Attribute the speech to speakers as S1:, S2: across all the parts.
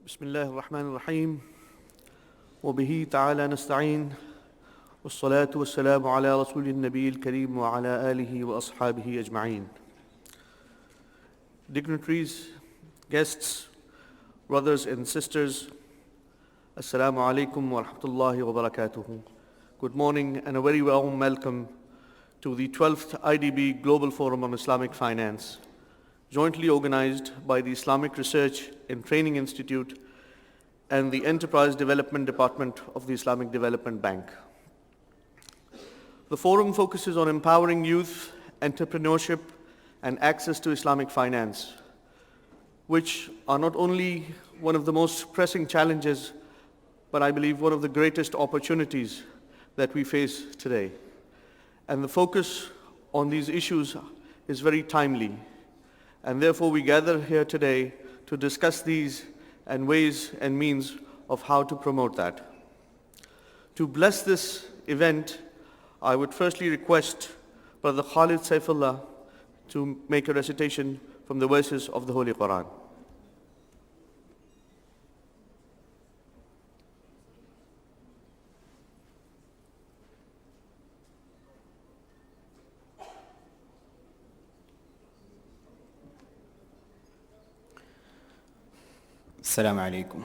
S1: بسم الله الرحمن الرحيم وبه تعالى نستعين والصلاة والسلام على رسول النبي الكريم وعلى آله وأصحابه أجمعين. Dignitaries, guests, brothers and sisters, Assalamu alaikum wa rahmatullahi wa barakatuhu. Good morning and a very warm welcome to the 12th IDB Global Forum on Islamic Finance, jointly organized by the Islamic Research and Training Institute and the Enterprise Development Department of the Islamic Development Bank. The forum focuses on empowering youth, entrepreneurship, and access to Islamic finance, which are not only one of the most pressing challenges, but I believe one of the greatest opportunities that we face today. And the focus on these issues is very timely. And therefore we gather here today to discuss these and ways and means of how to promote that. To bless this event, I would firstly request Brother Khalid Saifullah to make a recitation from the verses of the Holy Quran.
S2: السلام عليكم.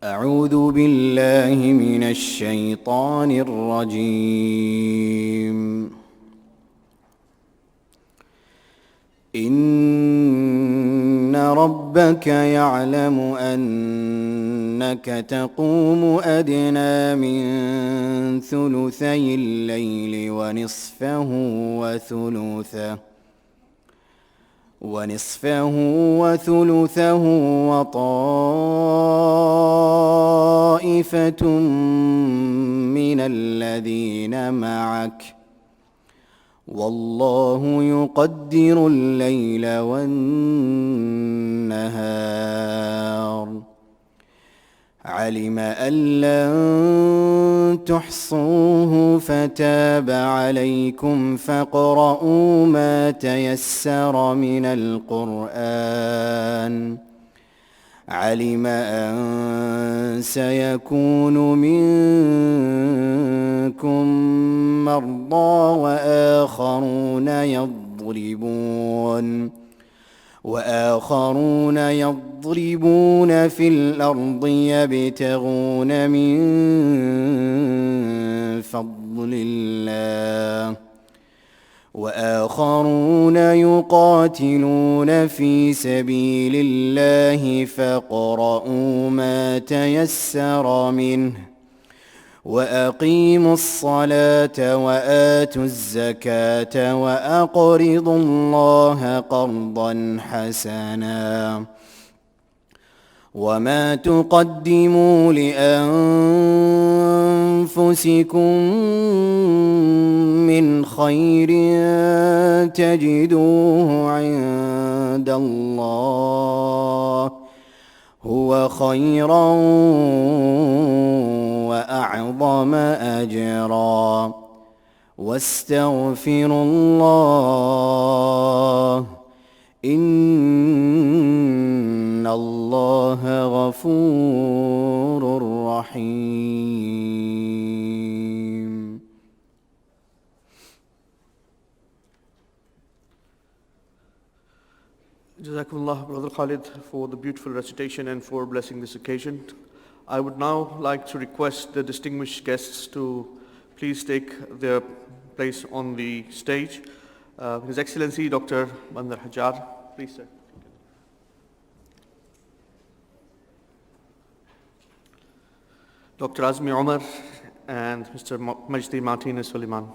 S2: أعوذ بالله من الشيطان الرجيم. إن ربك يعلم أنك تقوم أدنى من ثلثي الليل ونصفه وثلثه وطائفة من الذين معك والله يقدر الليل والنهار علم أن لن تحصوه فتاب عليكم فاقرؤوا ما تيسر من القرآن علم أن سيكون منكم مرضى وآخرون يضربون في الأرض يبتغون من فضل الله وآخرون يقاتلون في سبيل الله فاقرؤوا ما تيسر منه وأقيموا الصلاة وآتوا الزكاة وأقرضوا الله قرضا حسنا وما تقدموا لأنفسكم من خير تجدوه عند الله هو خيرا وأعظم أجرا واستغفروا الله إن الله غفور رحيم.
S1: Jazakumullah, Brother Khalid, for the beautiful recitation and for blessing this occasion. I would now like to request the distinguished guests to please take their place on the stage. His Excellency Dr. Bandar Hajar, please sir. Dr. Azmi Umar and Mr. Majdi Martinez Suleiman.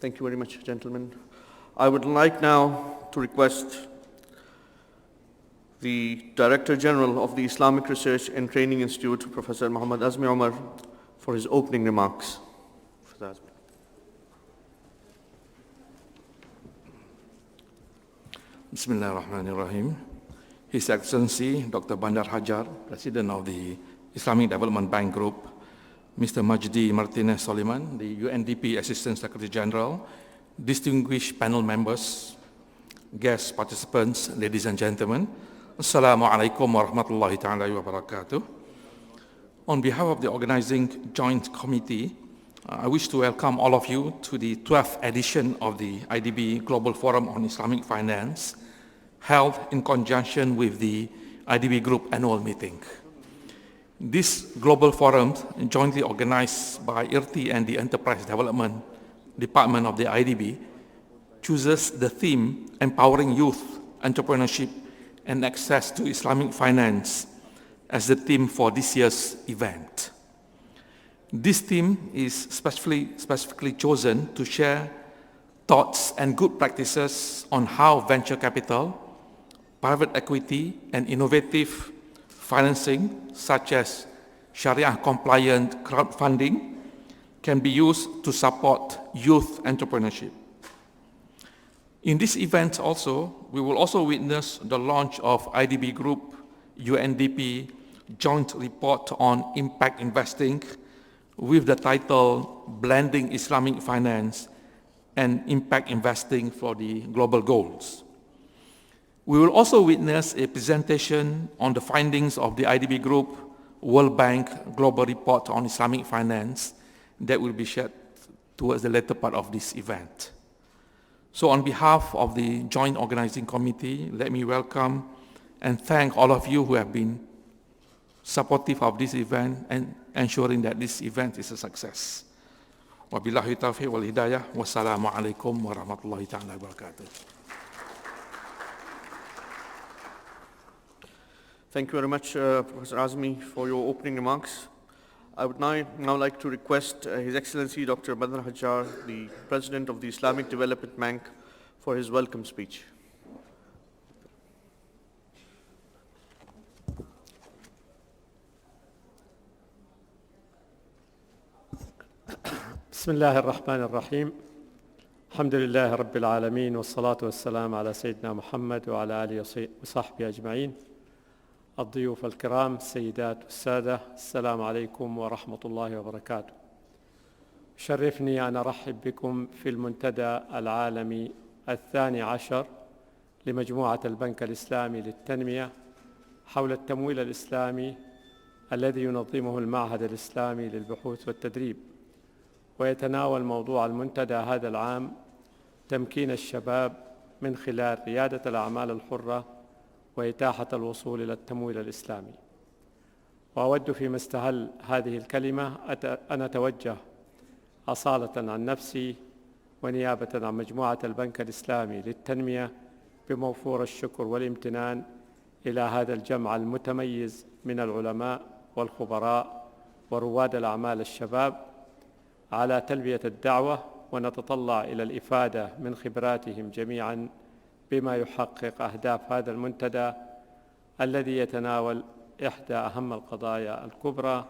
S1: Thank you very much, gentlemen. I would like now to request the Director General of the Islamic Research and Training Institute, Professor Muhammad Azmi Umar, for his opening remarks. Professor Azmi.
S3: Bismillahirrahmanirrahim. His Excellency Dr. Bandar Hajar, President of the Islamic Development Bank Group, Mr. Majdi Martinez Soliman, the UNDP Assistant Secretary General, distinguished panel members, guest participants, ladies and gentlemen, Assalamu alaikum wa rahmatullahi ta'ala wa barakatuh. On behalf of the organizing joint committee, I wish to welcome all of you to the 12th edition of the IDB Global Forum on Islamic Finance, held in conjunction with the IDB Group annual meeting. This global forum, jointly organized by IRTI and the Enterprise Development Department of the IDB, chooses the theme Empowering Youth, Entrepreneurship, and Access to Islamic Finance as the theme for this year's event. This theme is specifically chosen to share thoughts and good practices on how venture capital, private equity, and innovative financing, such as Sharia-compliant crowdfunding, can be used to support youth entrepreneurship. In this event also, we will also witness the launch of IDB Group UNDP joint report on impact investing with the title Blending Islamic Finance and Impact Investing for the Global Goals. We will also witness a presentation on the findings of the IDB Group World Bank Global Report on Islamic Finance that will be shared towards the later part of this event. So on behalf of the Joint Organizing Committee, let me welcome and thank all of you who have been supportive of this event and ensuring that this event is a success. Wabillahi taufiq wal hidayah. Wassalamu alaikum warahmatullahi ta'ala wabarakatuh.
S1: Thank you very much, Professor Azmi, for your opening remarks. I would now like to request His Excellency Dr. Bandar Hajar, the President of the Islamic Development Bank, for his welcome speech.
S4: بسم الله الرحمن الرحيم. الحمد لله رب العالمين والصلاة والسلام على سيدنا محمد وعلى آله وصحبه أجمعين. الضيوف الكرام، السيدات والسادة، السلام عليكم ورحمة الله وبركاته. شرفني أن أرحب بكم في المنتدى العالمي 12 لمجموعة البنك الإسلامي للتنمية حول التمويل الإسلامي الذي ينظمه المعهد الإسلامي للبحوث والتدريب، ويتناول موضوع المنتدى هذا العام تمكين الشباب من خلال ريادة الأعمال الحرة وإتاحة الوصول إلى التمويل الإسلامي. وأود فيما استهل هذه الكلمة أن أتوجه أصالة عن نفسي ونيابة عن مجموعة البنك الإسلامي للتنمية بموفور الشكر والامتنان إلى هذا الجمع المتميز من العلماء والخبراء ورواد الأعمال الشباب على تلبية الدعوة، ونتطلع إلى الإفادة من خبراتهم جميعاً بما يحقق أهداف هذا المنتدى الذي يتناول إحدى أهم القضايا الكبرى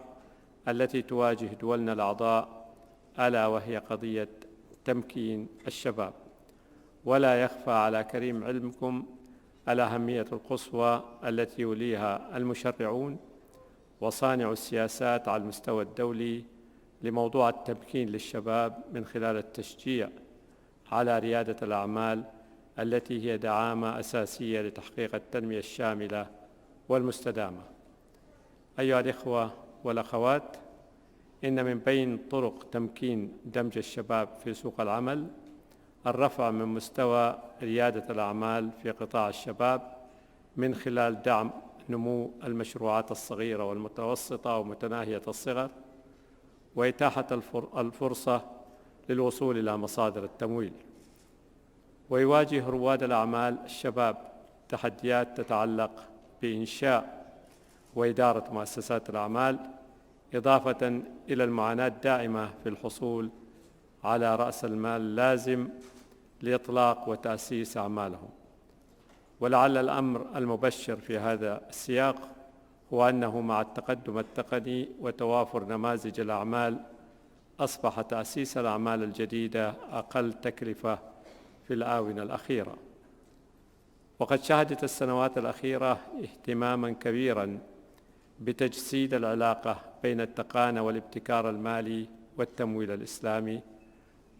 S4: التي تواجه دولنا الأعضاء، ألا وهي قضية تمكين الشباب. ولا يخفى على كريم علمكم الأهمية القصوى التي يوليها المشرعون وصانع السياسات على المستوى الدولي لموضوع التمكين للشباب من خلال التشجيع على ريادة الأعمال التي هي دعامة أساسية لتحقيق التنمية الشاملة والمستدامة. أيها الإخوة والأخوات، إن من بين طرق تمكين دمج الشباب في سوق العمل الرفع من مستوى ريادة الأعمال في قطاع الشباب من خلال دعم نمو المشروعات الصغيرة والمتوسطة ومتناهية الصغر، وإتاحة الفرصة للوصول إلى مصادر التمويل. ويواجه رواد الأعمال الشباب تحديات تتعلق بإنشاء وإدارة مؤسسات الأعمال، إضافة إلى المعاناة الدائمة في الحصول على رأس المال اللازم لإطلاق وتأسيس أعمالهم. ولعل الأمر المبشر في هذا السياق هو أنه مع التقدم التقني وتوافر نماذج الأعمال أصبح تأسيس الأعمال الجديدة أقل تكلفة في الآونة الأخيرة. وقد شهدت السنوات الأخيرة اهتماماً كبيراً بتجسيد العلاقة بين التقانة والابتكار المالي والتمويل الإسلامي،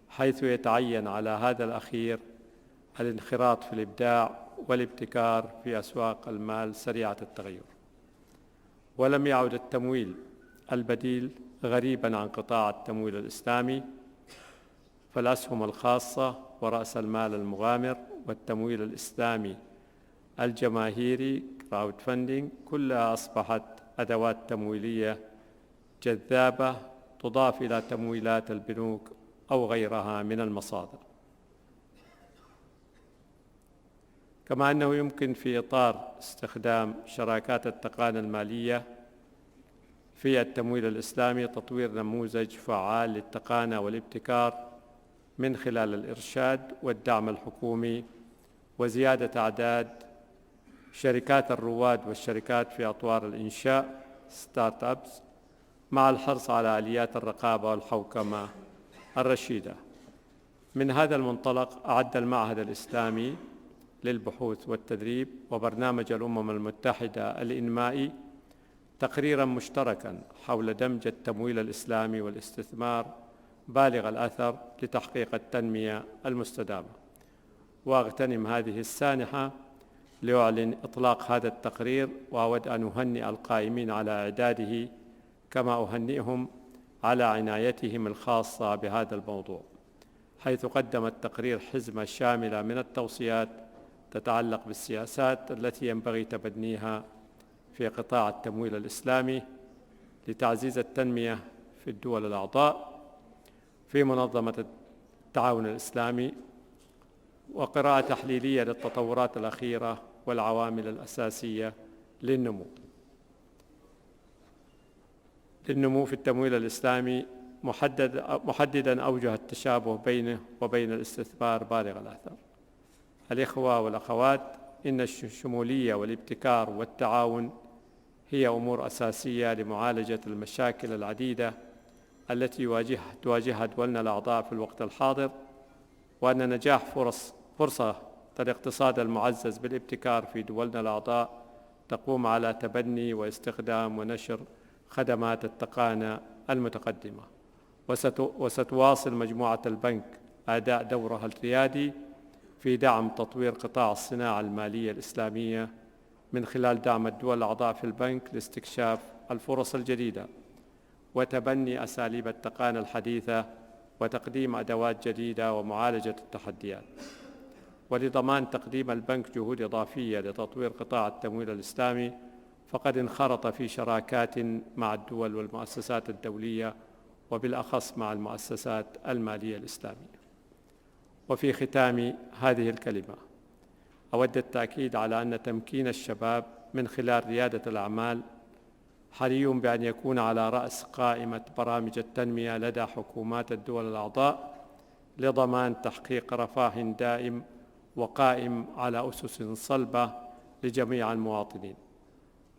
S4: حيث يتعين على هذا الأخير الانخراط في الإبداع والابتكار في أسواق المال سريعة التغير. ولم يعد التمويل البديل غريباً عن قطاع التمويل الإسلامي، فالأسهم الخاصة ورأس المال المغامر والتمويل الإسلامي الجماهيري crowd funding كلها أصبحت أدوات تمويلية جذابة تضاف إلى تمويلات البنوك أو غيرها من المصادر. كما أنه يمكن في إطار استخدام شراكات التقانة المالية في التمويل الإسلامي تطوير نموذج فعال للتقانة والابتكار من خلال الإرشاد والدعم الحكومي وزيادة أعداد شركات الرواد والشركات في أطوار الإنشاء ستارت أبس، مع الحرص على آليات الرقابة والحوكمة الرشيدة. من هذا المنطلق أعد المعهد الإسلامي للبحوث والتدريب وبرنامج الأمم المتحدة الإنمائي تقريراً مشتركاً حول دمج التمويل الإسلامي والاستثمار بالغ الأثر لتحقيق التنمية المستدامة. وأغتنم هذه السانحة لأعلن إطلاق هذا التقرير، وأود أن أهنئ القائمين على إعداده كما أهنئهم على عنايتهم الخاصة بهذا الموضوع، حيث قدم التقرير حزمة شاملة من التوصيات تتعلق بالسياسات التي ينبغي تبنيها في قطاع التمويل الإسلامي لتعزيز التنمية في الدول الأعضاء في منظمة التعاون الإسلامي، وقراءة تحليلية للتطورات الأخيرة والعوامل الأساسية للنمو في التمويل الإسلامي، محدداً أوجه التشابه بينه وبين الاستثمار بالغ الأثر. الإخوة والأخوات، إن الشمولية والابتكار والتعاون هي أمور أساسية لمعالجة المشاكل العديدة التي تواجهها دولنا الأعضاء في الوقت الحاضر، وأن نجاح فرصة الاقتصاد المعزز بالابتكار في دولنا الأعضاء تقوم على تبني واستخدام ونشر خدمات التقانة المتقدمة. وستواصل مجموعة البنك أداء دورها الريادي في دعم تطوير قطاع الصناعة المالية الإسلامية من خلال دعم الدول الأعضاء في البنك لاستكشاف الفرص الجديدة وتبني أساليب التقانة الحديثة وتقديم أدوات جديدة ومعالجة التحديات. ولضمان تقديم البنك جهود إضافية لتطوير قطاع التمويل الإسلامي، فقد انخرط في شراكات مع الدول والمؤسسات الدولية وبالأخص مع المؤسسات المالية الإسلامية. وفي ختام هذه الكلمة أود التأكيد على أن تمكين الشباب من خلال ريادة الأعمال حري بأن يكون على رأس قائمة برامج التنمية لدى حكومات الدول الأعضاء لضمان تحقيق رفاه دائم وقائم على أسس صلبة لجميع المواطنين.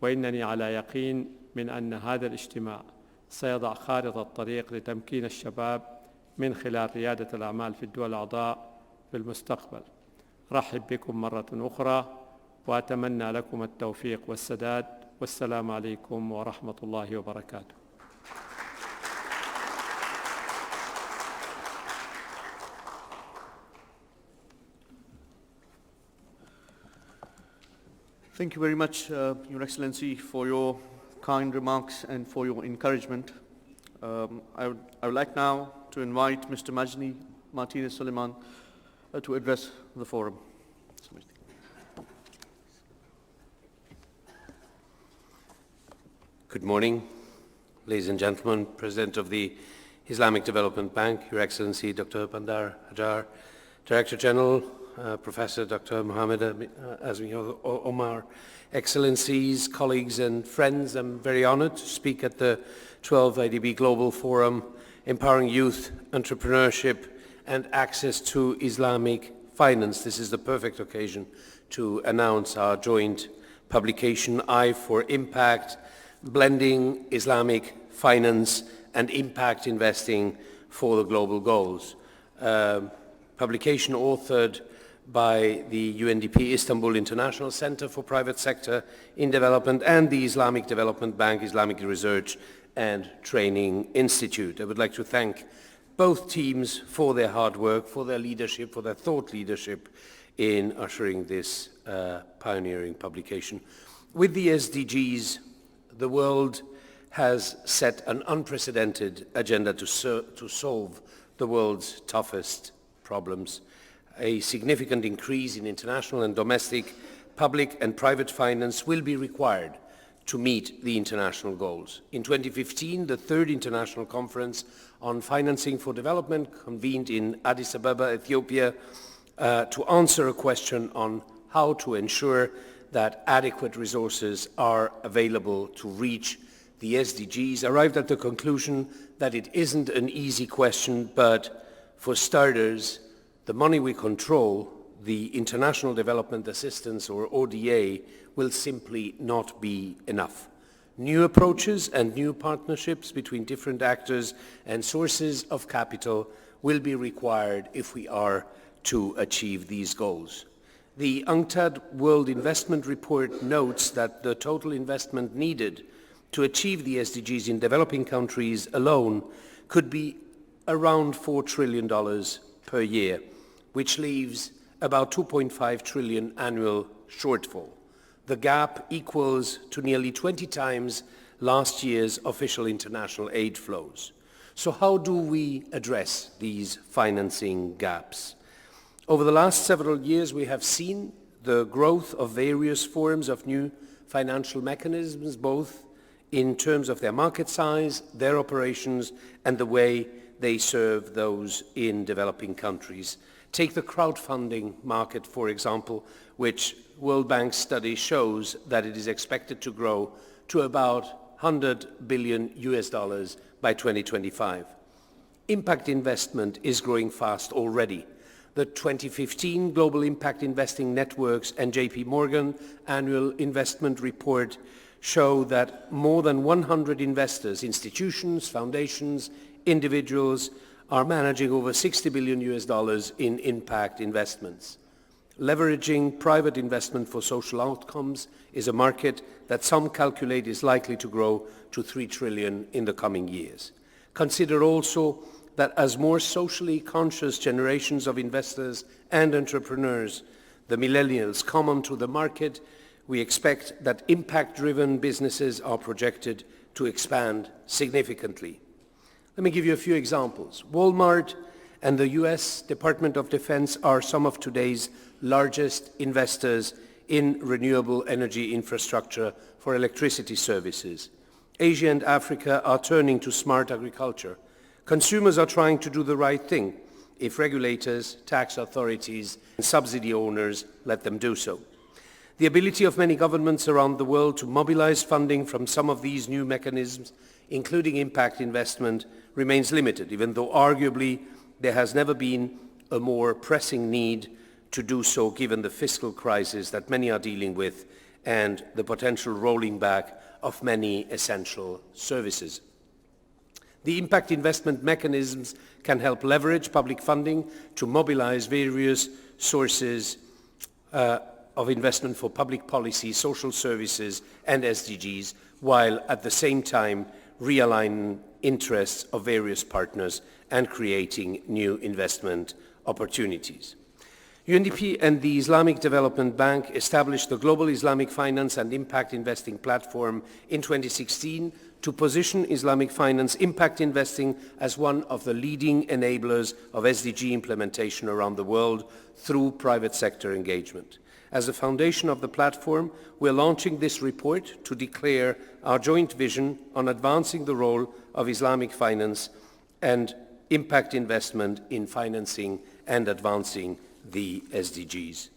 S4: وإنني على يقين من أن هذا الاجتماع سيضع خارطة طريق لتمكين الشباب من خلال ريادة الأعمال في الدول الأعضاء في المستقبل. رحب بكم مرة أخرى، وأتمنى لكم التوفيق والسداد، والسلام عليكم ورحمة الله وبركاته.
S1: Thank you very much, Your Excellency, for your kind remarks and for your encouragement. I would like now to invite Mr. Majdi Martinez Soliman to address the forum.
S5: Good morning, ladies and gentlemen. President of the Islamic Development Bank, Your Excellency Dr. Bandar Hajar, Director General, Professor Dr. Mohammed Azmi Omar, Excellencies, colleagues and friends, I'm very honored to speak at the 12th IDB Global Forum, Empowering Youth, Entrepreneurship and Access to Islamic Finance. This is the perfect occasion to announce our joint publication, I for Impact, Blending Islamic Finance and Impact Investing for the Global Goals. Publication authored by the UNDP Istanbul International Center for Private Sector in Development and the Islamic Development Bank Islamic Research and Training Institute. I would like to thank both teams for their hard work, for their leadership, for their thought leadership in ushering this pioneering publication. With the SDGs, the world has set an unprecedented agenda to solve the world's toughest problems. A significant increase in international and domestic public and private finance will be required to meet the international goals. In 2015, the third international conference on financing for development convened in Addis Ababa, Ethiopia, to answer a question on how to ensure that adequate resources are available to reach the SDGs, arrived at the conclusion that it isn't an easy question, but for starters, the money we control, the International Development Assistance or ODA, will simply not be enough. New approaches and new partnerships between different actors and sources of capital will be required if we are to achieve these goals. The UNCTAD World Investment Report notes that the total investment needed to achieve the SDGs in developing countries alone could be around $4 trillion per year, which leaves about 2.5 trillion annual shortfall. The gap equals to nearly 20 times last year's official international aid flows. So how do we address these financing gaps? Over the last several years, we have seen the growth of various forms of new financial mechanisms, both in terms of their market size, their operations, and the way they serve those in developing countries. Take the crowdfunding market, for example, which World Bank study shows that it is expected to grow to about $100 billion by 2025. Impact investment is growing fast already. The 2015 Global Impact Investing Networks and JP Morgan Annual Investment Report show that more than 100 investors, institutions, foundations, individuals are managing over $60 billion in impact investments. Leveraging private investment for social outcomes is a market that some calculate is likely to grow to $3 trillion in the coming years. Consider also that as more socially conscious generations of investors and entrepreneurs, the millennials, come onto the market, we expect that impact-driven businesses are projected to expand significantly. Let me give you a few examples. Walmart and the US Department of Defense are some of today's largest investors in renewable energy infrastructure for electricity services. Asia and Africa are turning to smart agriculture. Consumers are trying to do the right thing if regulators, tax authorities, and subsidy owners let them do so. The ability of many governments around the world to mobilize funding from some of these new mechanisms, including impact investment, remains limited, even though arguably there has never been a more pressing need to do so given the fiscal crisis that many are dealing with and the potential rolling back of many essential services. The impact investment mechanisms can help leverage public funding to mobilize various sources of investment for public policy, social services, and SDGs, while at the same time realigning interests of various partners and creating new investment opportunities. UNDP and the Islamic Development Bank established the Global Islamic Finance and Impact Investing Platform in 2016 to position Islamic finance impact investing as one of the leading enablers of SDG implementation around the world through private sector engagement. As a foundation of the platform, we are launching this report to declare our joint vision on advancing the role of Islamic finance and impact investment in financing and advancing the SDGs.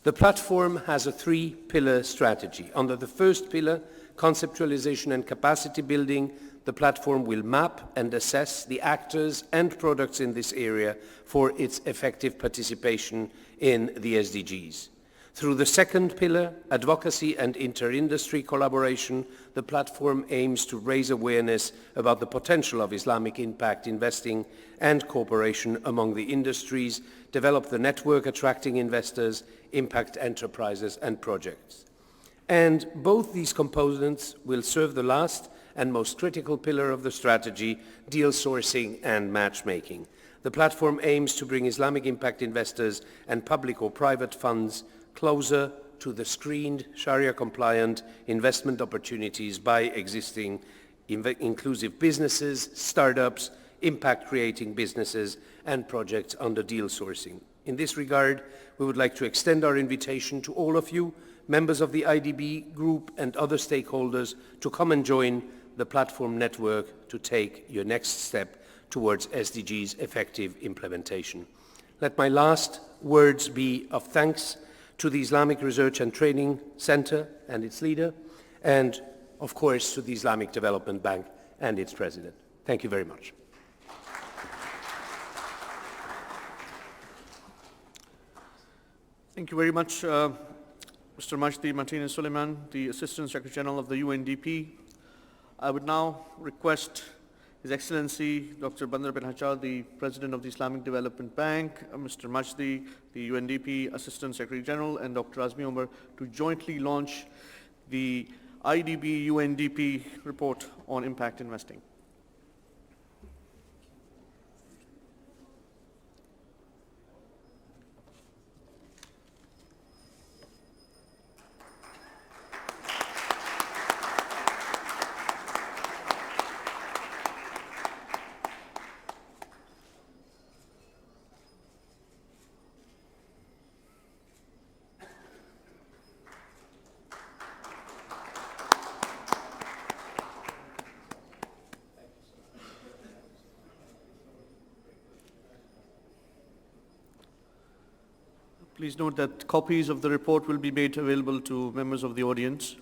S5: The platform has a three-pillar strategy. Under the first pillar, conceptualization and capacity building, the platform will map and assess the actors and products in this area for its effective participation in the SDGs. Through the second pillar, advocacy and inter-industry collaboration, the platform aims to raise awareness about the potential of Islamic impact investing and cooperation among the industries, develop the network attracting investors, impact enterprises and projects. And both these components will serve the last and most critical pillar of the strategy, deal sourcing and matchmaking. The platform aims to bring Islamic impact investors and public or private funds closer to the screened Sharia-compliant investment opportunities by existing inclusive businesses, startups, impact-creating businesses, and projects under deal sourcing. In this regard, we would like to extend our invitation to all of you, members of the IDB group and other stakeholders, to come and join the platform network to take your next step towards SDGs' effective implementation. Let my last words be of thanks to the Islamic Research and Training Center and its leader, and of course to the Islamic Development Bank and its president. Thank you very much.
S1: Thank you very much, Mr. Majdi Martinez Suleiman, the Assistant Secretary General of the UNDP. I would now request His Excellency Dr. Bandar bin Hajjar, the President of the Islamic Development Bank, Mr. Majdi, the UNDP Assistant Secretary General, and Dr. Azmi Omar to jointly launch the IDB UNDP report on impact investing. Please note that copies of the report will be made available to members of the audience.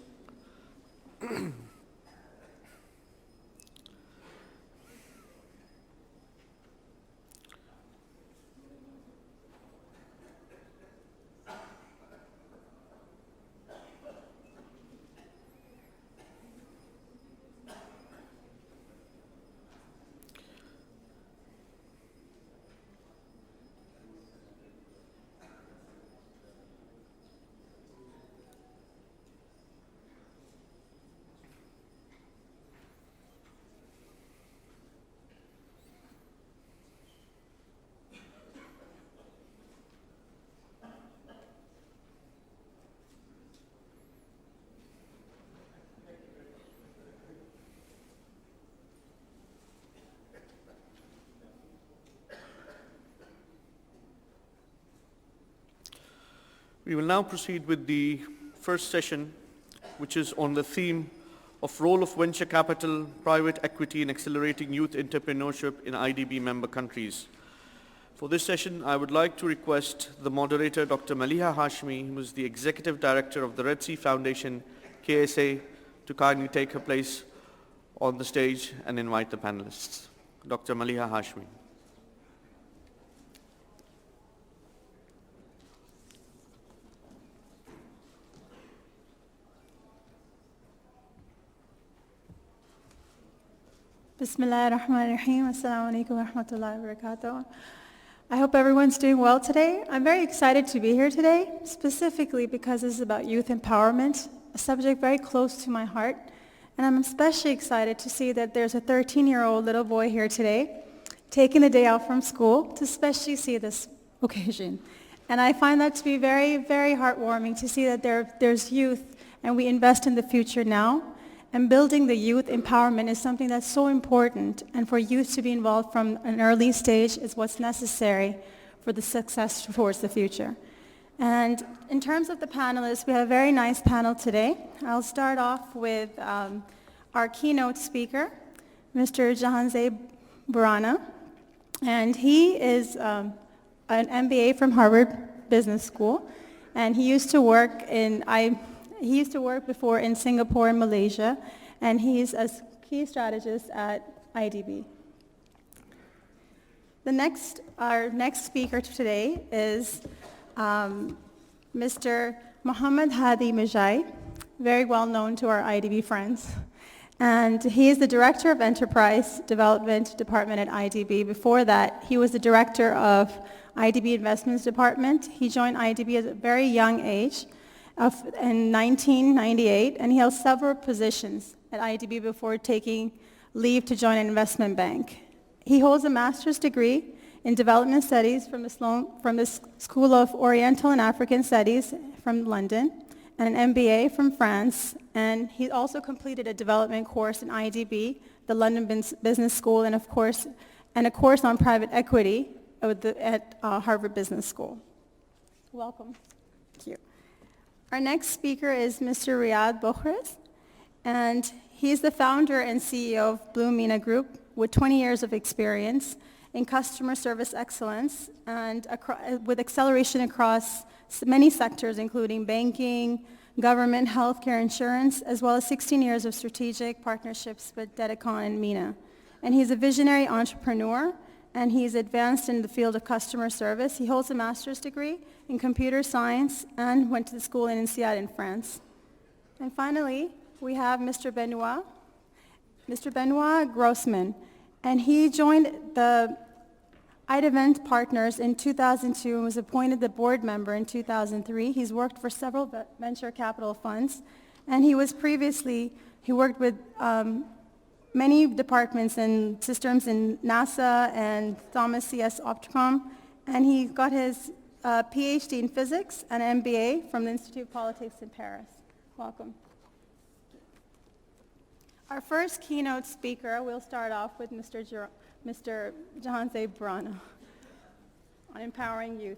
S1: We will now proceed with the first session, which is on the theme of role of venture capital, private equity in accelerating youth entrepreneurship in IDB member countries. For this session, I would like to request the moderator, Dr. Maliha Hashmi, who is the Executive Director of the Red Sea Foundation, KSA, to kindly take her place on the stage and invite the panelists. Dr. Maliha Hashmi.
S6: Bismillah ar-Rahman ar-Rahim. Assalamu alaikum wa rahmatullahi wa barakatuh. I hope everyone's doing well today. I'm very excited to be here today, specifically because this is about youth empowerment, a subject very close to my heart. And I'm especially excited to see that there's a 13-year-old little boy here today, taking the day out from school to especially see this occasion. And I find that to be very, very heartwarming to see that there's youth and we invest in the future now. And building the youth empowerment is something that's so important, and for youth to be involved from an early stage is what's necessary for the success towards the future. And in terms of the panelists, we have a very nice panel today. I'll start off with our keynote speaker, Mr. Jahanzeb Burana, and he is an MBA from Harvard Business School, and he used to work before in Singapore and Malaysia, and he's a key strategist at IDB. Our next speaker today is Mr. Mr. Mohammed Hadi Majai, very well known to our IDB friends. And he is the Director of Enterprise Development Department at IDB. Before that, he was the Director of IDB Investments Department. He joined IDB at a very young age in 1998, and he held several positions at IDB before taking leave to join an investment bank. He holds a master's degree in development studies from the School of Oriental and African Studies from London, and an MBA from France, and he also completed a development course in IDB, the London Business School, and of course, a course on private equity at Harvard Business School. Welcome. Thank you. Our next speaker is Mr. Riyad Bokhris, and he's the founder and CEO of Blue Mina Group with 20 years of experience in customer service excellence and with acceleration across many sectors, including banking, government, healthcare, insurance, as well as 16 years of strategic partnerships with Dedicon and Mina. And he's a visionary entrepreneur, and he's advanced in the field of customer service. He holds a master's degree in computer science and went to the school in INSEAD in France. And finally, we have Mr. Benoit Grossman, and he joined the IDB partners in 2002 and was appointed the board member in 2003. He's worked for several venture capital funds, and he worked with many departments and systems in NASA and Thomas C.S. Opticom, and he got his PhD in physics and MBA from the Institute of Politics in Paris. Welcome. Our first keynote speaker, we'll start off with Mr. Jahanse Brana on empowering youth.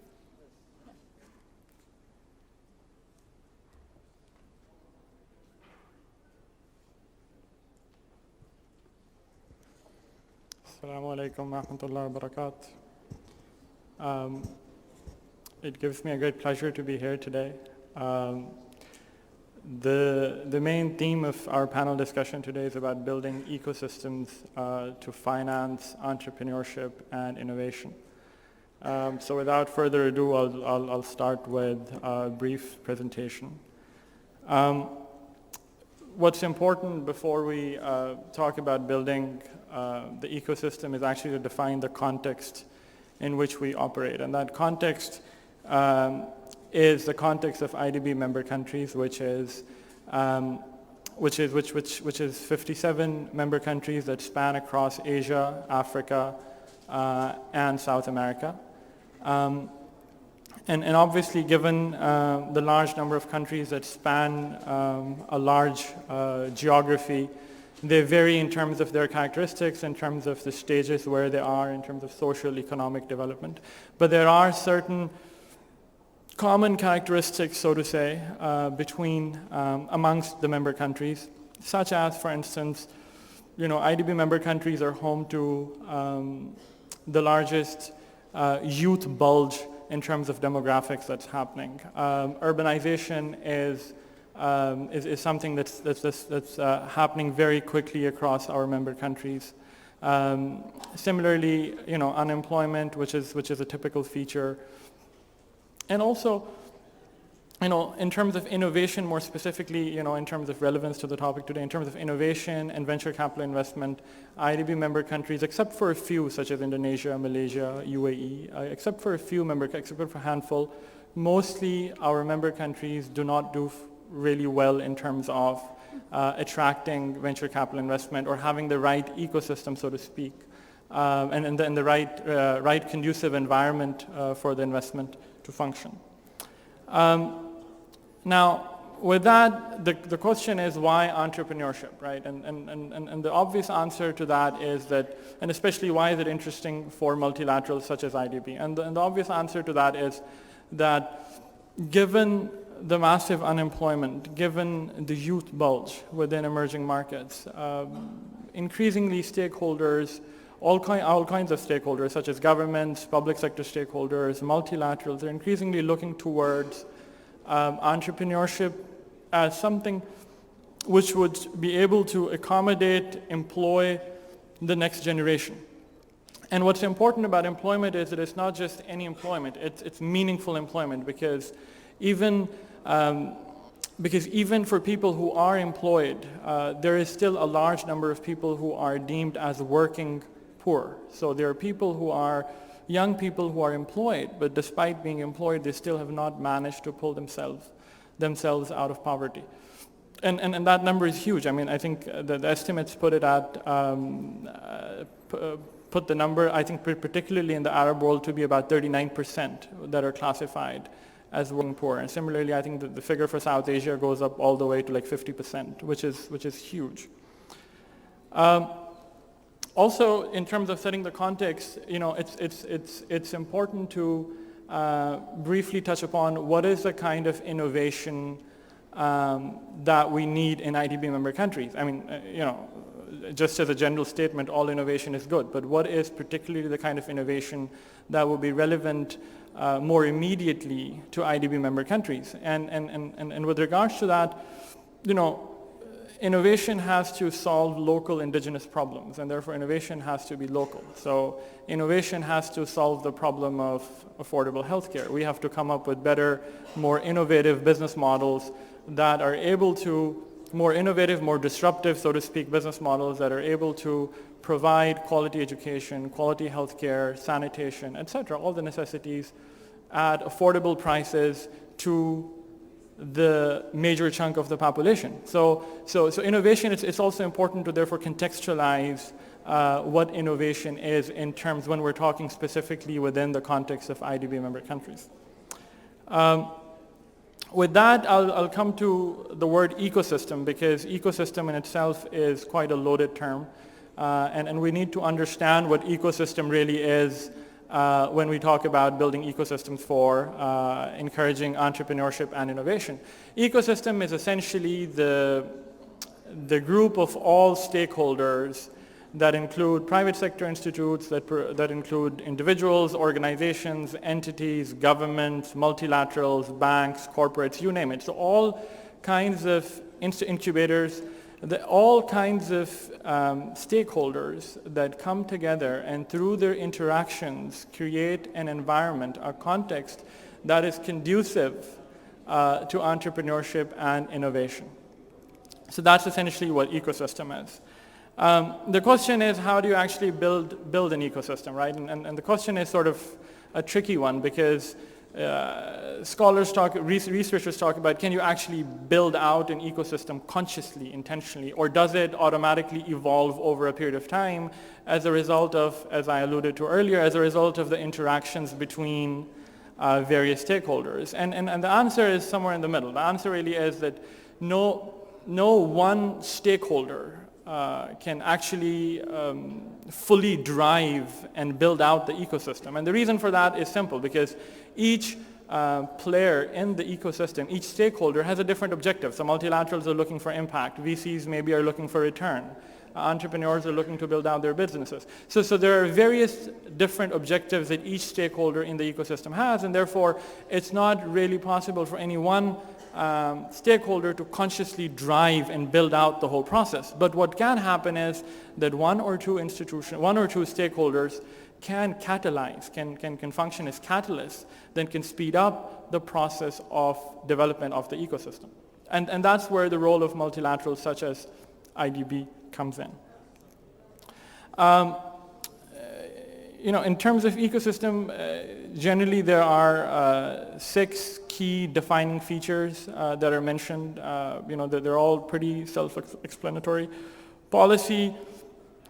S7: Assalamu alaikum wa rahmatullahi wa barakatuh. It gives me a great pleasure to be here today. The main theme of our panel discussion today is about building ecosystems to finance entrepreneurship and innovation. So without further ado, I'll start with a brief presentation. What's important before we talk about building the ecosystem is actually to define the context in which we operate, and that context is the context of IDB member countries, which is 57 member countries that span across Asia, Africa, and South America. And obviously, given the large number of countries that span a large geography, they vary in terms of their characteristics, in terms of the stages where they are, in terms of social, economic development. But there are certain common characteristics, so to say, amongst the member countries, such as, for instance, IDB member countries are home to the largest youth bulge in terms of demographics that's happening. Urbanization is something that's happening very quickly across our member countries. Similarly, unemployment, which is a typical feature. And also, in terms of innovation, more specifically, in terms of relevance to the topic today, in terms of innovation and venture capital investment, IDB member countries, except for a few, such as Indonesia, Malaysia, UAE, except for a handful, mostly our member countries do not do really well in terms of attracting venture capital investment or having the right ecosystem, so to speak, and the right conducive environment for the investment to function. Now, with that, the question is why entrepreneurship, right? And the obvious answer to that is that, and especially why is it interesting for multilaterals such as IDB? And the obvious answer to that is that given the massive unemployment, given the youth bulge within emerging markets, increasingly stakeholders, all kinds of stakeholders, such as governments, public sector stakeholders, multilaterals, they're increasingly looking towards entrepreneurship as something which would be able to accommodate, employ the next generation. And what's important about employment is that it's not just any employment, it's meaningful employment, because Because even for people who are employed, there is still a large number of people who are deemed as working poor. So there are people who are young people who are employed, but despite being employed, they still have not managed to pull themselves out of poverty. And that number is huge. I mean, I think the estimates put it at, put the number, I think particularly in the Arab world, to be about 39% that are classified as working poor. And similarly, I think that the figure for South Asia goes up all the way to like 50%, which is huge. Also, in terms of setting the context, it's important to briefly touch upon what is the kind of innovation that we need in IDB member countries. I mean, just as a general statement, all innovation is good, but what is particularly the kind of innovation that will be relevant more immediately to IDB member countries? And with regards to that, innovation has to solve local indigenous problems, and therefore innovation has to be local. So innovation has to solve the problem of affordable healthcare. We have to come up with better, more innovative business models that are able to, more innovative, more disruptive, so to speak, business models that are able to provide quality education, quality healthcare, sanitation, etc., all the necessities at affordable prices to the major chunk of the population. So innovation, it's also important to therefore contextualize what innovation is in terms when we're talking specifically within the context of IDB member countries. With that, I'll come to the word ecosystem, because ecosystem in itself is quite a loaded term, and we need to understand what ecosystem really is when we talk about building ecosystems for encouraging entrepreneurship and innovation. Ecosystem is essentially the group of all stakeholders that include private sector institutes, that include individuals, organizations, entities, governments, multilaterals, banks, corporates, you name it. So all kinds of incubators, all kinds of stakeholders that come together and through their interactions create an environment, a context that is conducive to entrepreneurship and innovation. So that's essentially what ecosystem is. The question is, how do you actually build an ecosystem, right? And the question is sort of a tricky one, because researchers talk about, can you actually build out an ecosystem consciously, intentionally, or does it automatically evolve over a period of time as a result of, as I alluded to earlier, as a result of the interactions between various stakeholders? And the answer is somewhere in the middle. The answer really is that no one stakeholder can actually fully drive and build out the ecosystem. And the reason for that is simple, because each player in the ecosystem, each stakeholder has a different objective. So multilaterals are looking for impact. VCs maybe are looking for return. Entrepreneurs are looking to build out their businesses. So there are various different objectives that each stakeholder in the ecosystem has, and therefore it's not really possible for any one stakeholder to consciously drive and build out the whole process. But what can happen is that one or two stakeholders can catalyze, can function as catalysts, then can speed up the process of development of the ecosystem. And that's where the role of multilaterals such as IDB comes in. In terms of ecosystem, generally there are 6 key defining features that are mentioned. They're all pretty self-explanatory. Policy,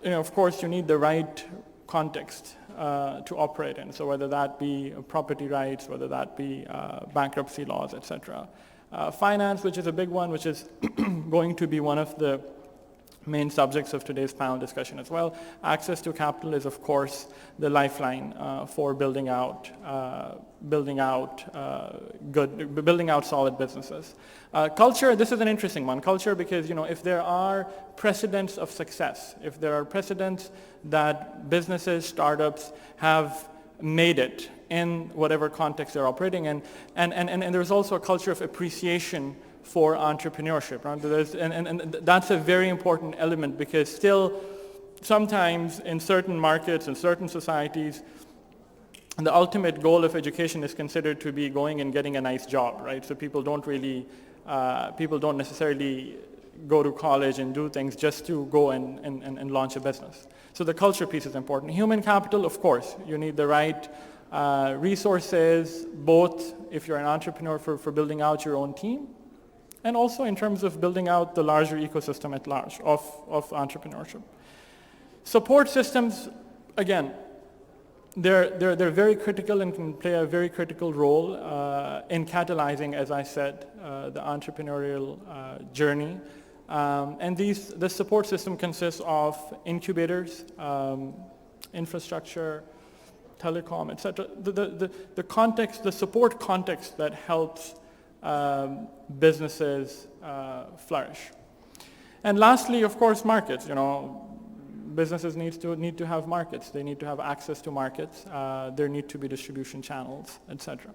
S7: of course, you need the right context to operate in. So whether that be property rights, whether that be bankruptcy laws, etc. Finance, which is a big one, which is going to be one of the main subjects of today's panel discussion as well. Access to capital is, of course, the lifeline for building out solid businesses. Culture, this is an interesting one. Culture, because if there are precedents of success, if there are precedents that businesses, startups have made it in whatever context they're operating in, and there's also a culture of appreciation for entrepreneurship, right? And that's a very important element, because still sometimes in certain markets and certain societies, the ultimate goal of education is considered to be going and getting a nice job, right? So people don't necessarily go to college and do things just to go and launch a business. So the culture piece is important. Human capital, of course, you need the right resources, both if you're an entrepreneur for building out your own team, and also in terms of building out the larger ecosystem at large of entrepreneurship. Support systems, again, they're very critical and can play a very critical role in catalyzing, as I said, the entrepreneurial journey. And the support system consists of incubators, infrastructure, telecom, etc. The context, the support context that helps businesses flourish. And lastly, of course, markets. Businesses need to have markets. They need to have access to markets. There need to be distribution channels, etc.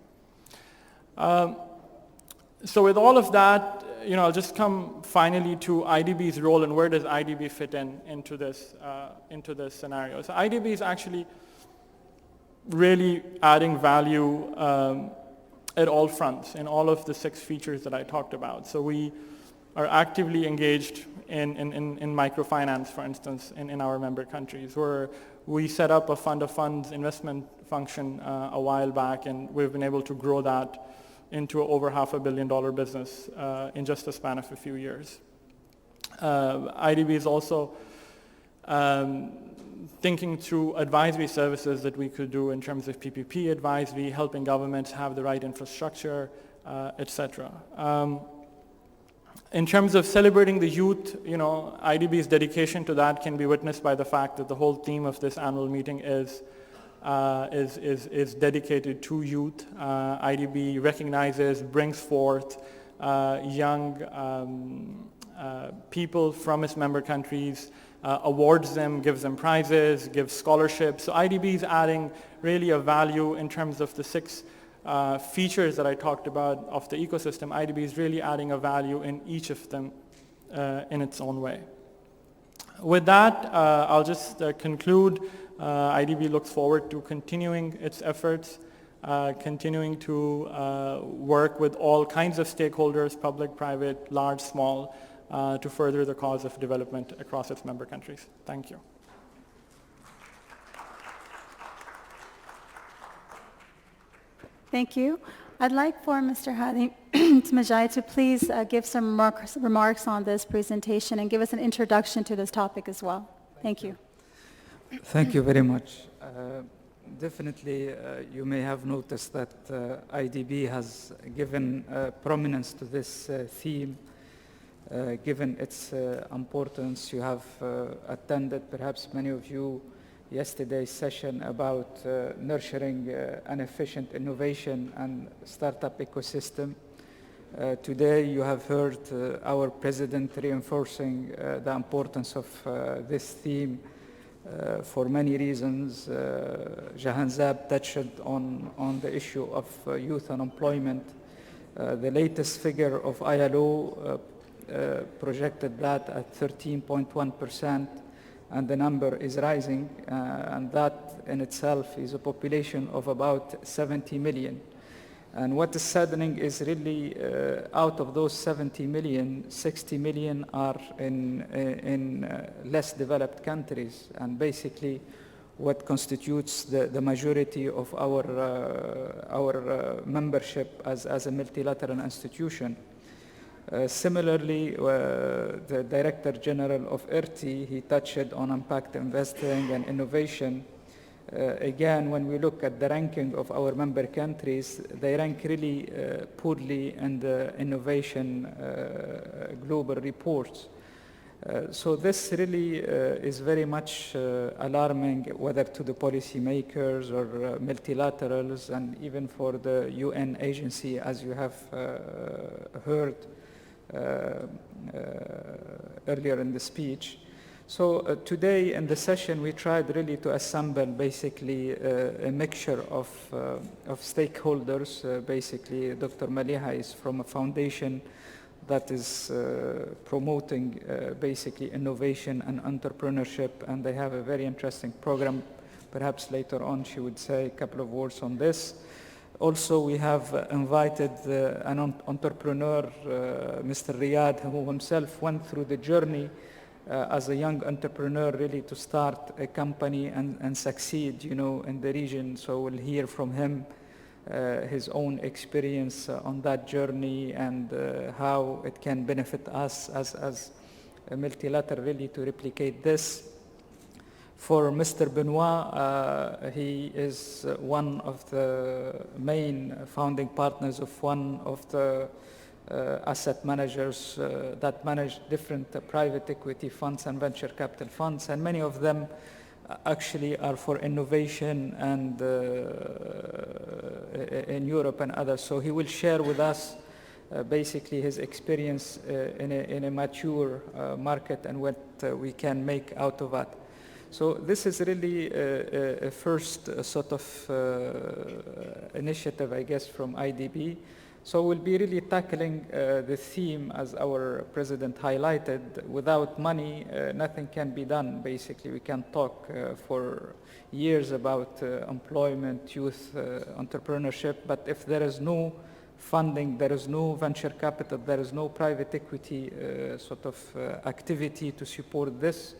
S7: So with all of that, I'll just come finally to IDB's role and where does IDB fit into this scenario. So IDB is actually really adding value at all fronts in all of the 6 features that I talked about. So we are actively engaged in microfinance, for instance, in our member countries, where we set up a fund of funds investment function a while back, and we've been able to grow that into over $500 million business in just a span of a few years. IDB is also thinking through advisory services that we could do in terms of PPP advisory, helping governments have the right infrastructure, etc. In terms of celebrating the youth, IDB's dedication to that can be witnessed by the fact that the whole theme of this annual meeting is dedicated to youth. IDB recognizes, brings forth young people from its member countries, awards them, gives them prizes, gives scholarships. So IDB is adding really a value in terms of the 6 features that I talked about of the ecosystem. IDB is really adding a value in each of them in its own way. With that, I'll just conclude. IDB looks forward to continuing its efforts, continuing to work with all kinds of stakeholders, public, private, large, small, to further the cause of development across its member countries. Thank you.
S6: Thank you. I'd like for Mr. Hadi Majai to please give some remarks on this presentation and give us an introduction to this topic as well. Thank you.
S8: Thank you very much. Definitely, you may have noticed that IDB has given prominence to this theme, given its importance. You have attended, perhaps many of you, yesterday's session about nurturing an efficient innovation and startup ecosystem. Today you have heard our president reinforcing the importance of this theme for many reasons. Jahanzab touched on the issue of youth unemployment. The latest figure of ILO projected that at 13.1%, and the number is rising, and that in itself is a population of about 70 million. And what is saddening is really out of those 70 million, 60 million are in less developed countries, and basically what constitutes the majority of our membership as a multilateral institution. Similarly, the Director General of IRTI, he touched on impact investing and innovation. Again, when we look at the ranking of our member countries, they rank really poorly in the innovation global reports. So this really is very much alarming, whether to the policymakers or multilaterals, and even for the UN agency, as you have heard earlier in the speech. So today in the session we tried really to assemble basically a mixture of stakeholders. Basically Dr. Maliha is from a foundation that is promoting basically innovation and entrepreneurship, and they have a very interesting program perhaps later on she would say a couple of words on this. Also, we have invited an entrepreneur, Mr. Riyad, who himself went through the journey as a young entrepreneur really to start a company and succeed, in the region. So we'll hear from him his own experience on that journey and how it can benefit us as a multilateral really to replicate this. For Mr. Benoit, he is one of the main founding partners of one of the asset managers that manage different private equity funds and venture capital funds, and many of them actually are for innovation and in Europe and others. So he will share with us basically his experience in a mature market and what we can make out of that. So this is really a first sort of initiative, I guess, from IDB. So we'll be really tackling the theme, as our president highlighted. Without money, nothing can be done. Basically, we can talk for years about employment, youth, entrepreneurship, but if there is no funding, there is no venture capital, there is no private equity sort of activity to support this,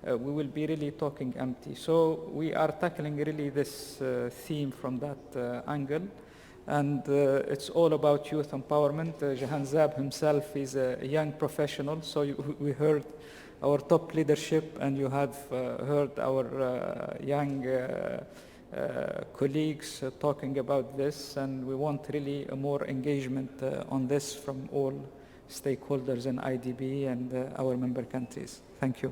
S8: we will be really talking empty. So we are tackling really this theme from that angle. And it's all about youth empowerment. Jahan Zab himself is a young professional, so we heard our top leadership, and you have heard our young colleagues talking about this, and we want really a more engagement on this from all stakeholders in IDB and our member countries. Thank you.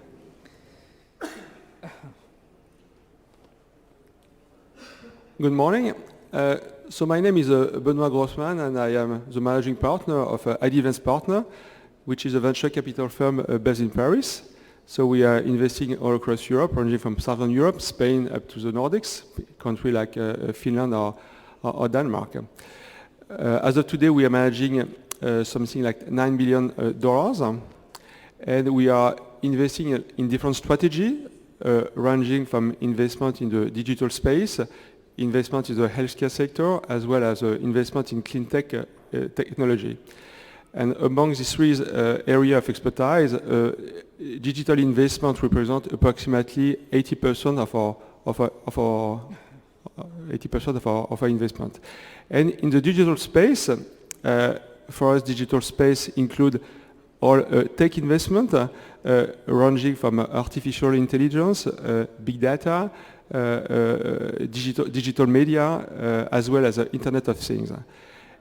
S9: Good morning. So my name is Benoit Grossman, and I am the managing partner of IDB Ventures Partner, which is a venture capital firm based in Paris. So we are investing all across Europe, ranging from Southern Europe, Spain, up to the Nordics, countries like Finland or Denmark. As of today, we are managing something like $9 billion, and we are investing in different strategies, ranging from investment in the digital space, investment in the healthcare sector, as well as investment in clean tech technology. And among these three areas of expertise, digital investment represents approximately 80% of our investment. And in the digital space, for us, digital space include all tech investment, ranging from artificial intelligence, big data, digital media, as well as Internet of Things.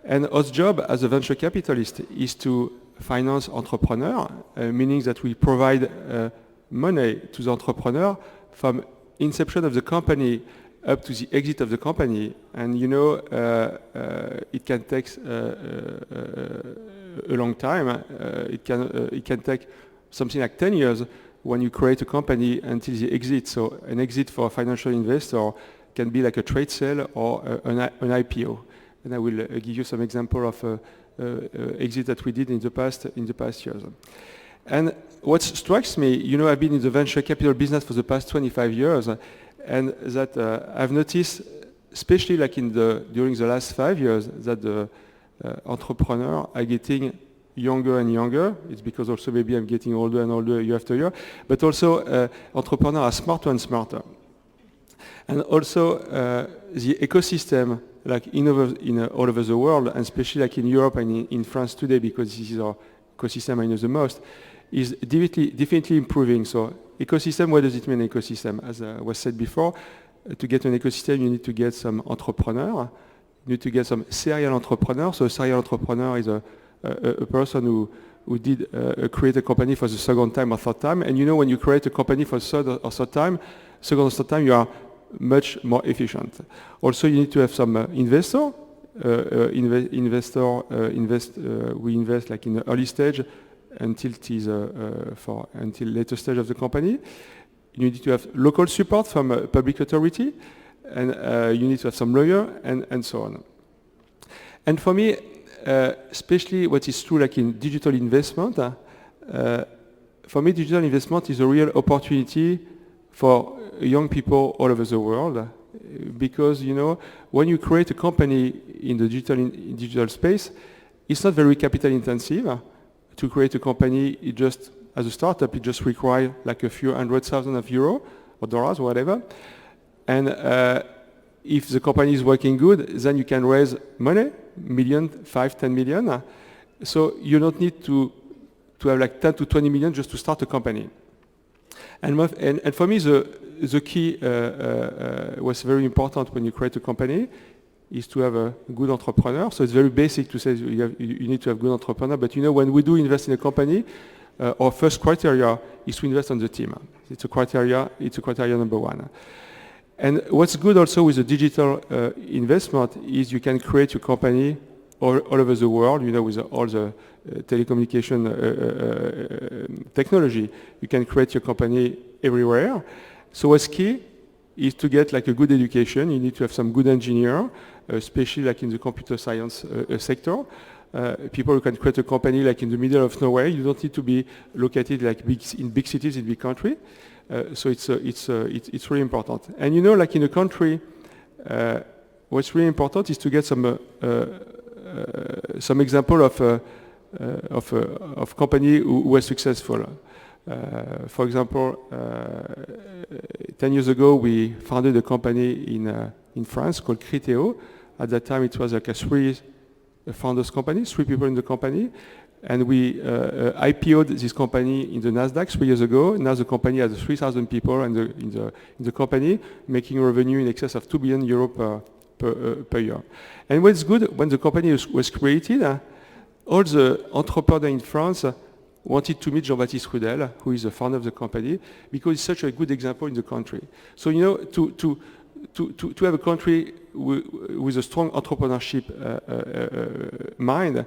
S9: And our job as a venture capitalist is to finance entrepreneurs, meaning that we provide money to the entrepreneur from inception of the company up to the exit of the company. And it can take a long time. It can take something like 10 years when you create a company until the exit. So an exit for a financial investor can be like a trade sale or an IPO. And I will give you some example of exit that we did in the past years. And what strikes me, I've been in the venture capital business for the past 25 years, and that I've noticed, especially like during the last 5 years, that the entrepreneurs are getting younger and younger. It's because also maybe I'm getting older and older year after year, but also entrepreneurs are smarter and smarter. And also the ecosystem, like all over the world, and especially like in Europe and in France today, because this is our ecosystem I know the most, is definitely improving. So ecosystem, what does it mean, ecosystem? As was said before, to get an ecosystem, you need to get some entrepreneurs, you need to get some serial entrepreneurs. So a serial entrepreneur is a person who did create a company for the second time or third time. And when you create a company for the third or third time, you are much more efficient. Also, you need to have some investor. We invest like in the early stage until later stage of the company. You need to have local support from a public authority, and you need to have some lawyer and so on. And for me, especially what is true like in digital investment, for me digital investment is a real opportunity for young people all over the world, because when you create a company in the digital space, it's not very capital intensive. To create a company, it just as a startup, it just requires like a few €100,000 or dollars, whatever. And if the company is working good, then you can raise money, million, 5, 10 million. So you don't need to have like 10 to 20 million just to start a company. And for me, the key was very important when you create a company is to have a good entrepreneur. So it's very basic to say you need to have good entrepreneur. But when we do invest in a company, our first criteria is to invest on the team. It's a criteria number one. And what's good also with the digital investment is you can create your company all over the world, with all the telecommunication technology. You can create your company everywhere. So what's key is to get like a good education. You need to have some good engineer, especially like in the computer science sector. People who can create a company like in the middle of nowhere. You don't need to be located like in big cities, in big country. So it's really important. And like in a country, what's really important is to get some example of company who were successful. For example, 10 years ago, we founded a company in France called Criteo. At that time, it was like a 3 founders company, 3 people in the company. And we IPO'd this company in the Nasdaq 3 years ago. Now the company has 3,000 people in the company, making revenue in excess of €2 billion per year. And what's good, when the company was created, all the entrepreneurs in France wanted to meet Jean-Baptiste Rudel, who is the founder of the company, because he's such a good example in the country. So to have a country with a strong entrepreneurship mind,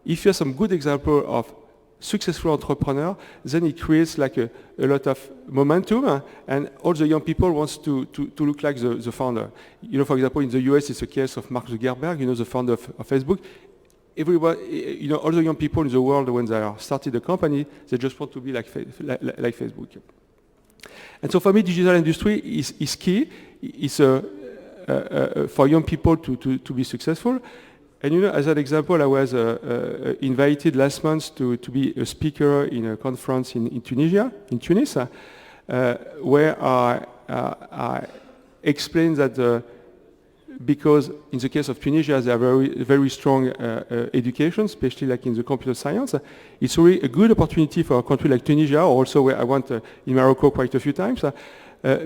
S9: if you have some good example of successful entrepreneur, then it creates like a lot of momentum, and all the young people wants to look like the founder. For example, in the US, it's a case of Mark Zuckerberg, the founder of Facebook. Everybody, all the young people in the world, when they are started a company, they just want to be like Facebook. And so for me, digital industry is key. It's for young people to be successful. And as an example, I was invited last month to be a speaker in a conference in Tunis, where I explained that because in the case of Tunisia, they have very, very strong education, especially like in the computer science. It's really a good opportunity for a country like Tunisia, or also where I went in Morocco quite a few times,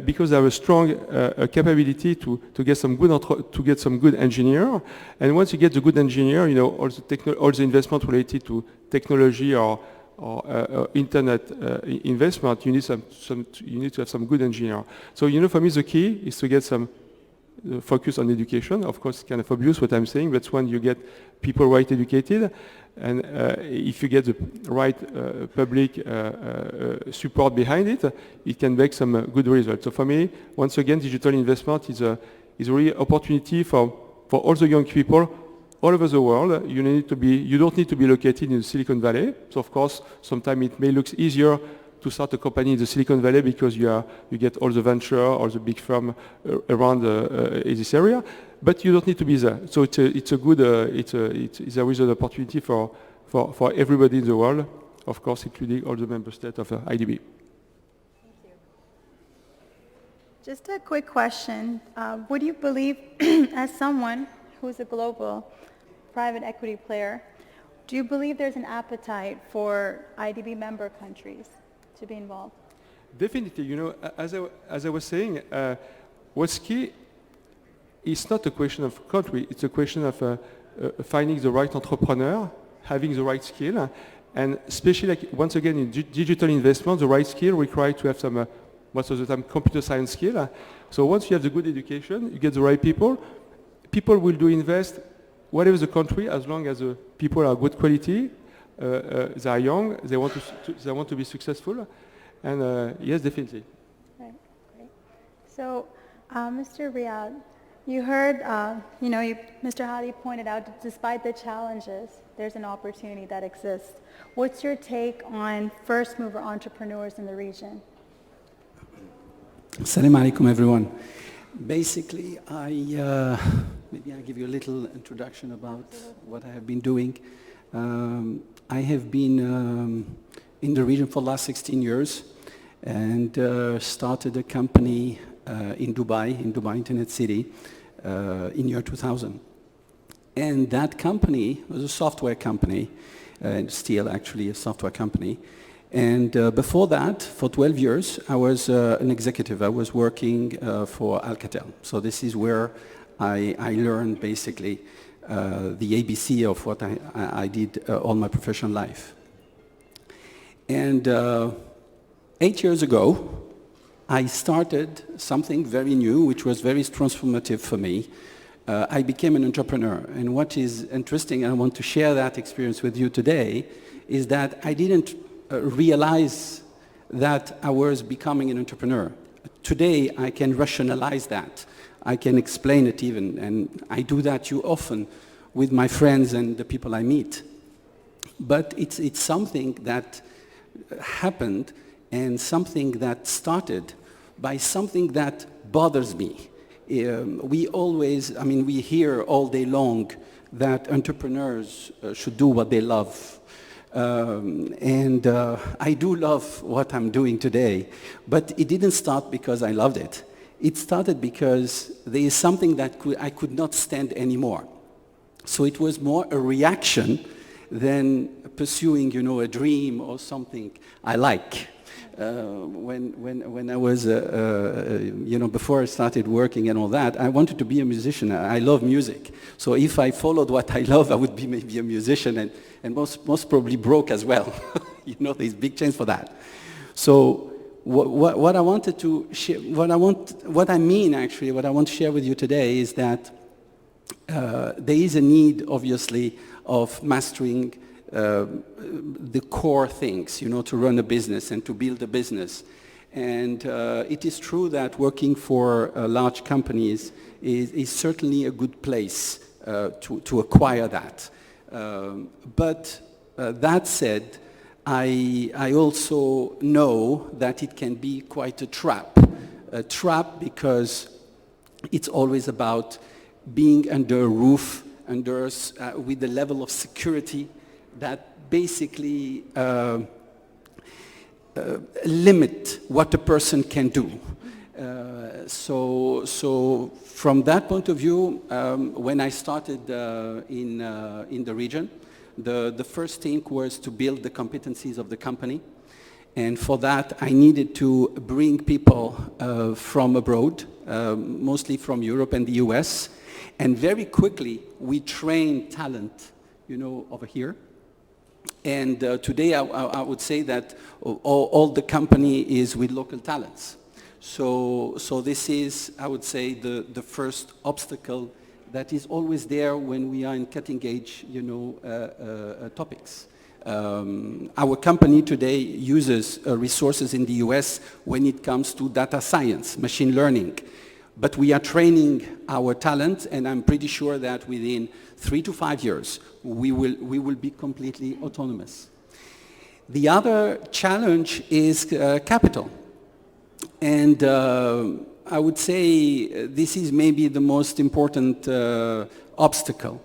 S9: because they have a strong capability to get some good engineer. And once you get the good engineer, all the investment related to technology or internet investment, you need to have some good engineer. So for me, the key is to get some focus on education. Of course, kind of obvious what I'm saying, but when you get people right educated, and if you get the right public support behind it, it can make some good results. So for me, once again, digital investment is a really opportunity for all the young people all over the world. You don't need to be located in Silicon Valley. So of course, sometimes it may look easier to start a company in the Silicon Valley because you get all the venture or the big firm around this area, but you don't need to be there. So it's a an opportunity for everybody in the world, of course, including all the member states of IDB.
S6: Thank you. Just a quick question. Would you believe, as someone who's a global private equity player, do you believe there's an appetite for IDB member countries to be involved?
S9: Definitely. As I was saying, what's key is not a question of country, it's a question of finding the right entrepreneur, having the right skill, and especially, like, once again, in digital investment, the right skill requires to have some, most of the time, computer science skill. So once you have the good education, you get the right people will do invest whatever the country, as long as the people are good quality, they are young, they want to be successful, and yes, definitely.
S6: Right, great. So, Mr. Riyad, you heard, Mr. Hadi pointed out, that despite the challenges, there's an opportunity that exists. What's your take on first mover entrepreneurs in the region?
S10: Assalamu alaikum, everyone. Basically, maybe I'll give you a little introduction about what I have been doing. I have been in the region for the last 16 years and started a company in Dubai Internet City, in year 2000. And that company was a software company, and still actually a software company. And before that, for 12 years, I was an executive. I was working for Alcatel. So this is where I learned basically the ABC of what I did all my professional life. And 8 years ago, I started something very new, which was very transformative for me. I became an entrepreneur. And what is interesting, and I want to share that experience with you today, is that I didn't realize that I was becoming an entrepreneur. Today, I can rationalize that. I can explain it even, and I do that too often with my friends and the people I meet. But it's something that happened and something that started by something that bothers me. We hear all day long that entrepreneurs should do what they love. I do love what I'm doing today, but it didn't start because I loved it. It started because there is something that I could not stand anymore. So it was more a reaction than pursuing, a dream or something I like. When I was, before I started working and all that, I wanted to be a musician. I love music. So if I followed what I love, I would be maybe a musician and most probably broke as well. There's big chance for that. So what I wanted to share, what I want to share with you today is that there is a need, obviously, of mastering the core things, to run a business and to build a business. And it is true that working for large companies is certainly a good place to acquire that. But that said, I also know that it can be quite a trap because it's always about being under a roof, with the level of security that basically limit what a person can do. So from that point of view, when I started in the region, the first thing was to build the competencies of the company. And for that, I needed to bring people from abroad, mostly from Europe and the US. And very quickly, we trained talent, over here. And today, I would say that all the company is with local talents. So this is, I would say, the first obstacle that is always there when we are in cutting-edge, topics. Our company today uses resources in the US when it comes to data science, machine learning. But we are training our talent, and I'm pretty sure that within 3 to 5 years, we will be completely autonomous. The other challenge is capital. And I would say this is maybe the most important obstacle.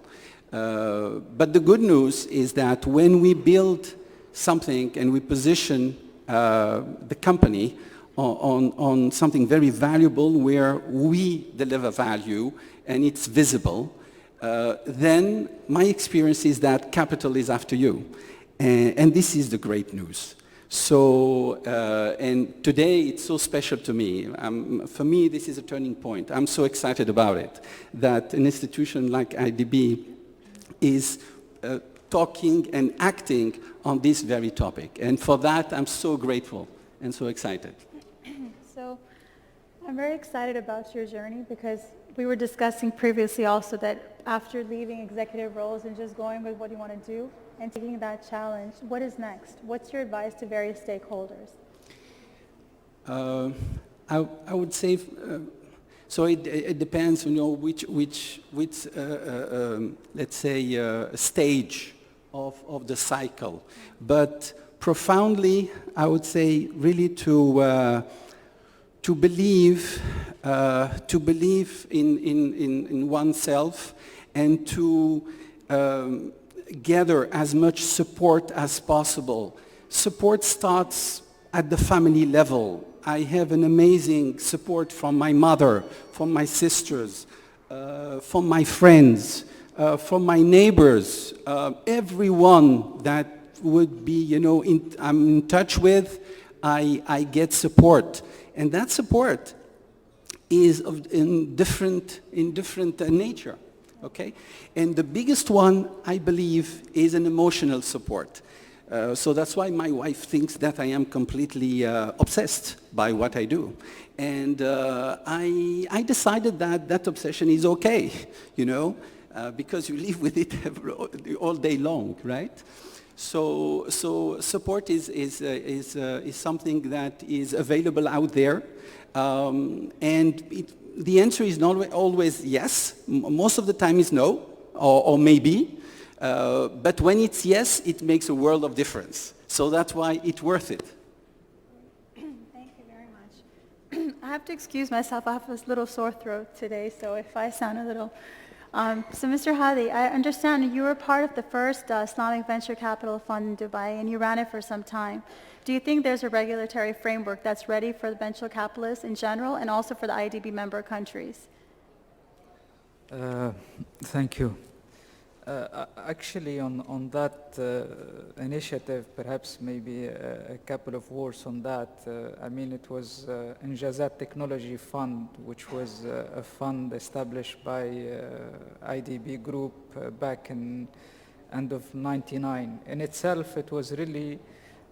S10: But the good news is that when we build something and we position the company on something very valuable where we deliver value and it's visible, then my experience is that capital is after you. And this is the great news. So, and today it's so special to me. For me, this is a turning point. I'm so excited about it, that an institution like IDB is talking and acting on this very topic. And for that, I'm so grateful and so excited.
S6: So I'm very excited about your journey because we were discussing previously also that after leaving executive roles and just going with what you want to do and taking that challenge, what is next? What's your advice to various stakeholders?
S10: I would say, so it depends, which let's say, stage of the cycle. But profoundly, I would say really to to believe in oneself and to gather as much support as possible. Support starts at the family level. I have an amazing support from my mother, from my sisters, from my friends, from my neighbors, everyone that would be, I'm in touch with, I get support. And that support is in different nature, okay? And the biggest one, I believe, is an emotional support. So that's why my wife thinks that I am completely obsessed by what I do. And I decided that that obsession is okay, because you live with it all day long, right? So support is something that is available out there. And the answer is not always yes. Most of the time is no, or maybe. But when it's yes, it makes a world of difference. So that's why it's worth it.
S6: Thank you very much. I have to excuse myself. I have this little sore throat today, so if I sound a little... so Mr. Hadi, I understand you were part of the first Islamic Venture Capital Fund in Dubai, and you ran it for some time. Do you think there's a regulatory framework that's ready for the venture capitalists in general and also for the IDB member countries?
S8: Thank you. Actually, on that initiative, perhaps maybe a couple of words on that. I mean, it was Injazat Technology Fund, which was a fund established by IDB Group back in end of '99. In itself, it was really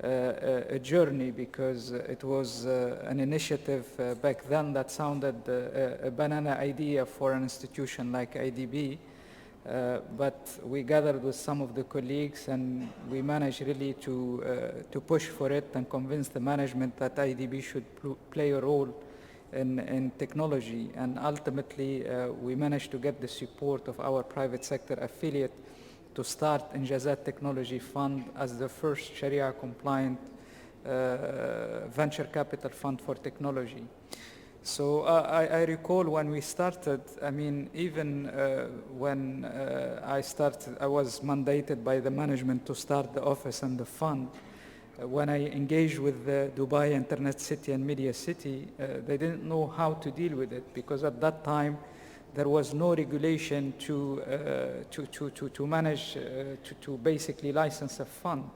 S8: a journey because it was an initiative back then that sounded a banana idea for an institution like IDB. But we gathered with some of the colleagues and we managed really to push for it and convince the management that IDB should play a role in technology. And ultimately, we managed to get the support of our private sector affiliate to start Injazat Technology Fund as the first Sharia-compliant venture capital fund for technology. So I recall when we started, I mean, even when I started, I was mandated by the management to start the office and the fund. When I engaged with the Dubai Internet City and Media City, they didn't know how to deal with it because at that time there was no regulation to manage, to basically license a fund.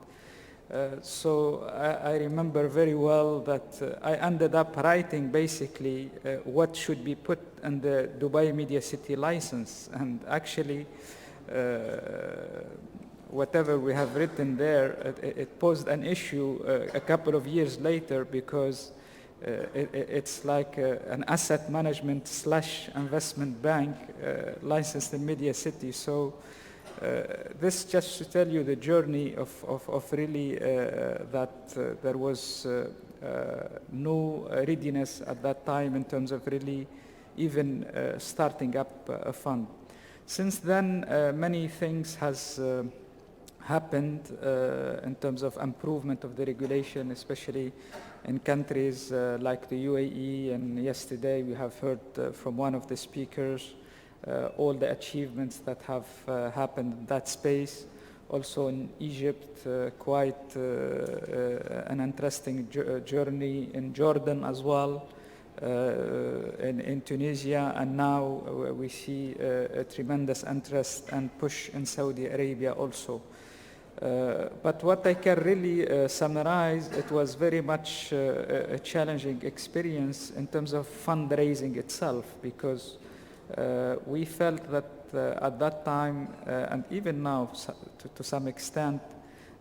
S8: So I remember very well that I ended up writing basically what should be put in the Dubai Media City license. And actually, whatever we have written there, it posed an issue a couple of years later because it's like an asset management / investment bank licensed in Media City. So this just to tell you the journey of really that there was no readiness at that time in terms of really even starting up a fund. Since then, many things has happened in terms of improvement of the regulation, especially in countries like the UAE, and yesterday we have heard from one of the speakers all the achievements that have happened in that space. Also in Egypt, quite an interesting journey in Jordan as well, in Tunisia, and now we see a tremendous interest and push in Saudi Arabia also. But what I can really summarize, it was very much a challenging experience in terms of fundraising itself, because we felt that at that time, and even now to some extent,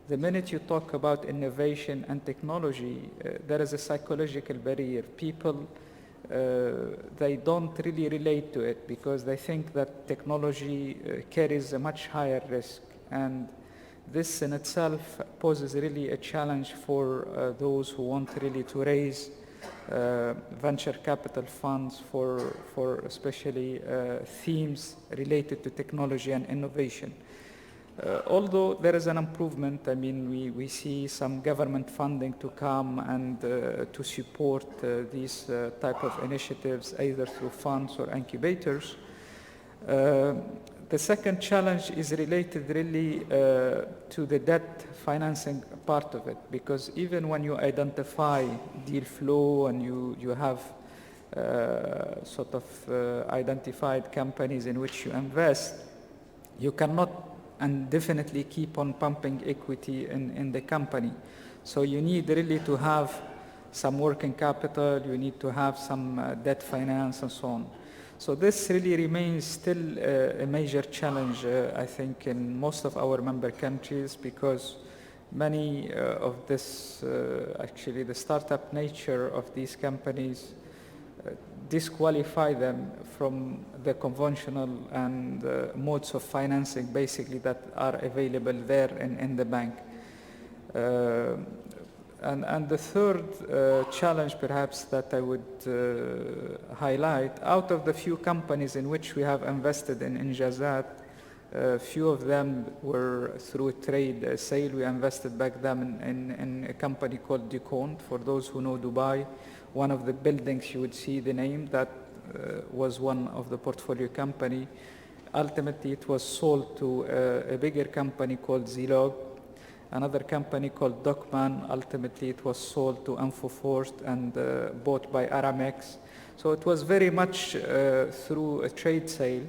S8: the minute you talk about innovation and technology, there is a psychological barrier. People, they don't really relate to it because they think that technology carries a much higher risk. And this in itself poses really a challenge for those who want really to raise venture capital funds for especially themes related to technology and innovation. Although there is an improvement, I mean, we see some government funding to come and to support these type of initiatives, either through funds or incubators. The second challenge is related really to the debt financing part of it, because even when you identify deal flow and you have sort of identified companies in which you invest, you cannot and definitely keep on pumping equity in the company. So you need really to have some working capital, you need to have some debt finance and so on. So this really remains still a major challenge, I think, in most of our member countries, because many of this, actually the startup nature of these companies disqualify them from the conventional and modes of financing basically that are available there in the bank. And the third challenge perhaps that I would highlight, out of the few companies in which we have invested in Injazat, few of them were through a trade sale. We invested back then in a company called Ducont. For those who know Dubai, one of the buildings you would see the name, that was one of the portfolio company. Ultimately it was sold to a bigger company called Zilog, another company called Docman. Ultimately it was sold to Infoforce and bought by Aramex. So it was very much through a trade sale.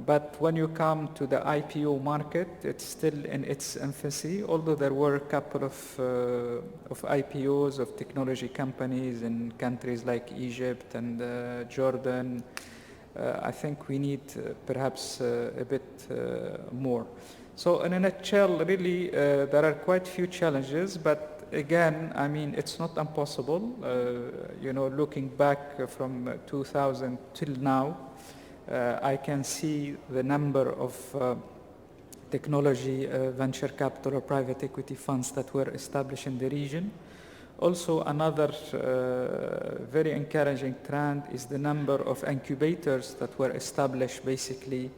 S8: But when you come to the IPO market, it's still in its infancy, although there were a couple of IPOs of technology companies in countries like Egypt and Jordan. I think we need perhaps a bit more. So in a nutshell, really, there are quite few challenges, but again, I mean, it's not impossible. You know, looking back from 2000 till now, I can see the number of technology venture capital or private equity funds that were established in the region. Also, another very encouraging trend is the number of incubators that were established basically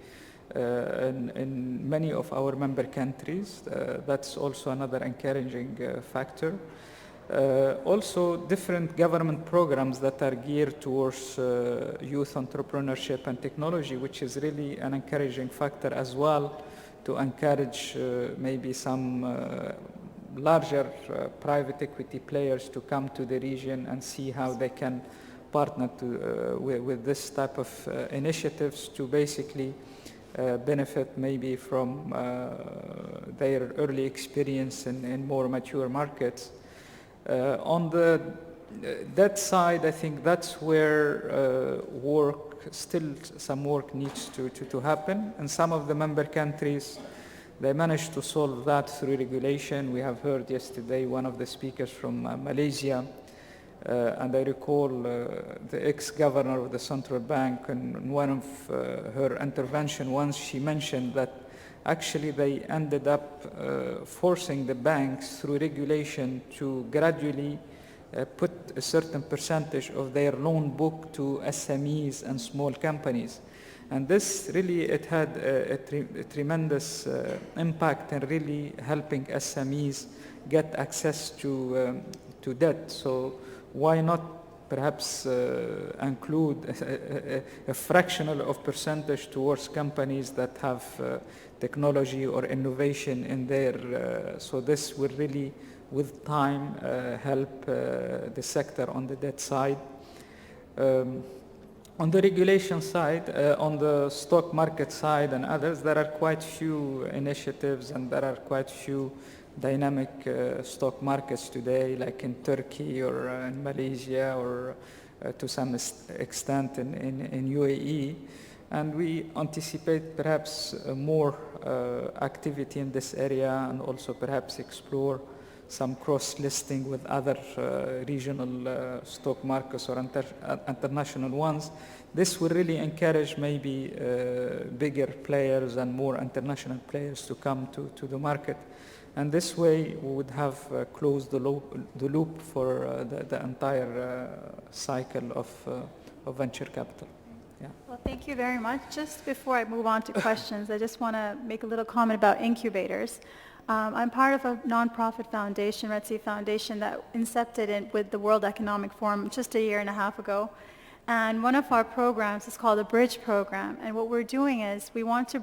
S8: in many of our member countries. That's also another encouraging factor. Also, different government programs that are geared towards youth entrepreneurship and technology, which is really an encouraging factor as well to encourage maybe some larger private equity players to come to the region and see how they can partner with this type of initiatives to basically benefit maybe from their early experience in more mature markets. On the debt side, I think that's where some work needs to happen. And some of the member countries, they managed to solve that through regulation. We have heard yesterday one of the speakers from Malaysia, and I recall the ex-governor of the central bank, in one of her intervention once, she mentioned that actually they ended up forcing the banks through regulation to gradually put a certain percentage of their loan book to SMEs and small companies. And this really, it had a tremendous impact in really helping SMEs get access to debt. So why not perhaps include a fractional of percentage towards companies that have technology or innovation in there. So this will really, with time, help the sector on the debt side. On the regulation side, on the stock market side and others, there are quite few initiatives and there are quite few dynamic stock markets today, like in Turkey or in Malaysia or to some extent in UAE. And we anticipate perhaps more activity in this area and also perhaps explore some cross-listing with other regional stock markets or international ones. This will really encourage maybe bigger players and more international players to come to the market. And this way we would have closed the loop for the entire cycle of venture capital. Yeah.
S6: Well, thank you very much. Just before I move on to questions, I just want to make a little comment about incubators. I'm part of a nonprofit foundation, Red Sea Foundation, that incepted with the World Economic Forum just a year and a half ago. And one of our programs is called the Bridge Program. And what we're doing is we want to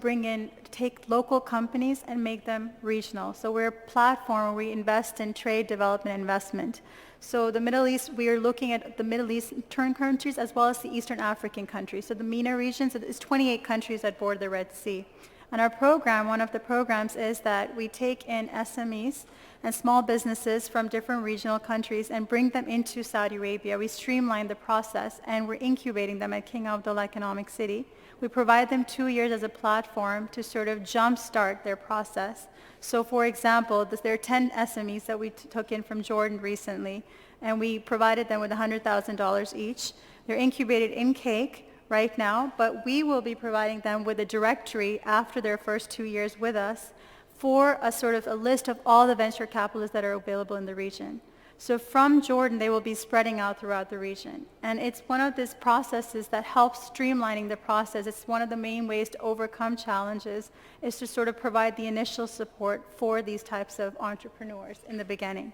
S6: take local companies and make them regional. So we're a platform where we invest in trade, development, investment. So the Middle East, we are looking at the Middle Eastern countries as well as the Eastern African countries. So the MENA regions, it's 28 countries that border the Red Sea. And our program, one of the programs is that we take in SMEs and small businesses from different regional countries and bring them into Saudi Arabia. We streamline the process and we're incubating them at King Abdullah Economic City. We provide them 2 years as a platform to sort of jumpstart their process. So for example, there are 10 SMEs that we took in from Jordan recently, and we provided them with $100,000 each. They're incubated in Cake right now, but we will be providing them with a directory after their first 2 years with us for a sort of a list of all the venture capitalists that are available in the region. So from Jordan, they will be spreading out throughout the region. And it's one of these processes that helps streamlining the process. It's one of the main ways to overcome challenges is to sort of provide the initial support for these types of entrepreneurs in the beginning.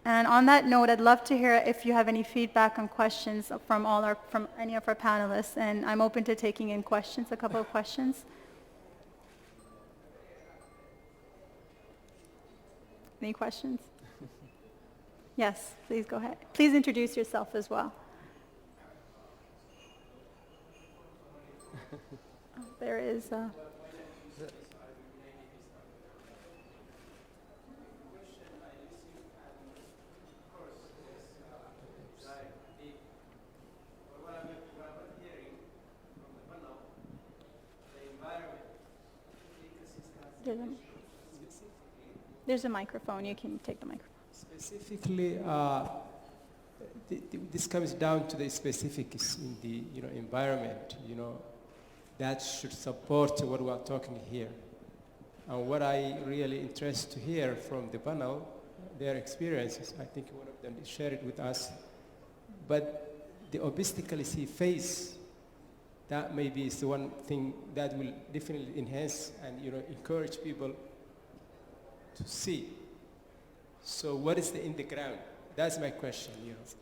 S6: And on that note, I'd love to hear if you have any feedback on questions from any of our panelists. And I'm open to taking in questions, a couple of questions. Any questions? Yes, please go ahead. Please introduce yourself as well. There is there's a microphone. You can take the microphone.
S11: Specifically, this comes down to the specifics in the environment, that should support what we are talking here. And what I really interest to hear from the panel, their experiences. I think one of them shared it with us. But the obstacles he face, that maybe is the one thing that will definitely enhance and encourage people to see. So what is in the ground? That's my question.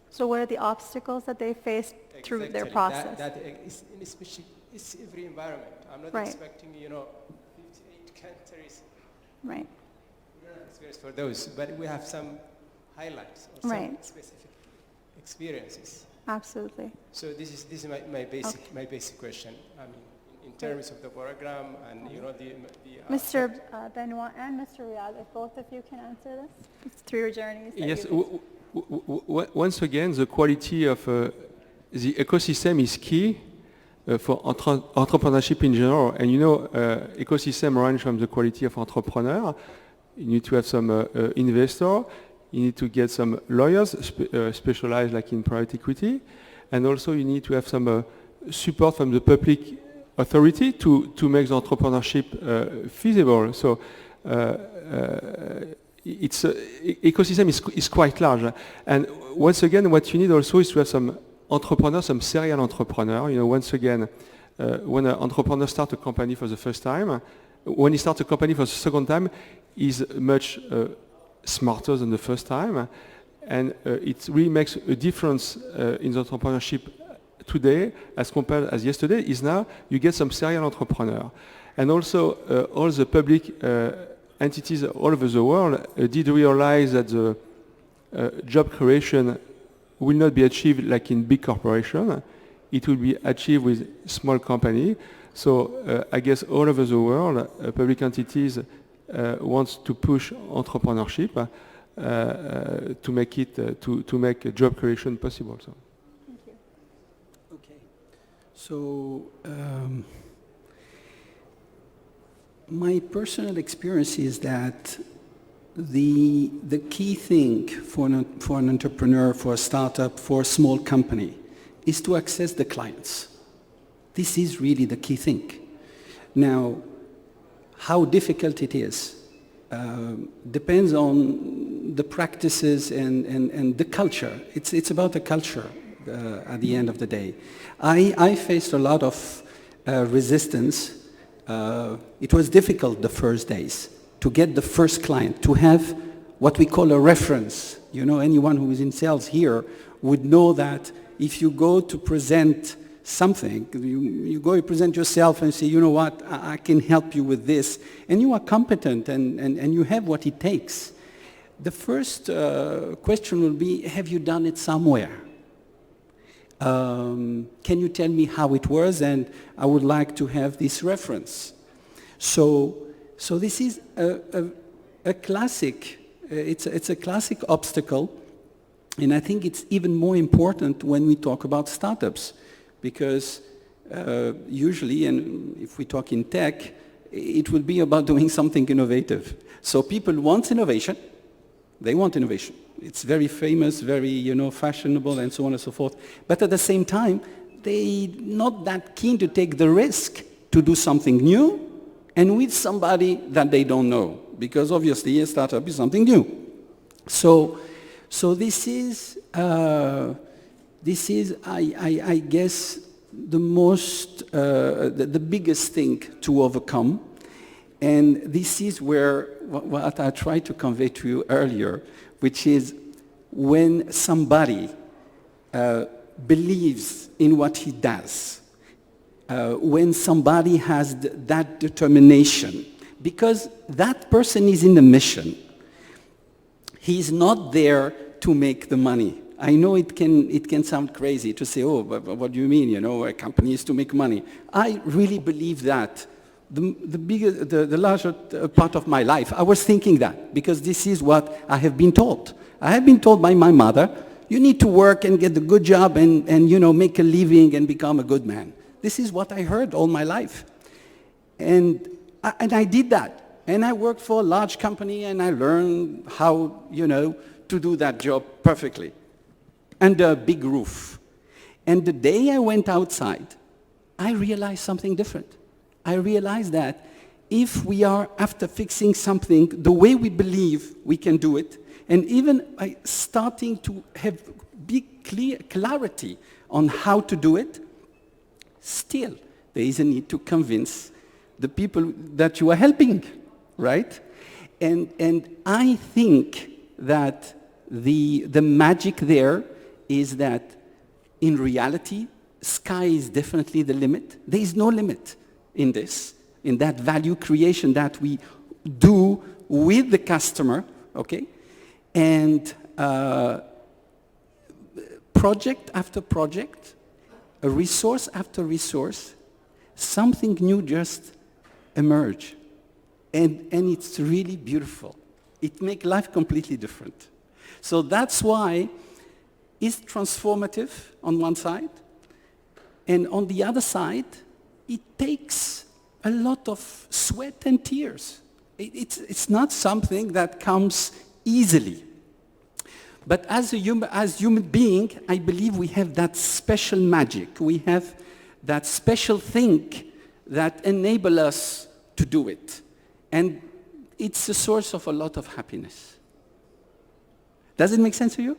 S6: So what are the obstacles that they face through their process?
S11: That is, especially, it's every environment. I'm not expecting 58 countries.
S6: Right.
S11: We don't have experience for those, but we have some highlights or some specific experiences.
S6: Absolutely.
S11: So this is my basic question. I mean, in terms of the program and the
S6: Mr. Benoit and Mr. Riyad, if both of you can answer this, it's through your journeys.
S9: Yes. Once again, the quality of the ecosystem is key for entrepreneurship in general. And ecosystem range from the quality of entrepreneur. You need to have some investor. You need to get some lawyers specialized like in private equity. And also you need to have some support from the public authority to make the entrepreneurship feasible. So ecosystem is quite large. And once again, what you need also is to have some entrepreneurs, some serial entrepreneur. Once again, when an entrepreneur starts a company for the first time, when he starts a company for the second time, he's much smarter than the first time. And it really makes a difference in the entrepreneurship today as compared as yesterday is now you get some serial entrepreneur. And also all the public entities all over the world did realize that the job creation will not be achieved like in big corporation. It will be achieved with small company. So I guess all over the world public entities want to push entrepreneurship to make it to make job creation possible. So.
S6: Thank you.
S10: Okay. So my personal experience is that the key thing for an entrepreneur, for a startup, for a small company is to access the clients. This is really the key thing. Now, how difficult it is depends on the practices and the culture. It's about the culture. at the end of the day. I faced a lot of resistance. It was difficult the first days to get the first client, to have what we call a reference. You know, anyone who is in sales here would know that if you go to present something, you go and present yourself and say, you know what, I can help you with this, and you are competent and you have what it takes. The first question will be, have you done it somewhere? Can you tell me how it was? And I would like to have this reference. So this is a classic, it's a classic obstacle, and I think it's even more important when we talk about startups, because usually, and if we talk in tech, it will be about doing something innovative. So people want innovation. They want innovation. It's very famous, very, you know, fashionable, and so on and so forth. But at the same time, they're not that keen to take the risk to do something new and with somebody that they don't know, because obviously a startup is something new. So this is, I guess, the most, the biggest thing to overcome. And this is where what I tried to convey to you earlier, which is when somebody believes in what he does, when somebody has that determination, because that person is in a mission. He's not there to make the money. I know it can sound crazy to say, oh, but what do you mean? You know, a company is to make money. I really believe that. The larger part of my life, I was thinking that, because this is what I have been told. I have been told by my mother, you need to work and get a good job and you know, make a living and become a good man. This is what I heard all my life. And I did that. And I worked for a large company and I learned how, you know, to do that job perfectly. Under a big roof. And the day I went outside, I realized something different. I realized that if we are after fixing something the way we believe we can do it, and even by starting to have big clarity on how to do it, still there is a need to convince the people that you are helping, right? And I think that the magic there is that in reality, sky is definitely the limit. There is no limit in this, in that value creation that we do with the customer, okay? And project after project, a resource after resource, something new just emerge. And it's really beautiful. It makes life completely different. So that's why it's transformative on one side, and on the other side, it takes a lot of sweat and tears. It's not something that comes easily. But as human being, I believe we have that special magic. We have that special thing that enables us to do it. And it's a source of a lot of happiness. Does it make sense to you?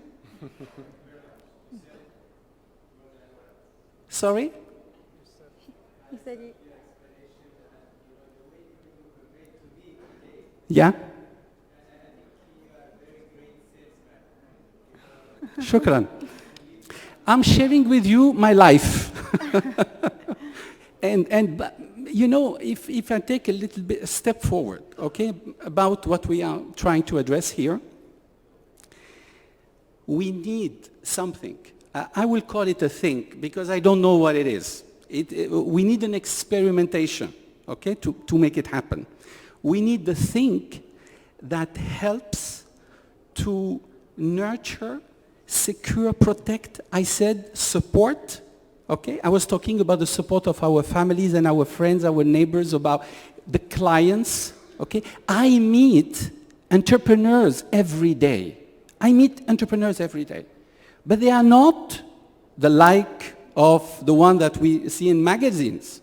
S10: Sorry?
S6: He said you...
S10: Yeah? Shukran. I'm sharing with you my life. and you know, if I take a little bit a step forward, okay, about what we are trying to address here, we need something. I will call it a thing because I don't know what it is. We need an experimentation, okay, to make it happen. We need the thing that helps to nurture, secure, protect. I said support, okay? I was talking about the support of our families and our friends, our neighbors, about the clients, okay? I meet entrepreneurs every day. But they are not the like of the one that we see in magazines.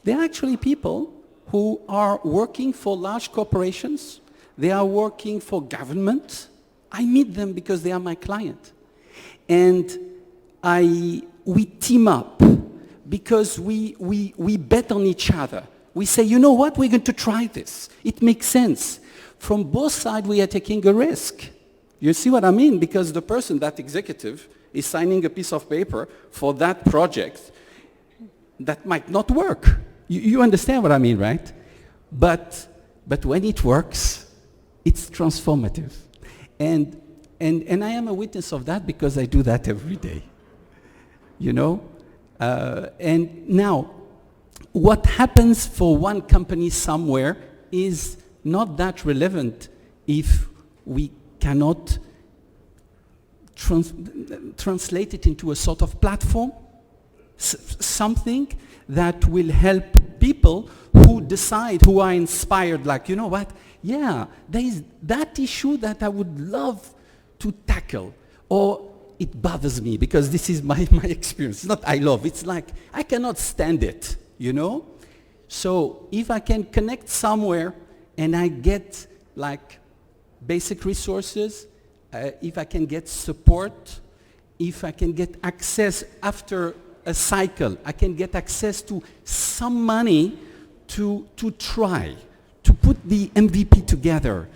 S10: They are actually people who are working for large corporations. They are working for government. I meet them because they are my client. And we team up because we bet on each other. We say, you know what, we're going to try this. It makes sense. From both sides, we are taking a risk. You see what I mean? Because the person, that executive, is signing a piece of paper for that project that might not work. You understand what I mean, right? But when it works, it's transformative. And I am a witness of that because I do that every day. You know? And now, what happens for one company somewhere is not that relevant if we cannot translate it into a sort of platform, something that will help people who decide, who are inspired, like, you know what, yeah, there is that issue that I would love to tackle, or it bothers me, because this is my experience. It's not I love, it's like I cannot stand it, you know? So if I can connect somewhere and I get like basic resources, if I can get support, if I can get access after a cycle, I can get access to some money to try, to put the MVP together,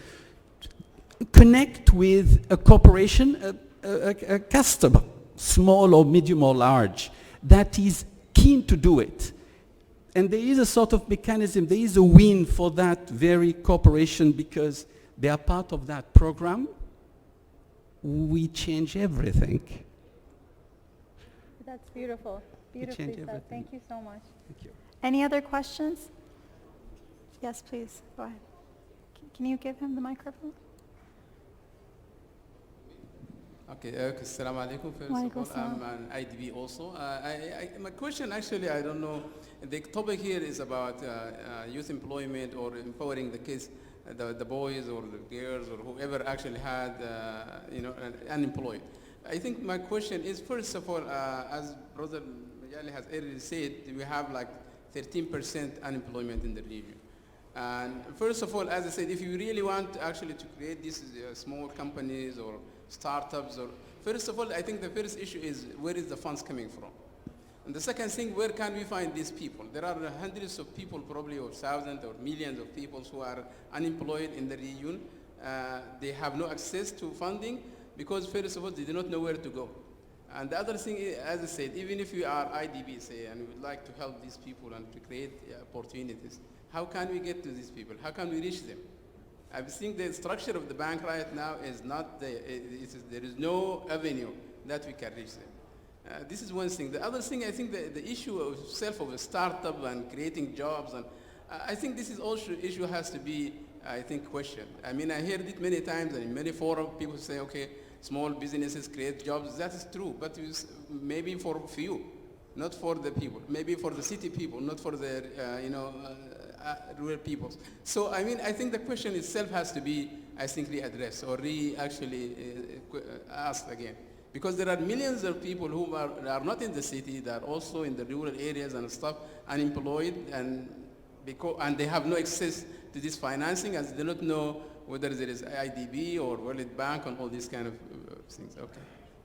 S10: connect with a corporation, a customer, small or medium or large, that is keen to do it. And there is a sort of mechanism, there is a win for that very corporation because they are part of that program. We change everything.
S6: That's beautiful. Beautifully said. Thank you so much.
S10: Thank you.
S6: Any other questions? Yes, please. Go ahead. Can you give him the microphone?
S12: Okay, assalamu alaikum. First of all, I'm an IDB also. My question actually, I don't know, the topic here is about youth employment or empowering the kids, the boys or the girls or whoever actually had, unemployed. I think my question is, first of all, as Brother Majali has already said, we have like 13% unemployment in the region. And first of all, as I said, if you really want actually to create these small companies or startups, or first of all, I think the first issue is where is the funds coming from? And the second thing, where can we find these people? There are hundreds of people, probably, or thousands or millions of people who are unemployed in the region. They have no access to funding because, first of all, they do not know where to go. And the other thing, as I said, even if we are IDB, say, and we would like to help these people and to create opportunities, how can we get to these people? How can we reach them? I think the structure of the bank right now is not, there is no avenue that we can reach them. This is one thing. The other thing, I think the issue of a startup and creating jobs, and I think this is also issue has to be, I think, questioned. I mean, I heard it many times, and in many forums, people say, okay, small businesses create jobs. That is true, but it's maybe for few, not for the people. Maybe for the city people, not for the, rural peoples. So, I mean, I think the question itself has to be, I think, readdressed or actually asked again. Because there are millions of people who are not in the city, that are also in the rural areas and stuff, unemployed, and they have no access to this financing, as they do not know whether there is IDB or World Bank and all these kind of things. Okay,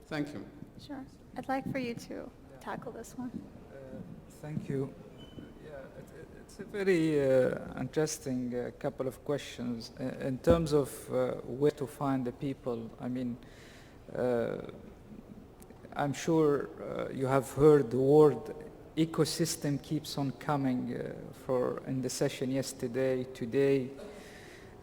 S12: thank you.
S6: Sure. I'd like for you to tackle this one.
S8: Thank you. It's a very interesting couple of questions. In terms of where to find the people, I mean, I'm sure you have heard the word ecosystem keeps on coming in the session yesterday, today.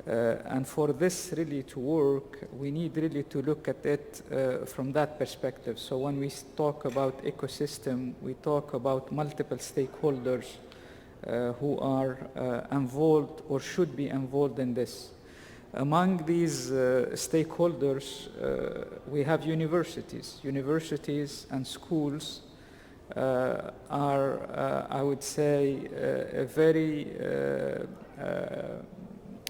S8: And for this really to work, we need really to look at it from that perspective. So when we talk about ecosystem, we talk about multiple stakeholders who are involved or should be involved in this. Among these stakeholders, we have universities. Universities and schools are, I would say, a very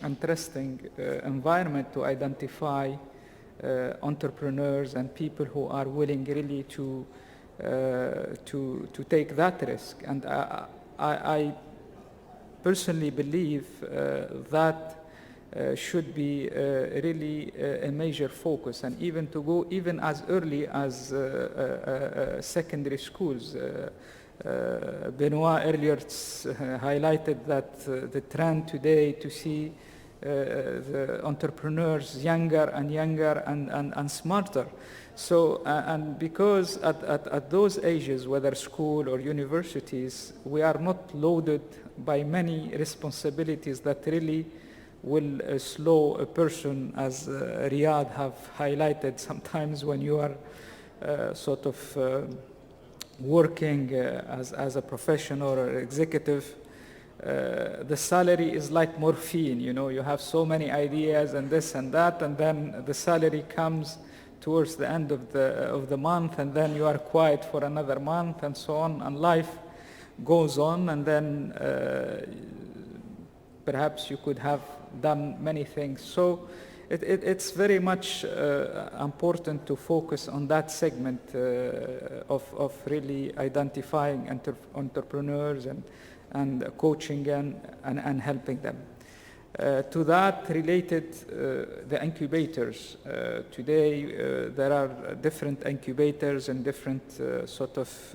S8: interesting environment to identify entrepreneurs and people who are willing really to take that risk. And I personally believe that should be really a major focus, and even to go even as early as secondary schools. Benoit earlier highlighted that the trend today to see the entrepreneurs younger and younger and smarter. So, and because at those ages, whether school or universities, we are not loaded by many responsibilities that really will slow a person, as Riyadh have highlighted sometimes when you are sort of working as a professional or executive. The salary is like morphine, you know, you have so many ideas and this and that, and then the salary comes towards the end of the month, and then you are quiet for another month and so on, and life goes on, and then perhaps you could have done many things. So it's very much important to focus on that segment of really identifying entrepreneurs and coaching and helping them. To that related, the incubators. Today there are different incubators and different sort of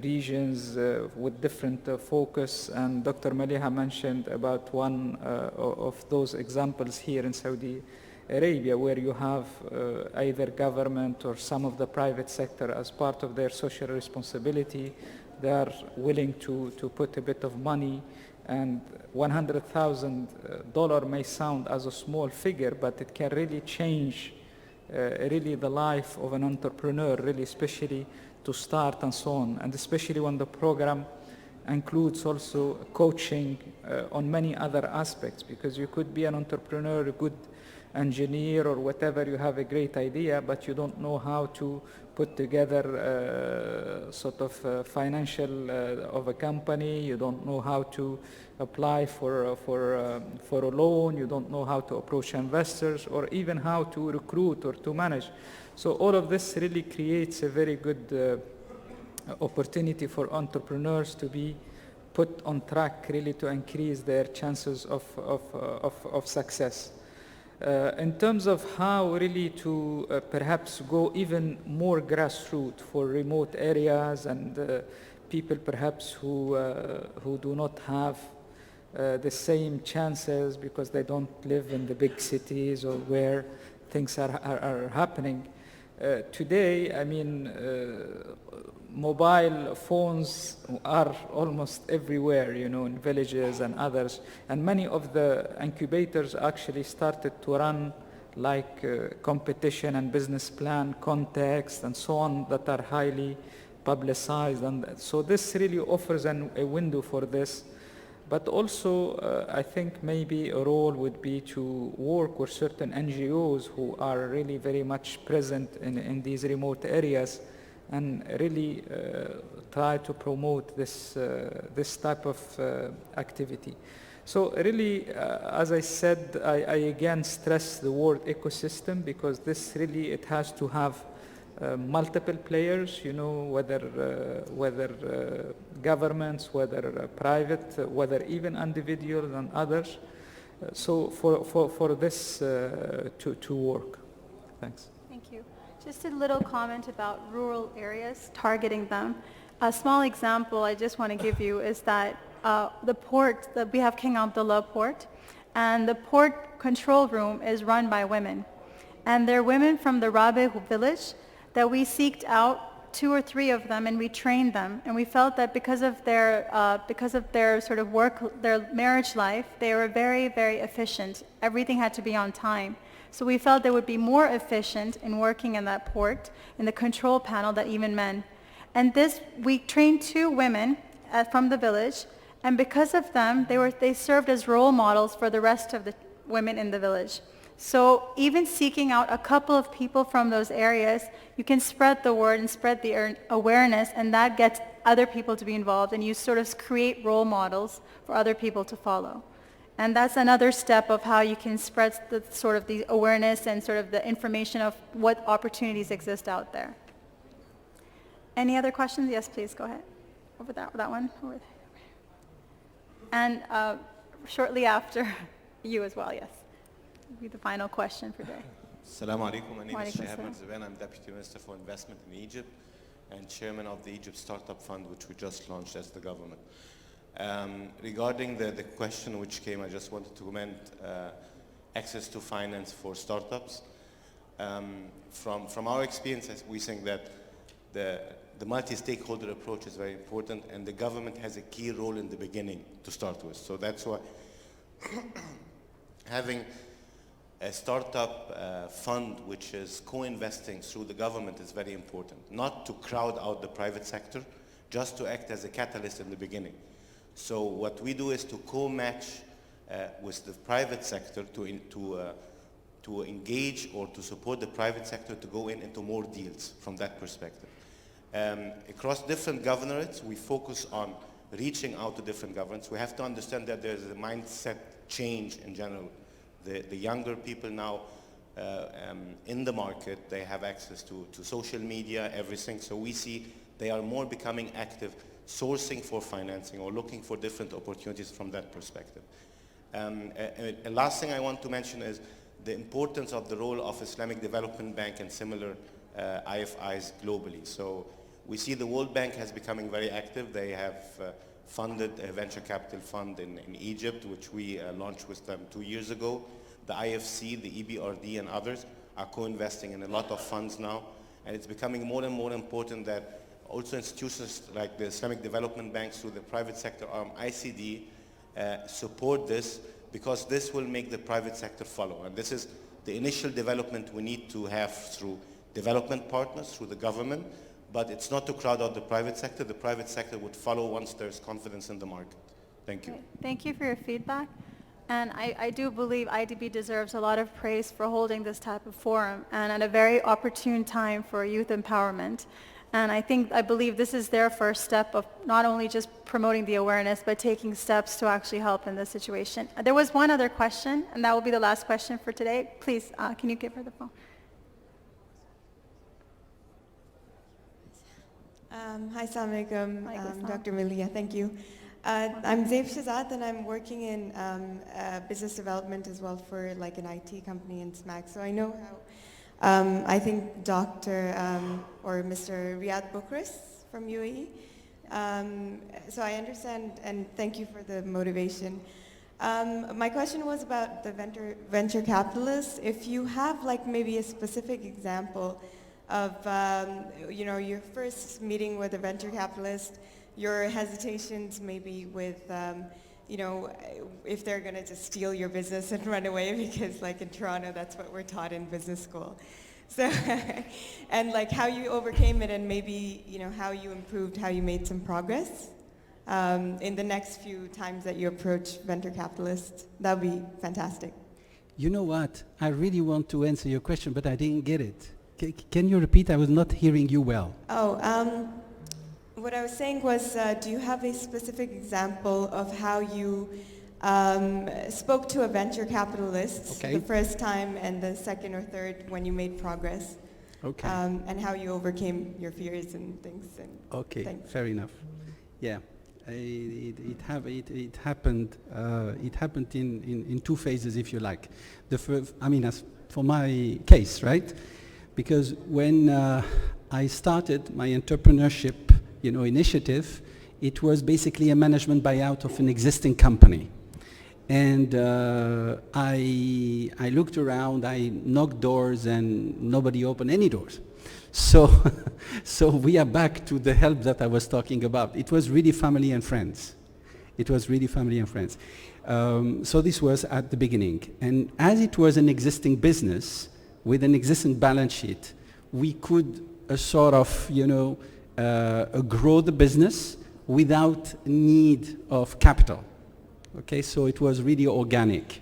S8: regions with different focus, and Dr. Maliha mentioned about one of those examples here in Saudi Arabia, where you have either government or some of the private sector as part of their social responsibility. They are willing to put a bit of money, and $100,000 may sound as a small figure, but it can really change really the life of an entrepreneur, really, especially to start and so on, and especially when the program includes also coaching on many other aspects, because you could be an entrepreneur, a good engineer or whatever, you have a great idea, but you don't know how to put together sort of financial of a company, you don't know how to apply for a loan, you don't know how to approach investors, or even how to recruit or to manage. So all of this really creates a very good opportunity for entrepreneurs to be put on track, really, to increase their chances of success. In terms of how really to perhaps go even more grassroots for remote areas and people perhaps who do not have the same chances because they don't live in the big cities or where things are happening. Today, I mean, mobile phones are almost everywhere, you know, in villages and others. And many of the incubators actually started to run like competition and business plan context and so on that are highly publicized. And so this really offers a window for this. But also, I think maybe a role would be to work with certain NGOs who are really very much present in these remote areas, and really try to promote this type of activity. So really, as I said, I again stress the word ecosystem, because this really, it has to have multiple players, you know, whether governments, whether private, whether even individuals and others. So for this to work. Thanks.
S6: Thank you. Just a little comment about rural areas, targeting them. A small example I just want to give you is that the port, that we have King Abdullah Port, and the port control room is run by women. And they're women from the Rabe village that we seeked out, 2 or 3 of them, and we trained them. And we felt that because of their sort of work, their marriage life, they were very, very efficient. Everything had to be on time. So we felt they would be more efficient in working in that port, in the control panel, than even men. And this, we trained 2 women from the village, and because of them, they served as role models for the rest of the women in the village. So even seeking out a couple of people from those areas, you can spread the word and spread the awareness, and that gets other people to be involved, and you sort of create role models for other people to follow. And that's another step of how you can spread the sort of the awareness and sort of the information of what opportunities exist out there. Any other questions? Yes, please, go ahead. Over that one. Over there. And shortly after you as well, yes. Will be the final question for today.
S13: Assalamu alaikum. My name is
S6: Walaikum
S13: Shahab
S6: assalam.
S13: Marzaban. I'm Deputy Minister for Investment in Egypt and Chairman of the Egypt Startup Fund, which we just launched as the government. Regarding the question which came, I just wanted to comment access to finance for startups. From our experience, we think that the multi-stakeholder approach is very important, and the government has a key role in the beginning to start with. So that's why having a startup fund which is co-investing through the government is very important. Not to crowd out the private sector, just to act as a catalyst in the beginning. So what we do is to co-match with the private sector to engage or to support the private sector to go into more deals from that perspective. Across different governorates, we focus on reaching out to different governments. We have to understand that there's a mindset change in general. The younger people now in the market, they have access to social media, everything. So we see they are more becoming active, sourcing for financing or looking for different opportunities from that perspective. A last thing I want to mention is the importance of the role of Islamic Development Bank and similar IFIs globally. So we see the World Bank has becoming very active. They have funded a venture capital fund in Egypt, which we launched with them 2 years ago. The IFC, the EBRD, and others are co-investing in a lot of funds now. And it's becoming more and more important that also institutions like the Islamic Development Banks through the private sector arm, ICD, support this, because this will make the private sector follow. And this is the initial development we need to have through development partners, through the government, but it's not to crowd out the private sector. The private sector would follow once there's confidence in the market. Thank you.
S6: Okay. Thank you for your feedback. And I do believe IDB deserves a lot of praise for holding this type of forum and at a very opportune time for youth empowerment. And I believe this is their first step of not only just promoting the awareness, but taking steps to actually help in this situation. There was one other question, and that will be the last question for today. Please, can you give her the phone?
S14: Hi, Assalamu alaikum,
S6: Alaikum
S14: Dr. Milia, thank you. I'm Zaif Shazad, and I'm working in business development as well for like an IT company in SMAC. So I know how, I think Dr. Or Mr. Riyad Bukris from UAE. So I understand, and thank you for the motivation. My question was about the venture capitalists. If you have like maybe a specific example of your first meeting with a venture capitalist, your hesitations maybe with if they're going to just steal your business and run away, because like in Toronto, that's what we're taught in business school. So, and like how you overcame it, and maybe how you improved, how you made some progress in the next few times that you approach venture capitalists. That would be fantastic.
S10: You know what? I really want to answer your question, but I didn't get it. Can you repeat? I was not hearing you well.
S14: Oh, what I was saying was, do you have a specific example of how you spoke to a venture capitalist the first time and the second or third when you made progress?
S10: Okay.
S14: And how you overcame your fears and things.
S10: Okay, fair enough. Yeah, it happened. It happened in two phases, if you like. The first, as for my case, right? Because when I started my entrepreneurship, initiative, it was basically a management buyout of an existing company. And I looked around, I knocked doors, and nobody opened any doors. So, so we are back to the help that I was talking about. It was really family and friends. It was really family and friends. So this was at the beginning. And as it was an existing business with an existing balance sheet, we could sort of, grow the business without need of capital. Okay, so it was really organic.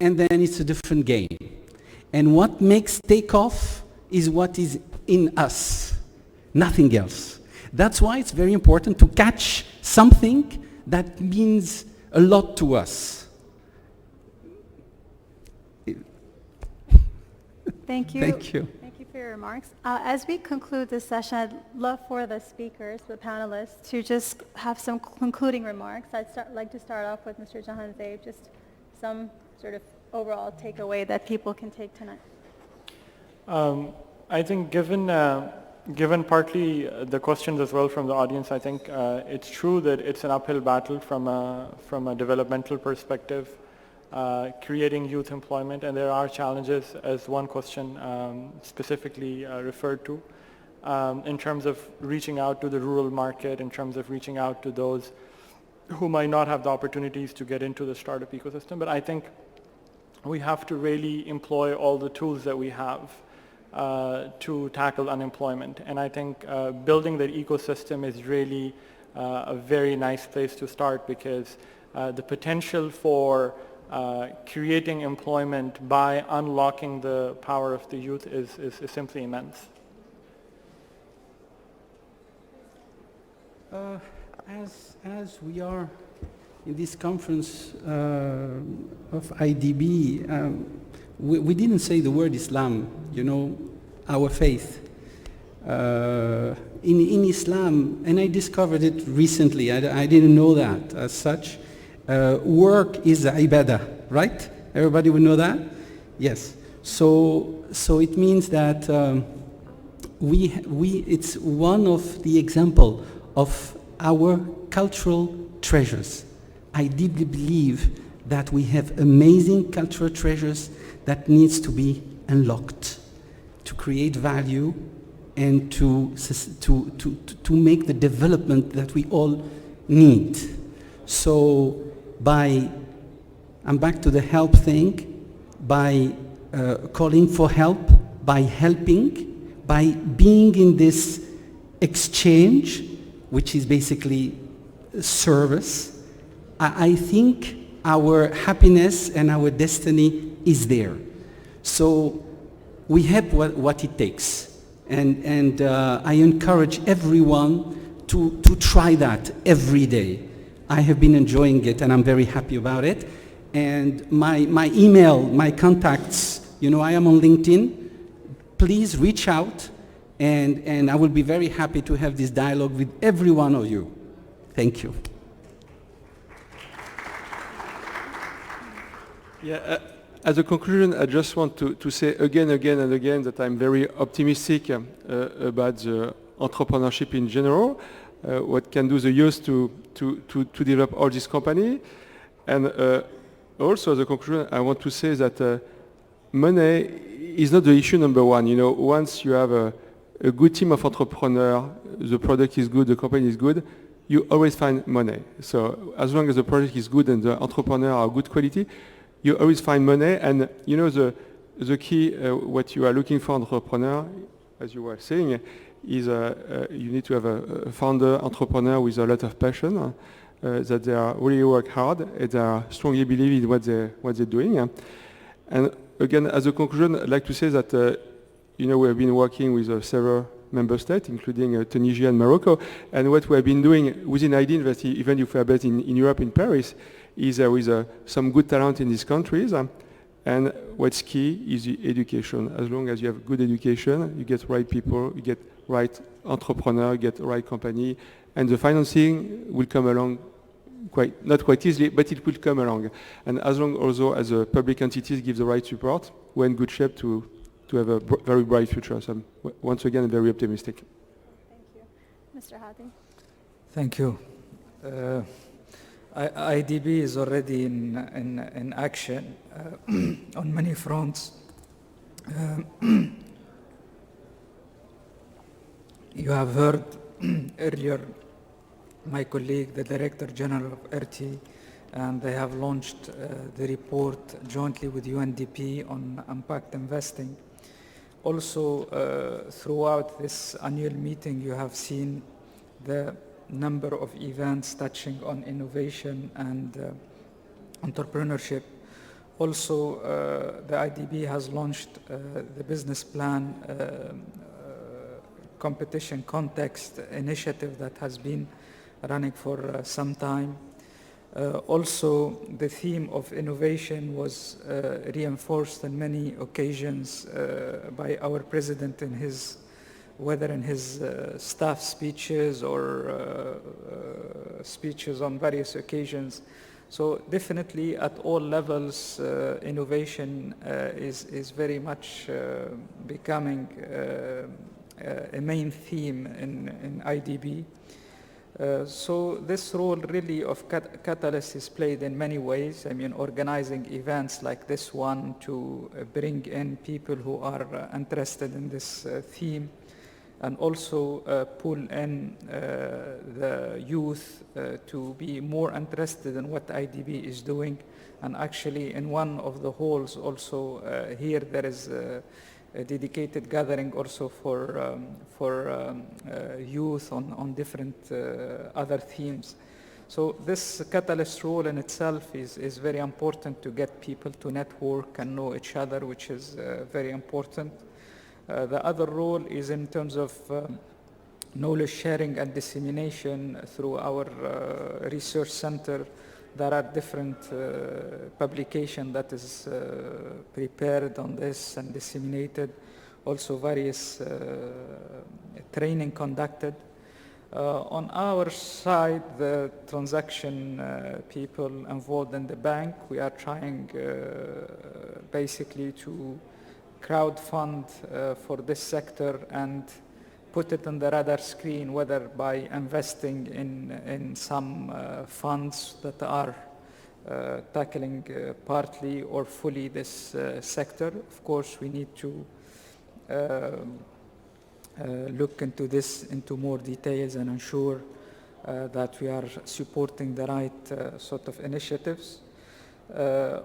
S10: and then it's a different game. And what makes takeoff is what is in us, nothing else. That's why it's very important to catch something that means a lot to us.
S6: Thank you.
S10: Thank you.
S6: Thank you for your remarks. As we conclude this session, I'd love for the speakers, the panelists, to just have some concluding remarks. Like to start off with Mr. Jahan Zaib, just some sort of overall takeaway that people can take tonight.
S7: I think given partly the questions as well from the audience, I think it's true that it's an uphill battle from a developmental perspective, creating youth employment, and there are challenges, as one question specifically referred to, in terms of reaching out to the rural market, in terms of reaching out to those who might not have the opportunities to get into the startup ecosystem. But I think we have to really employ all the tools that we have to tackle unemployment. And I think building that ecosystem is really a very nice place to start, because the potential for creating employment by unlocking the power of the youth is simply immense.
S10: As we are in this conference of IDB, we didn't say the word Islam, you know, our faith. In Islam, and I discovered it recently, I didn't know that as such, work is ibadah, right? Everybody would know that? Yes. So it means that it's one of the example of our cultural treasures. I deeply believe that we have amazing cultural treasures that needs to be unlocked to create value and to make the development that we all need. So I'm back to the help thing, by calling for help, by helping, by being in this exchange, which is basically service, I think our happiness and our destiny is there. So we have what it takes. And I encourage everyone to try that every day. I have been enjoying it, and I'm very happy about it. And my email, my contacts, you know, I am on LinkedIn. Please reach out, and I will be very happy to have this dialogue with every one of you. Thank you.
S9: Yeah, as a conclusion, I just want to say again and again that I'm very optimistic about the entrepreneurship in general, what can do the youth to develop all this company. And also as a conclusion, I want to say that money is not the issue number one. You know, once you have a good team of entrepreneurs, the product is good, the company is good, you always find money. So as long as the product is good and the entrepreneurs are good quality, you always find money. And you know, the key, what you are looking for entrepreneur, as you were saying, is you need to have a founder, entrepreneur with a lot of passion, that they are really work hard, and they strongly believe in what they're doing. And again, as a conclusion, I'd like to say that you know, we have been working with several member states, including Tunisia and Morocco. And what we have been doing within ID University, even if we are based in Europe, in Paris, is with some good talent in these countries. And what's key is the education. As long as you have good education, you get right people, you get right entrepreneur, you get right company, and the financing will come along not quite easily, but it will come along. And as long also as the public entities give the right support, we're in good shape to have a very bright future. So I'm, once again, very optimistic.
S6: Thank you. Mr. Hadi.
S8: Thank you. IDB is already in action on many fronts. You have heard earlier my colleague, the Director General of RT, and they have launched the report jointly with UNDP on impact investing. Also, throughout this annual meeting, you have seen the number of events touching on innovation and entrepreneurship. Also, the IDB has launched the business plan competition context initiative that has been running for some time. Also, the theme of innovation was reinforced on many occasions by our president in his, whether in his staff speeches or speeches on various occasions. So definitely at all levels, innovation is very much becoming a main theme in IDB. So this role really of Catalyst is played in many ways. I mean, organizing events like this one to bring in people who are interested in this theme, and also pull in the youth to be more interested in what IDB is doing. And actually in one of the halls also here there is a dedicated gathering also for youth on different other themes. So this Catalyst role in itself is very important to get people to network and know each other, which is very important. The other role is in terms of knowledge sharing and dissemination through our research center. There are different publications that is prepared on this and disseminated. Also various training conducted. On our side, the transaction people involved in the bank, we are trying basically to crowd fund for this sector and put it on the radar screen, whether by investing in some funds that are tackling partly or fully this sector. Of course, we need to look into this into more details and ensure that we are supporting the right sort of initiatives.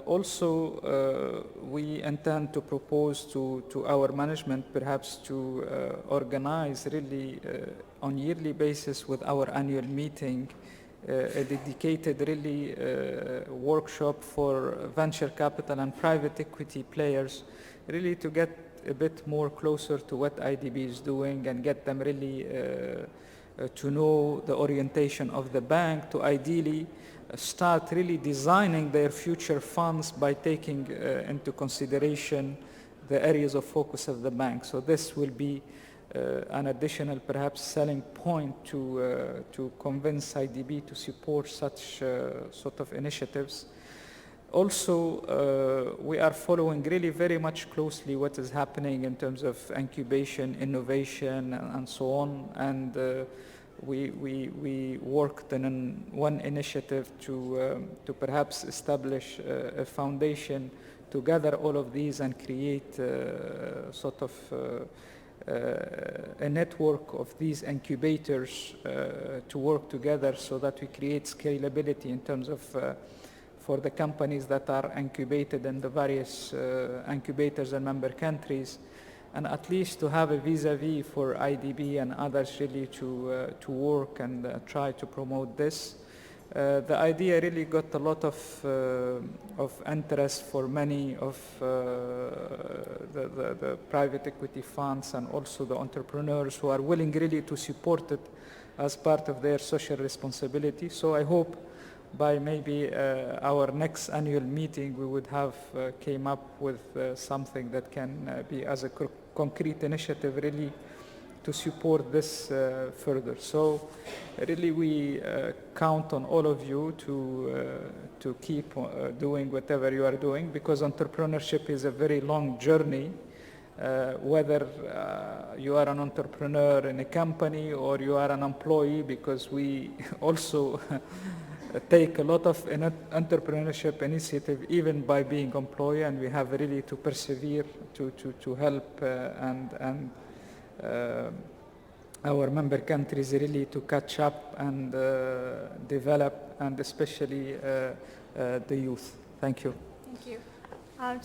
S8: Also, we intend to propose to our management perhaps to organize really on yearly basis with our annual meeting a dedicated really workshop for venture capital and private equity players, really to get a bit more closer to what IDB is doing and get them really to know the orientation of the bank, to ideally start really designing their future funds by taking into consideration the areas of focus of the bank. So this will be an additional perhaps selling point to convince IDB to support such sort of initiatives. Also, we are following really very much closely what is happening in terms of incubation, innovation, and so on. And we worked on one initiative to perhaps establish a foundation to gather all of these and create sort of a network of these incubators to work together so that we create scalability in terms of for the companies that are incubated in the various incubators and member countries, and at least to have a vis-a-vis for IDB and others really to work and try to promote this. The idea really got a lot of interest for many of the private equity funds and also the entrepreneurs who are willing really to support it as part of their social responsibility. So I hope by maybe our next annual meeting we would have came up with something that can be as a concrete initiative really to support this further. So really we count on all of you to keep doing whatever you are doing, because entrepreneurship is a very long journey, whether you are an entrepreneur in a company or you are an employee, because we also take a lot of entrepreneurship initiative even by being employee, and we have really to persevere to help and our member countries really to catch up and develop, and especially the youth. Thank you.
S6: Thank you.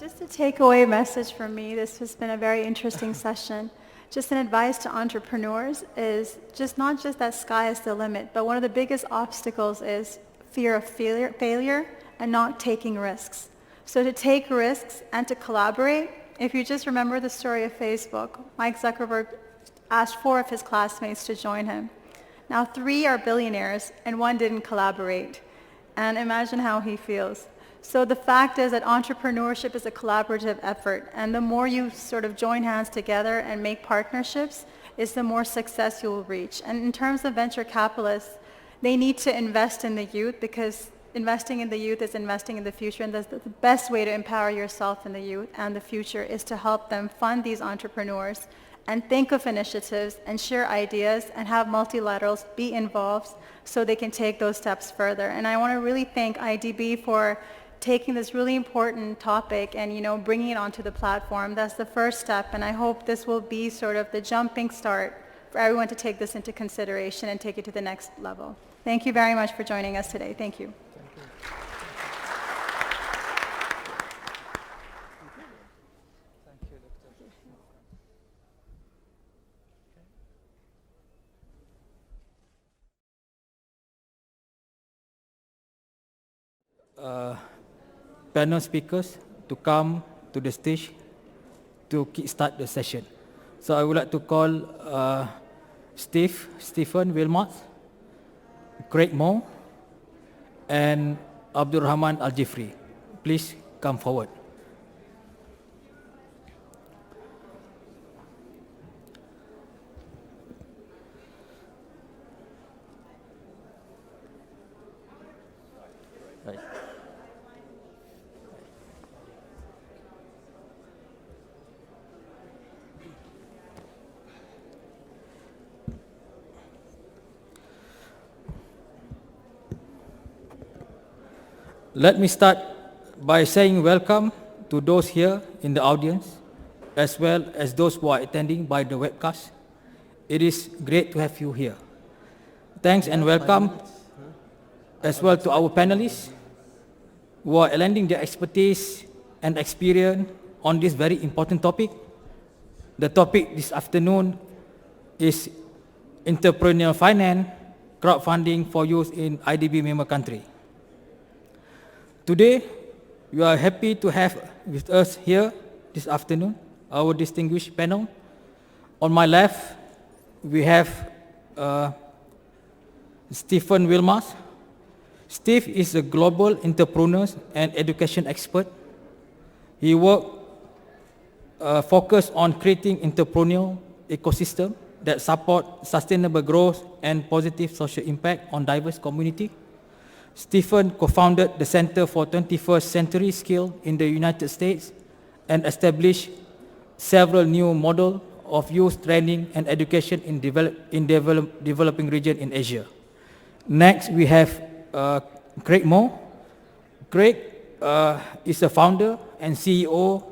S6: Just a takeaway message from me, this has been a very interesting session. Just an advice to entrepreneurs is just not just that sky is the limit, but one of the biggest obstacles is fear of failure and not taking risks. So to take risks and to collaborate, if you just remember the story of Facebook, Mike Zuckerberg asked 4 of his classmates to join him. Now 3 are billionaires and 1 didn't collaborate. And imagine how he feels. So the fact is that entrepreneurship is a collaborative effort, and the more you sort of join hands together and make partnerships, is the more success you will reach. And in terms of venture capitalists, they need to invest in the youth, because investing in the youth is investing in the future, and that's the best way to empower yourself and the youth and the future is to help them fund these entrepreneurs and think of initiatives and share ideas and have multilaterals be involved so they can take those steps further. And I want to really thank IDB for taking this really important topic and, bringing it onto the platform. That's the first step, and I hope this will be sort of the jumping start for everyone to take this into consideration and take it to the next level. Thank you very much for joining us today. Thank you.
S15: Panel speakers to come to the stage to kickstart the session. So I would like to call Stephen Wilmot, Craig Moore, and Abdul Rahman Al-Jifri. Please come forward. Right. Let me start by saying welcome to those here in the audience, as well as those who are attending by the webcast. It is great to have you here. Thanks and welcome as well to our panelists who are lending their expertise and experience on this very important topic. The topic this afternoon is entrepreneurial finance, crowdfunding for use in IDB member country. Today, we are happy to have with us here this afternoon our distinguished panel. On my left, we have Stephen Wilmot. Steve is a global entrepreneur and education expert. He focused on creating entrepreneurial ecosystem that support sustainable growth and positive social impact on diverse community. Stephen co-founded the Center for 21st Century Skills in the United States and established several new models of youth training and education in developing region in Asia. Next, we have Craig Moore. Craig is a founder and CEO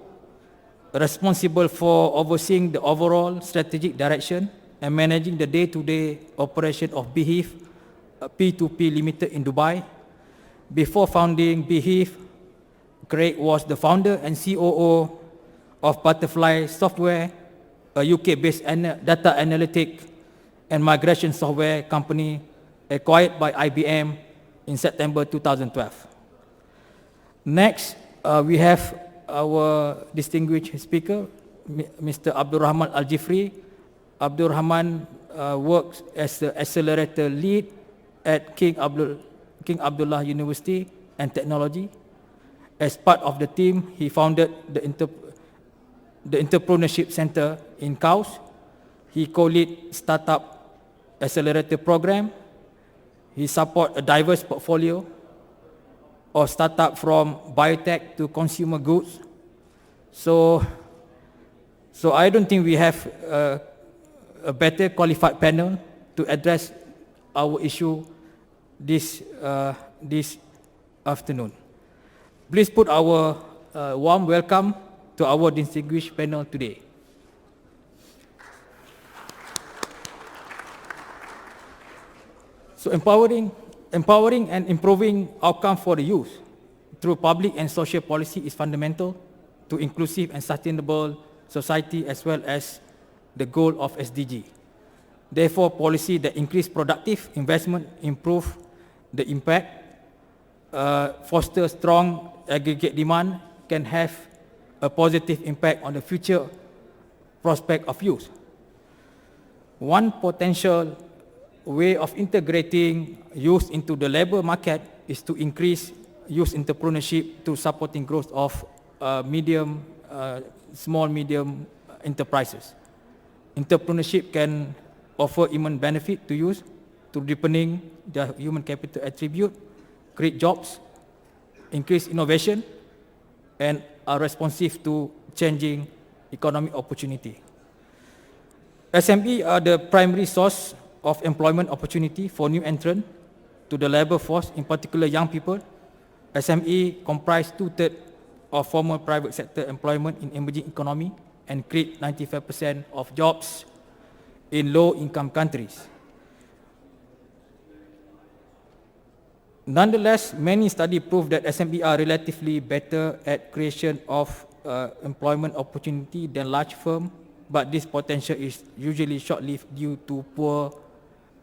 S15: responsible for overseeing the overall strategic direction and managing the day-to-day operation of Behave P2P Limited in Dubai. Before founding Behave, Craig was the founder and COO of Butterfly Software, a UK-based data analytic and migration software company acquired by IBM in September 2012. Next, we have our distinguished speaker, Mr. Abdul Rahman Al-Jifri. Abdul Rahman works as the accelerator lead at King Abdullah University and Technology. As part of the team, he founded the Entrepreneurship Center in KAUS. He co-lead Startup Accelerator Program. He supports a diverse portfolio of startup from biotech to consumer goods. So I don't think we have a better qualified panel to address our issue this afternoon. Please put our warm welcome to our distinguished panel today. So empowering and improving outcome for the youth through public and social policy is fundamental to inclusive and sustainable society as well as the goal of SDG. Therefore, policy that increase productive investment, improve the impact foster strong aggregate demand can have a positive impact on the future prospect of youth. One potential way of integrating youth into the labor market is to increase youth entrepreneurship through supporting growth of small, medium enterprises. Entrepreneurship can offer immense benefit to youth to deepening their human capital attribute, create jobs, increase innovation, and are responsive to changing economic opportunity. SME are the primary source of employment opportunity for new entrants to the labor force, in particular young people. SME comprise 2/3 of former private sector employment in emerging economy and create 95% of jobs in low-income countries. Nonetheless, many studies prove that SME are relatively better at creation of employment opportunity than large firms, but this potential is usually short-lived due to poor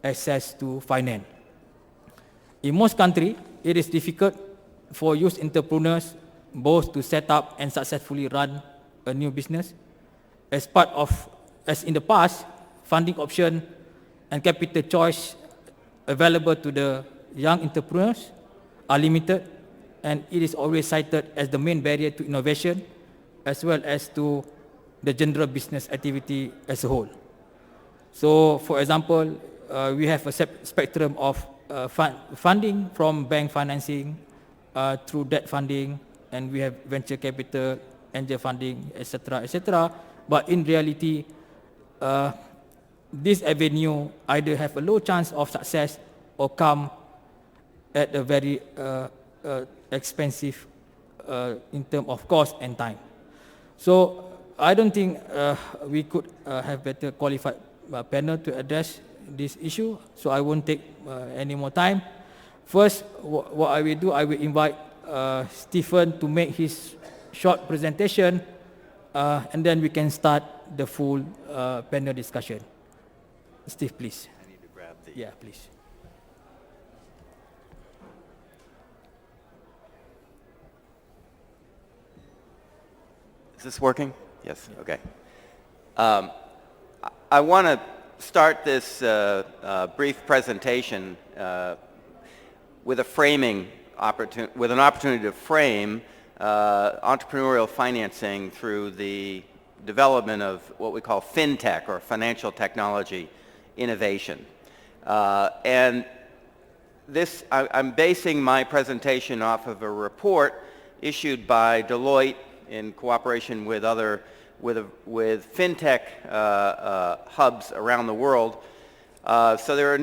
S15: access to finance. In most countries, it is difficult for youth entrepreneurs both to set up and successfully run a new business. As in the past, funding option and capital choice available to the young entrepreneurs are limited, and it is always cited as the main barrier to innovation as well as to the general business activity as a whole. So, for example, we have a spectrum of funding from bank financing through debt funding, and we have venture capital, angel funding, etc., etc. But in reality, this avenue either have a low chance of success or come at a very expensive in terms of cost and time. So I don't think we could have better qualified panel to address this issue, so I won't take any more time. First, what I will do, I will invite Stephen to make his short presentation, and then we can start the full panel discussion. Steve, please.
S16: I need to grab the...
S15: Yeah, please.
S16: Is this working? Yes, okay. I want to start this brief presentation with an opportunity to frame entrepreneurial financing through the development of what we call fintech, or financial technology innovation. And this, I'm basing my presentation off of a report issued by Deloitte in cooperation with fintech hubs around the world. So there are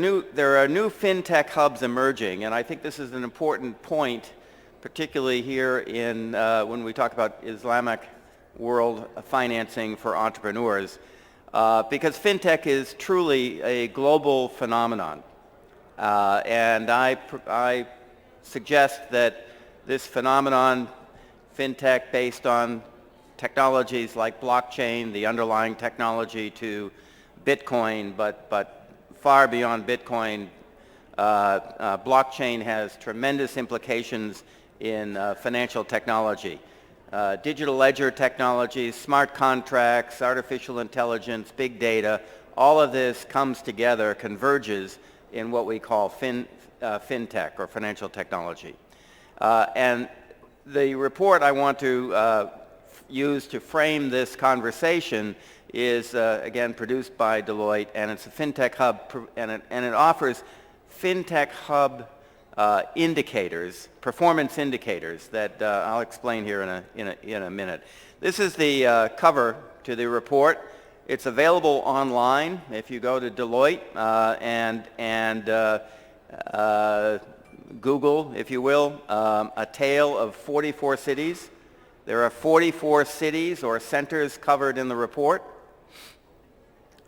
S16: new fintech hubs emerging, and I think this is an important point, particularly here in when we talk about Islamic world financing for entrepreneurs, because fintech is truly a global phenomenon, and I suggest that this phenomenon, fintech based on technologies like blockchain, the underlying technology to Bitcoin, but far beyond Bitcoin, blockchain has tremendous implications in financial technology. Digital ledger technologies, smart contracts, artificial intelligence, big data, all of this comes together, converges in what we call fintech, or financial technology. And the report I want to use to frame this conversation is, again, produced by Deloitte, and it's a fintech hub, and it offers fintech hub indicators, performance indicators that I'll explain here in a minute. This is the cover to the report. It's available online if you go to Deloitte and Google, if you will, a tale of 44 cities. There are 44 cities or centers covered in the report.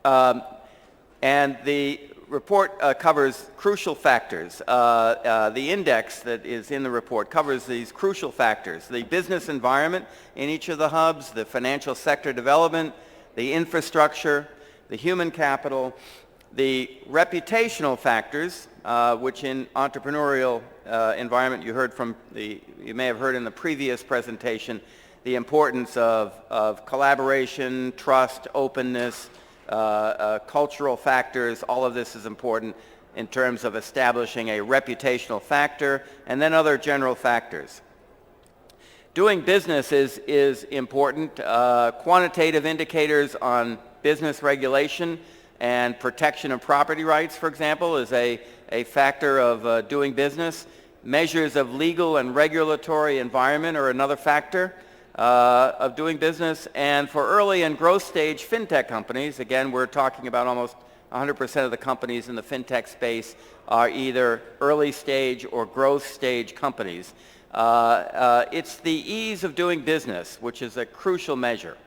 S16: And the report covers crucial factors. The index that is in the report covers these crucial factors: the business environment in each of the hubs, the financial sector development, the infrastructure, the human capital, the reputational factors, which in entrepreneurial environment. You may have heard in the previous presentation the importance of collaboration, trust, openness, cultural factors. All of this is important in terms of establishing a reputational factor, and then other general factors. Doing business is important. Quantitative indicators on business regulation and protection of property rights, for example, is a factor of doing business. Measures of legal and regulatory environment are another factor of doing business. And for early and growth stage fintech companies, again, we're talking about almost 100% of the companies in the fintech space are either early stage or growth stage companies. It's the ease of doing business, which is a crucial measure.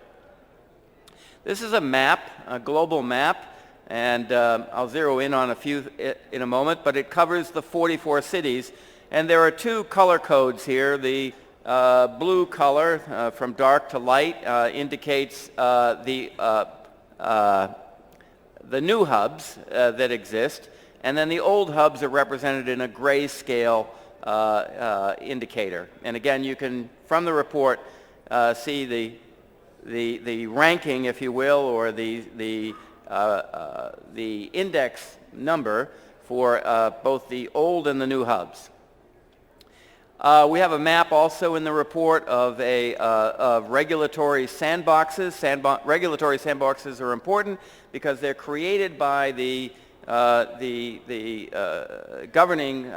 S16: This is a map, a global map, and I'll zero in on a few in a moment, but it covers the 44 cities. And there are two color codes here. The blue color from dark to light indicates the new hubs that exist, and then the old hubs are represented in a grayscale indicator. And again, you can, from the report, see the ranking, if you will, or the index number for both the old and the new hubs. We have a map also in the report of regulatory sandboxes. Regulatory sandboxes are important because they're created by the governing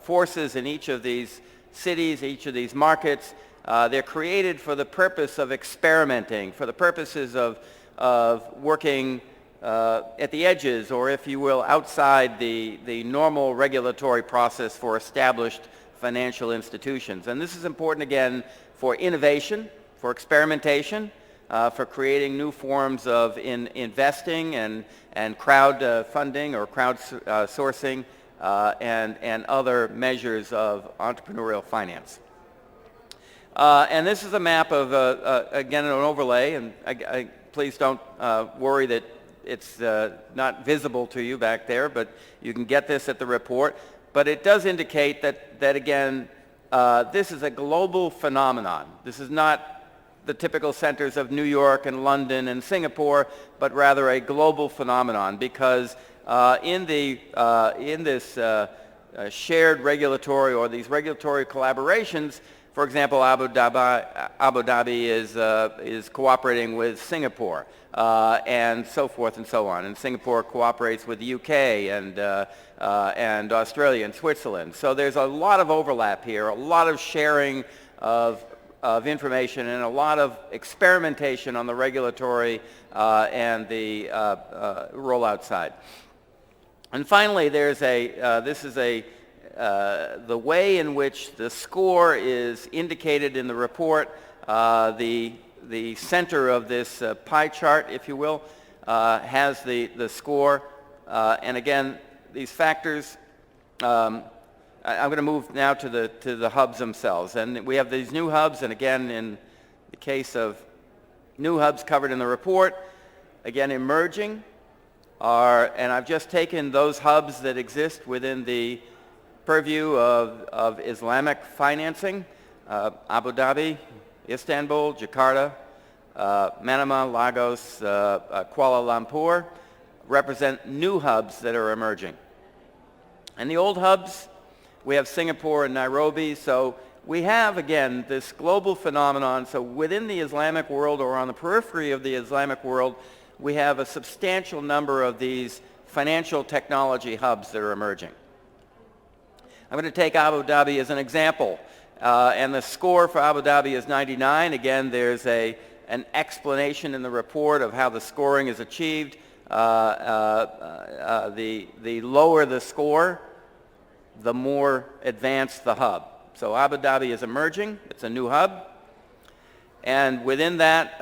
S16: forces in each of these cities, each of these markets. They're created for the purpose of experimenting, for the purposes of working at the edges, or if you will, outside the normal regulatory process for established financial institutions. And this is important, again, for innovation, for experimentation, for creating new forms of investing and crowdfunding or crowdsourcing and other measures of entrepreneurial finance. And this is a map of, again, an overlay, and please don't worry that it's not visible to you back there, but you can get this at the report. But it does indicate that again, this is a global phenomenon. This is not the typical centers of New York and London and Singapore, but rather a global phenomenon, because in this shared regulatory or these regulatory collaborations, for example, Abu Dhabi is cooperating with Singapore, and so forth and so on. And Singapore cooperates with the UK and Australia and Switzerland. So there's a lot of overlap here, a lot of sharing of information, and a lot of experimentation on the regulatory and the rollout side. And finally, there's the way in which the score is indicated in the report. The center of this pie chart, if you will, has the score. And again, these factors, I'm going to move now to the hubs themselves. And we have these new hubs, and again, in the case of new hubs covered in the report, again, emerging are, and I've just taken those hubs that exist within the purview of Islamic financing, Abu Dhabi, Istanbul, Jakarta, Manama, Lagos, Kuala Lumpur, represent new hubs that are emerging. And the old hubs, we have Singapore and Nairobi. So we have, again, this global phenomenon. So within the Islamic world, or on the periphery of the Islamic world, we have a substantial number of these financial technology hubs that are emerging. I'm going to take Abu Dhabi as an example. And the score for Abu Dhabi is 99. Again, there's an explanation in the report of how the scoring is achieved. The lower the score, the more advanced the hub. So Abu Dhabi is emerging. It's a new hub. And within that,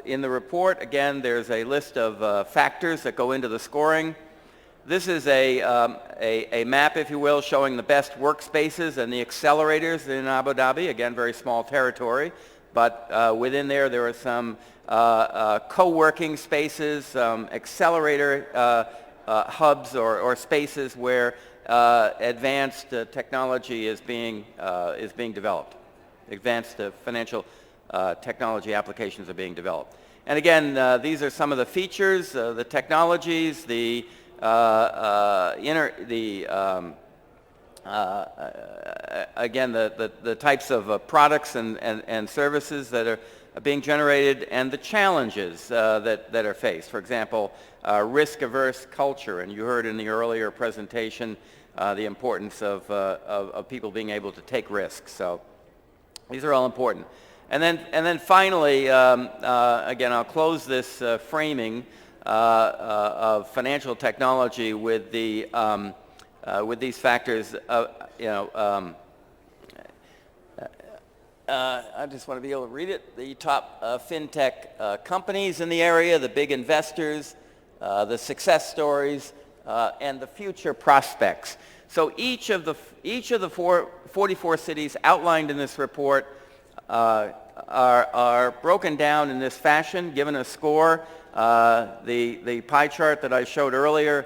S16: in the report, again, there's a list of factors that go into the scoring. This is a map, if you will, showing the best workspaces and the accelerators in Abu Dhabi. Again, very small territory. But within there are some co-working spaces, accelerator hubs or spaces where advanced technology is being developed. Advanced financial technology applications are being developed. And again, these are some of the features, the technologies, the types of products and services that are being generated, and the challenges that are faced. For example, risk-averse culture, and you heard in the earlier presentation the importance of people being able to take risks. So these are all important. And then finally, again, I'll close this framing of financial technology with the with these factors. I just want to be able to read it. The top fintech companies in the area, the big investors, the success stories, and the future prospects. So each of the 44 cities outlined in this report are broken down in this fashion, given a score. The pie chart that I showed earlier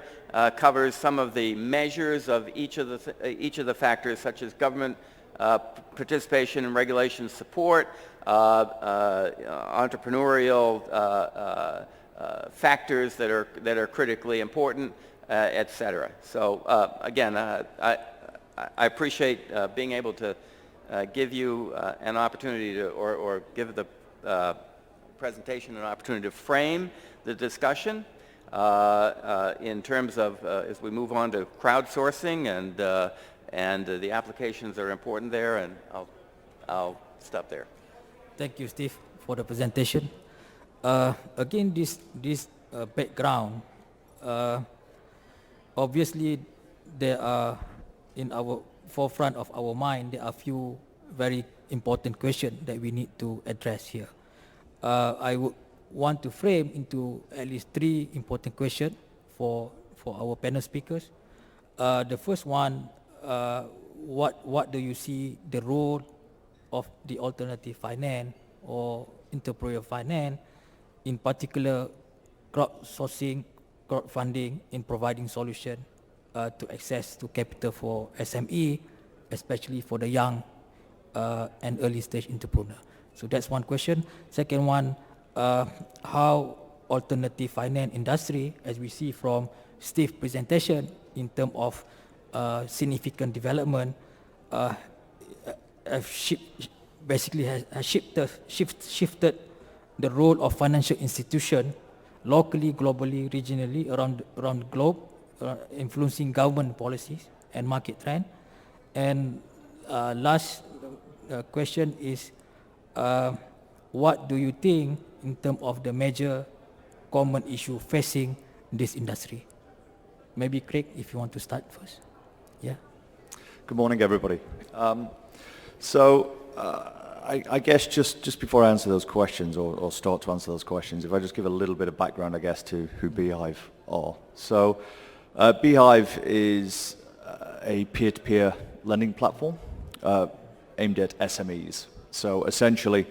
S16: covers some of the measures of each of the factors, such as government participation and regulation support, entrepreneurial factors that are critically important, etc. So again, I appreciate being able to give you an opportunity to, or give the presentation an opportunity to frame the discussion in terms of as we move on to crowdsourcing and the applications are important there, and I'll stop there.
S15: Thank you, Steve, for the presentation. Again, this background, obviously there are in our forefront of our mind, there are a few very important questions that we need to address here. I would want to frame into at least 3 important questions for our panel speakers. The first one, what do you see the role of the alternative finance or entrepreneurial finance, in particular crowdsourcing, crowdfunding, in providing solution to access to capital for SME, especially for the young and early stage entrepreneur? So that's one question. Second one, how alternative finance industry, as we see from Steve's presentation, in terms of significant development, has shifted the role of financial institution locally, globally, regionally, around the globe, influencing government policies and market trend. And last question is, what do you think in terms of the major common issue facing this industry? Maybe Craig, if you want to start first. Yeah.
S17: Good morning, everybody. I guess just before I answer those questions, or start to answer those questions, if I just give a little bit of background, I guess, to who Beehive are. So Beehive is a peer-to-peer lending platform aimed at SMEs. So essentially,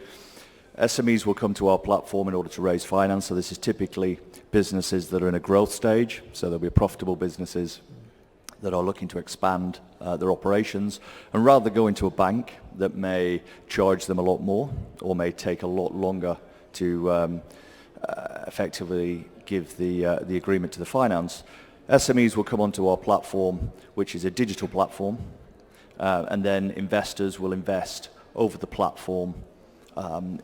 S17: SMEs will come to our platform in order to raise finance. So this is typically businesses that are in a growth stage. So they'll be profitable businesses that are looking to expand their operations. And rather than go into a bank that may charge them a lot more or may take a lot longer to effectively give the agreement to the finance, SMEs will come onto our platform, which is a digital platform, and then investors will invest over the platform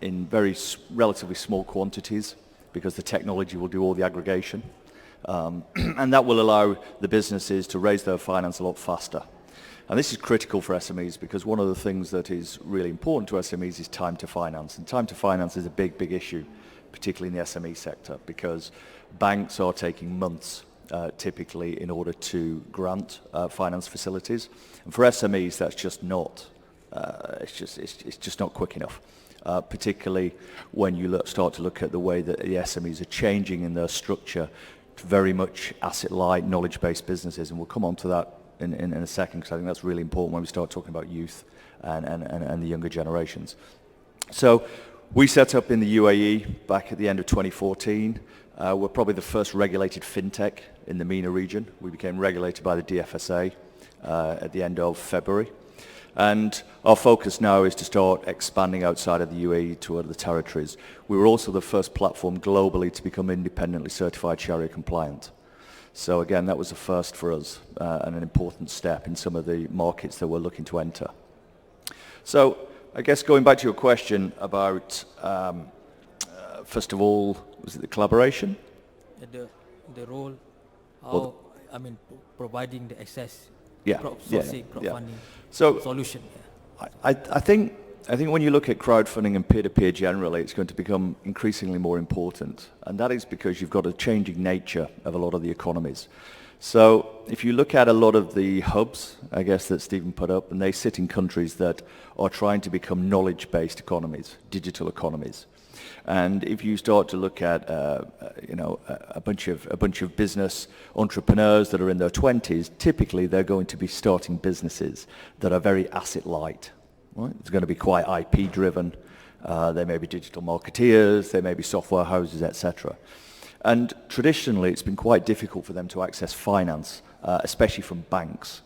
S17: in very relatively small quantities, because the technology will do all the aggregation. And that will allow the businesses to raise their finance a lot faster. And this is critical for SMEs, because one of the things that is really important to SMEs is time to finance. And time to finance is a big, big issue, particularly in the SME sector, because banks are taking months typically in order to grant finance facilities. And for SMEs, that's just not, it's just not quick enough. Particularly when you start to look at the way that the SMEs are changing in their structure to very much asset-light, knowledge-based businesses. And we'll come on to that in a second, because I think that's really important when we start talking about youth and the younger generations. So we set up in the UAE back at the end of 2014. We're probably the first regulated fintech in the MENA region. We became regulated by the DFSA at the end of February. And our focus now is to start expanding outside of the UAE to other territories. We were also the first platform globally to become independently certified Sharia compliant. So again, that was a first for us and an important step in some of the markets that we're looking to enter. So I guess going back to your question about, first of all, was it the collaboration?
S15: The role, how, providing the access, crowdfunding solution.
S17: I think when you look at crowdfunding and peer-to-peer generally, it's going to become increasingly more important. And that is because you've got a changing nature of a lot of the economies. So if you look at a lot of the hubs, I guess, that Stephen put up, and they sit in countries that are trying to become knowledge-based economies, digital economies. And if you start to look at, a bunch of business entrepreneurs that are in their 20s, typically they're going to be starting businesses that are very asset light. Right? It's going to be quite IP driven. They may be digital marketeers, they may be software houses, etc. And traditionally, it's been quite difficult for them to access finance, especially from banks,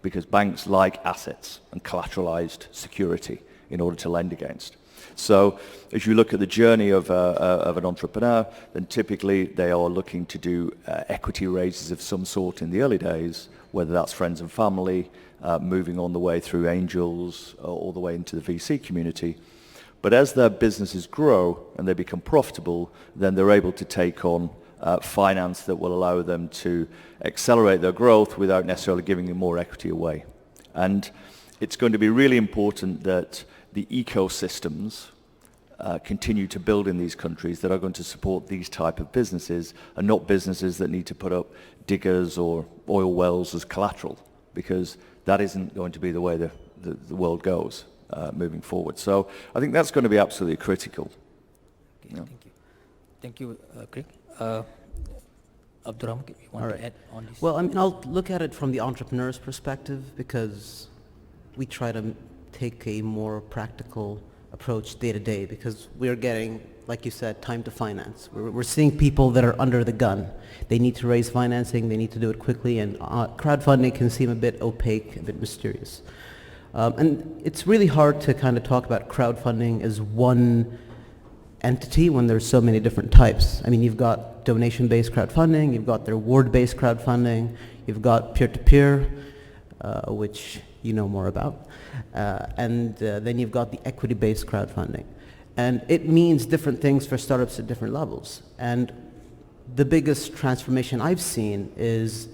S17: because banks like assets and collateralized security in order to lend against. So as you look at the journey of an entrepreneur, then typically they are looking to do equity raises of some sort in the early days, whether that's friends and family, moving on the way through angels, all the way into the VC community. But as their businesses grow and they become profitable, then they're able to take on finance that will allow them to accelerate their growth without necessarily giving them more equity away. And it's going to be really important that the ecosystems continue to build in these countries that are going to support these type of businesses and not businesses that need to put up diggers or oil wells as collateral, because that isn't going to be the way the world goes moving forward. So I think that's going to be absolutely critical.
S15: Okay, thank you, Craig. Abdurrahman, you want to add on this?
S18: Well, I'll look at it from the entrepreneur's perspective, because we try to take a more practical approach day to day, because we're getting, like you said, time to finance. We're seeing people that are under the gun. They need to raise financing, they need to do it quickly, and crowdfunding can seem a bit opaque, a bit mysterious. And it's really hard to kind of talk about crowdfunding as one entity when there's so many different types. You've got donation-based crowdfunding, you've got the reward-based crowdfunding, you've got peer-to-peer, which you know more about. And then you've got the equity-based crowdfunding. And it means different things for startups at different levels. And the biggest transformation I've seen is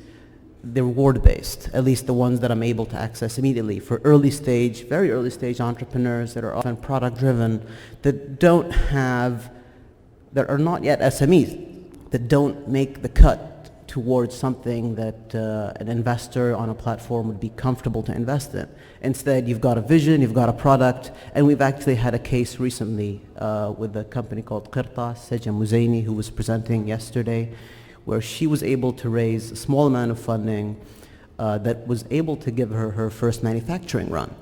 S18: the reward-based, at least the ones that I'm able to access immediately for early stage, very early stage entrepreneurs that are often product-driven, that are not yet SMEs, that don't make the cut towards something that an investor on a platform would be comfortable to invest in. Instead, you've got a vision, you've got a product, and we've actually had a case recently with a company called Qirtas, Seja Muzaini, who was presenting yesterday, where she was able to raise a small amount of funding that was able to give her her first manufacturing run.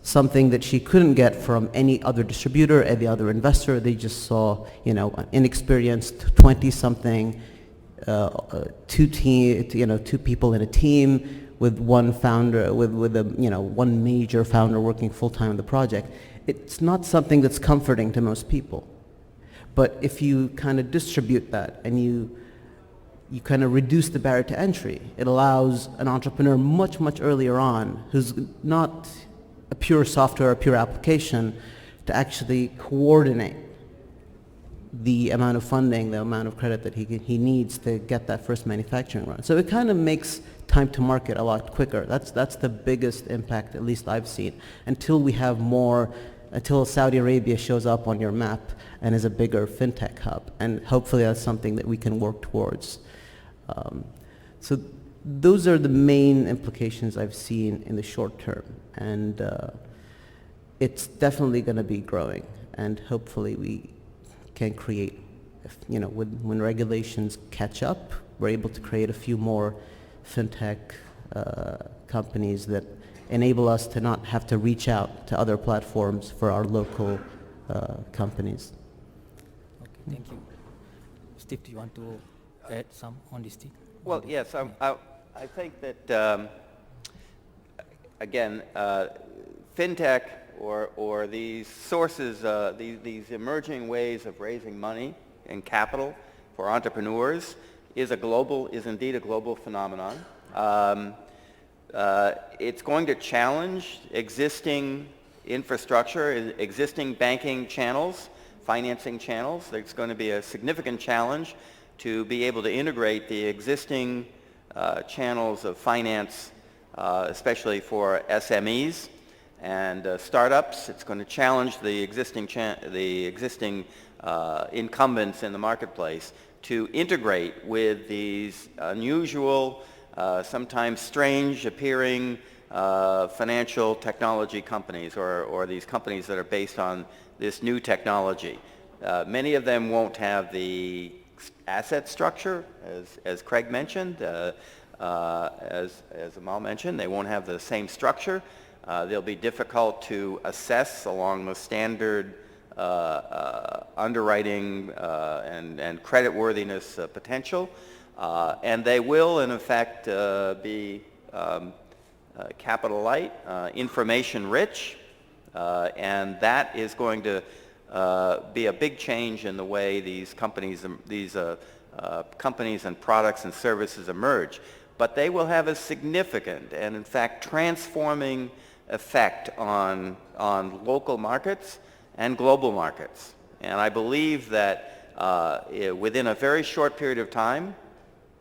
S18: Something that she couldn't get from any other distributor, any other investor. They just saw, an inexperienced 20-something, two people in a team with one founder, with one major founder working full-time on the project. It's not something that's comforting to most people. But if you kind of distribute that and you kind of reduce the barrier to entry, it allows an entrepreneur much, much earlier on, who's not a pure software, a pure application, to actually coordinate the amount of funding, the amount of credit that he needs to get that first manufacturing run. So it kind of makes time to market a lot quicker. That's the biggest impact, at least I've seen. Until Saudi Arabia shows up on your map and is a bigger fintech hub. And hopefully that's something that we can work towards. So those are the main implications I've seen in the short term. And it's definitely going to be growing. And hopefully we can create, when regulations catch up, we're able to create a few more fintech companies that enable us to not have to reach out to other platforms for our local companies.
S15: Okay, thank you. Steve, do you want to add some on this thing?
S16: Well, yes, I think that, again, fintech or these sources, these emerging ways of raising money and capital for entrepreneurs is indeed a global phenomenon. It's going to challenge existing infrastructure, existing banking channels, financing channels. There's going to be a significant challenge to be able to integrate the existing channels of finance, especially for SMEs and startups. It's going to challenge the existing incumbents in the marketplace to integrate with these unusual, sometimes strange appearing financial technology companies or these companies that are based on this new technology. Many of them won't have the asset structure, as Craig mentioned, as Amal mentioned. They won't have the same structure. They'll be difficult to assess along the standard underwriting and creditworthiness potential. And they will, in effect, be capital light, information rich, and that is going to be a big change in the way these companies and products and services emerge. But they will have a significant and, in fact, transforming effect on local markets and global markets. And I believe that within a very short period of time,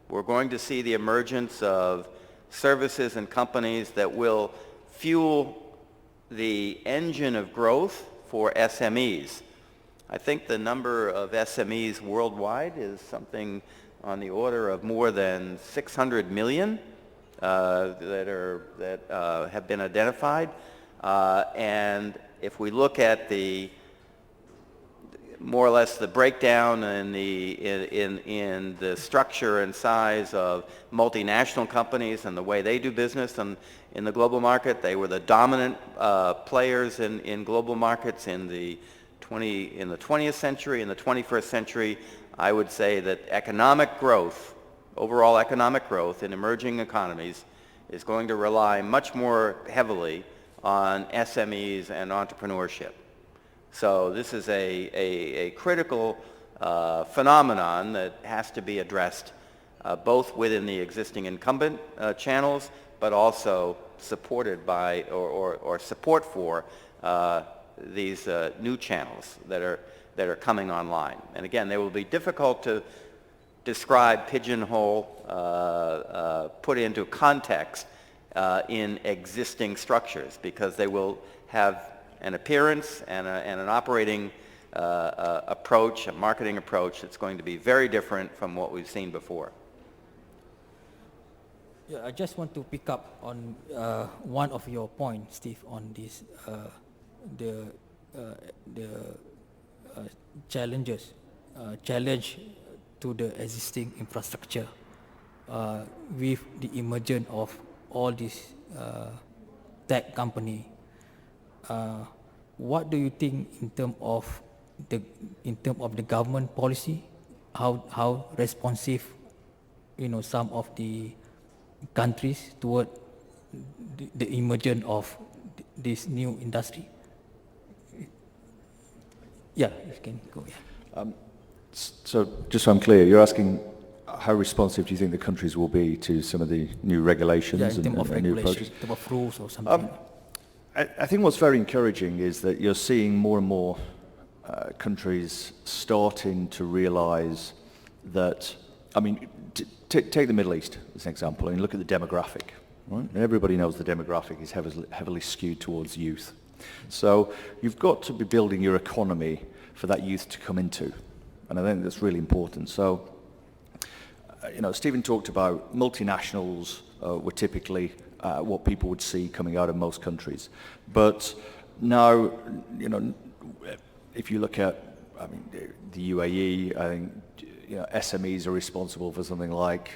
S16: we're going to see the emergence of services and companies that will fuel the engine of growth for SMEs. I think the number of SMEs worldwide is something on the order of more than 600 million that have been identified. And if we look at the more or less the breakdown in the structure and size of multinational companies and the way they do business in the global market, they were the dominant players in global markets in the 20th century. In the 21st century, I would say that economic growth, overall economic growth in emerging economies, is going to rely much more heavily on SMEs and entrepreneurship. So this is a critical phenomenon that has to be addressed both within the existing incumbent channels, but also supported by or support for these new channels that are coming online. And again, they will be difficult to describe, pigeonhole, put into context in existing structures, because they will have an appearance and an operating approach, a marketing approach that's going to be very different from what we've seen before.
S15: Yeah, I just want to pick up on one of your points, Steve, on this the challenge to the existing infrastructure with the emergence of all these tech company. What do you think in terms of the government policy? How responsive, some of the countries toward the emergence of this new industry? Yeah, you can go. Yeah.
S17: So just so I'm clear, you're asking how responsive do you think the countries will be to some of the new regulations
S15: in terms of
S17: and new approaches?
S15: in terms of rules or something.
S17: I think what's very encouraging is that you're seeing more and more countries starting to realize that, take the Middle East as an example, and look at the demographic. Right? Everybody knows the demographic is heavily skewed towards youth. So you've got to be building your economy for that youth to come into. And I think that's really important. So, Stephen talked about multinationals were typically what people would see coming out of most countries. But now, if you look at, the UAE, I think, SMEs are responsible for something like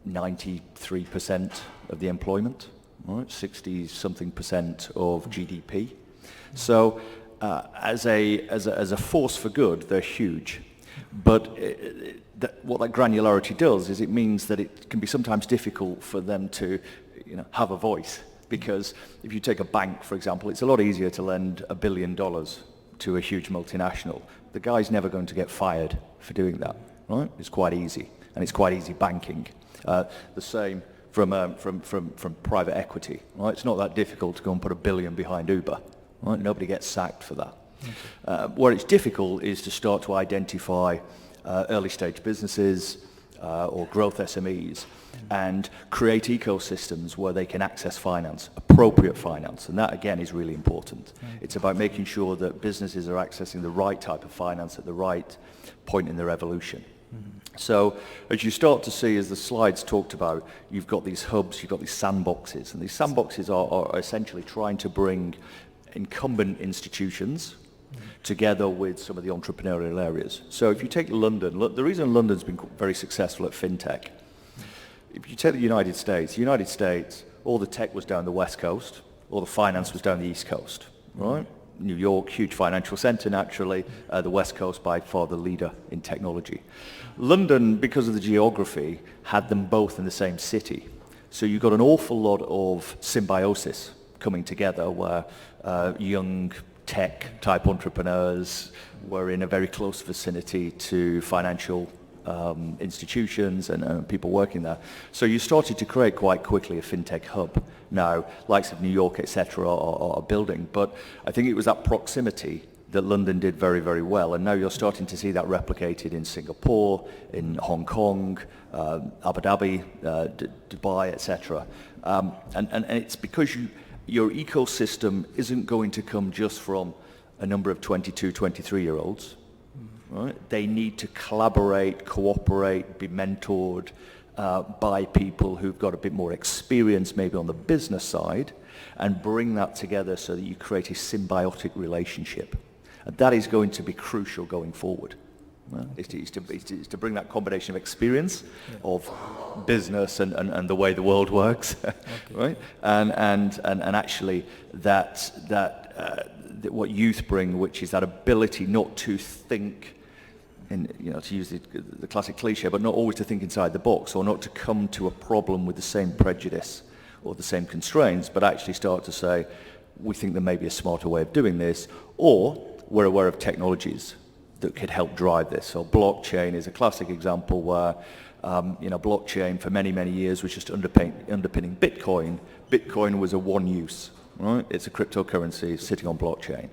S17: 93% of the employment, right? 60-something% of GDP. So as a force for good, they're huge. But what that granularity does is it means that it can be sometimes difficult for them to have a voice. Because if you take a bank, for example, it's a lot easier to lend $1 billion to a huge multinational. The guy's never going to get fired for doing that, right? It's quite easy, and it's quite easy banking. The same from private equity, right? It's not that difficult to go and put $1 billion behind Uber, right? Nobody gets sacked for that. Okay. Where it's difficult is to start to identify early stage businesses or growth SMEs and create ecosystems where they can access finance, appropriate finance, and that again is really important. It's about making sure that businesses are accessing the right type of finance at the right point in their evolution. So as you start to see, as the slides talked about, you've got these hubs, you've got these sandboxes, and these sandboxes are essentially trying to bring incumbent institutions together with some of the entrepreneurial areas. So if you take London, the reason London's been very successful at fintech, if you take the United States, all the tech was down the West Coast, all the finance was down the East Coast, right? New York, huge financial center naturally, the West Coast by far the leader in technology. London, because of the geography, had them both in the same city. So you got an awful lot of symbiosis coming together where young tech type entrepreneurs were in a very close vicinity to financial institutions and people working there. So you started to create quite quickly a fintech hub. Now, likes of New York, etc., are building, but I think it was that proximity that London did very, very well, and now you're starting to see that replicated in Singapore, in Hong Kong, Abu Dhabi, Dubai, etc. And it's because your ecosystem isn't going to come just from a number of 22, 23-year-olds. Right? They need to collaborate, cooperate, be mentored by people who've got a bit more experience maybe on the business side, and bring that together so that you create a symbiotic relationship. And that is going to be crucial going forward. Right? Is to bring that combination of experience of business and the way the world works, right? And actually what youth bring, which is that ability not to think, to use the classic cliche, but not always to think inside the box, or not to come to a problem with the same prejudice or the same constraints, but actually start to say, we think there may be a smarter way of doing this, or we're aware of technologies that could help drive this. So blockchain is a classic example where, blockchain for many, many years was just underpinning Bitcoin. Bitcoin was a one use, right? It's a cryptocurrency sitting on blockchain.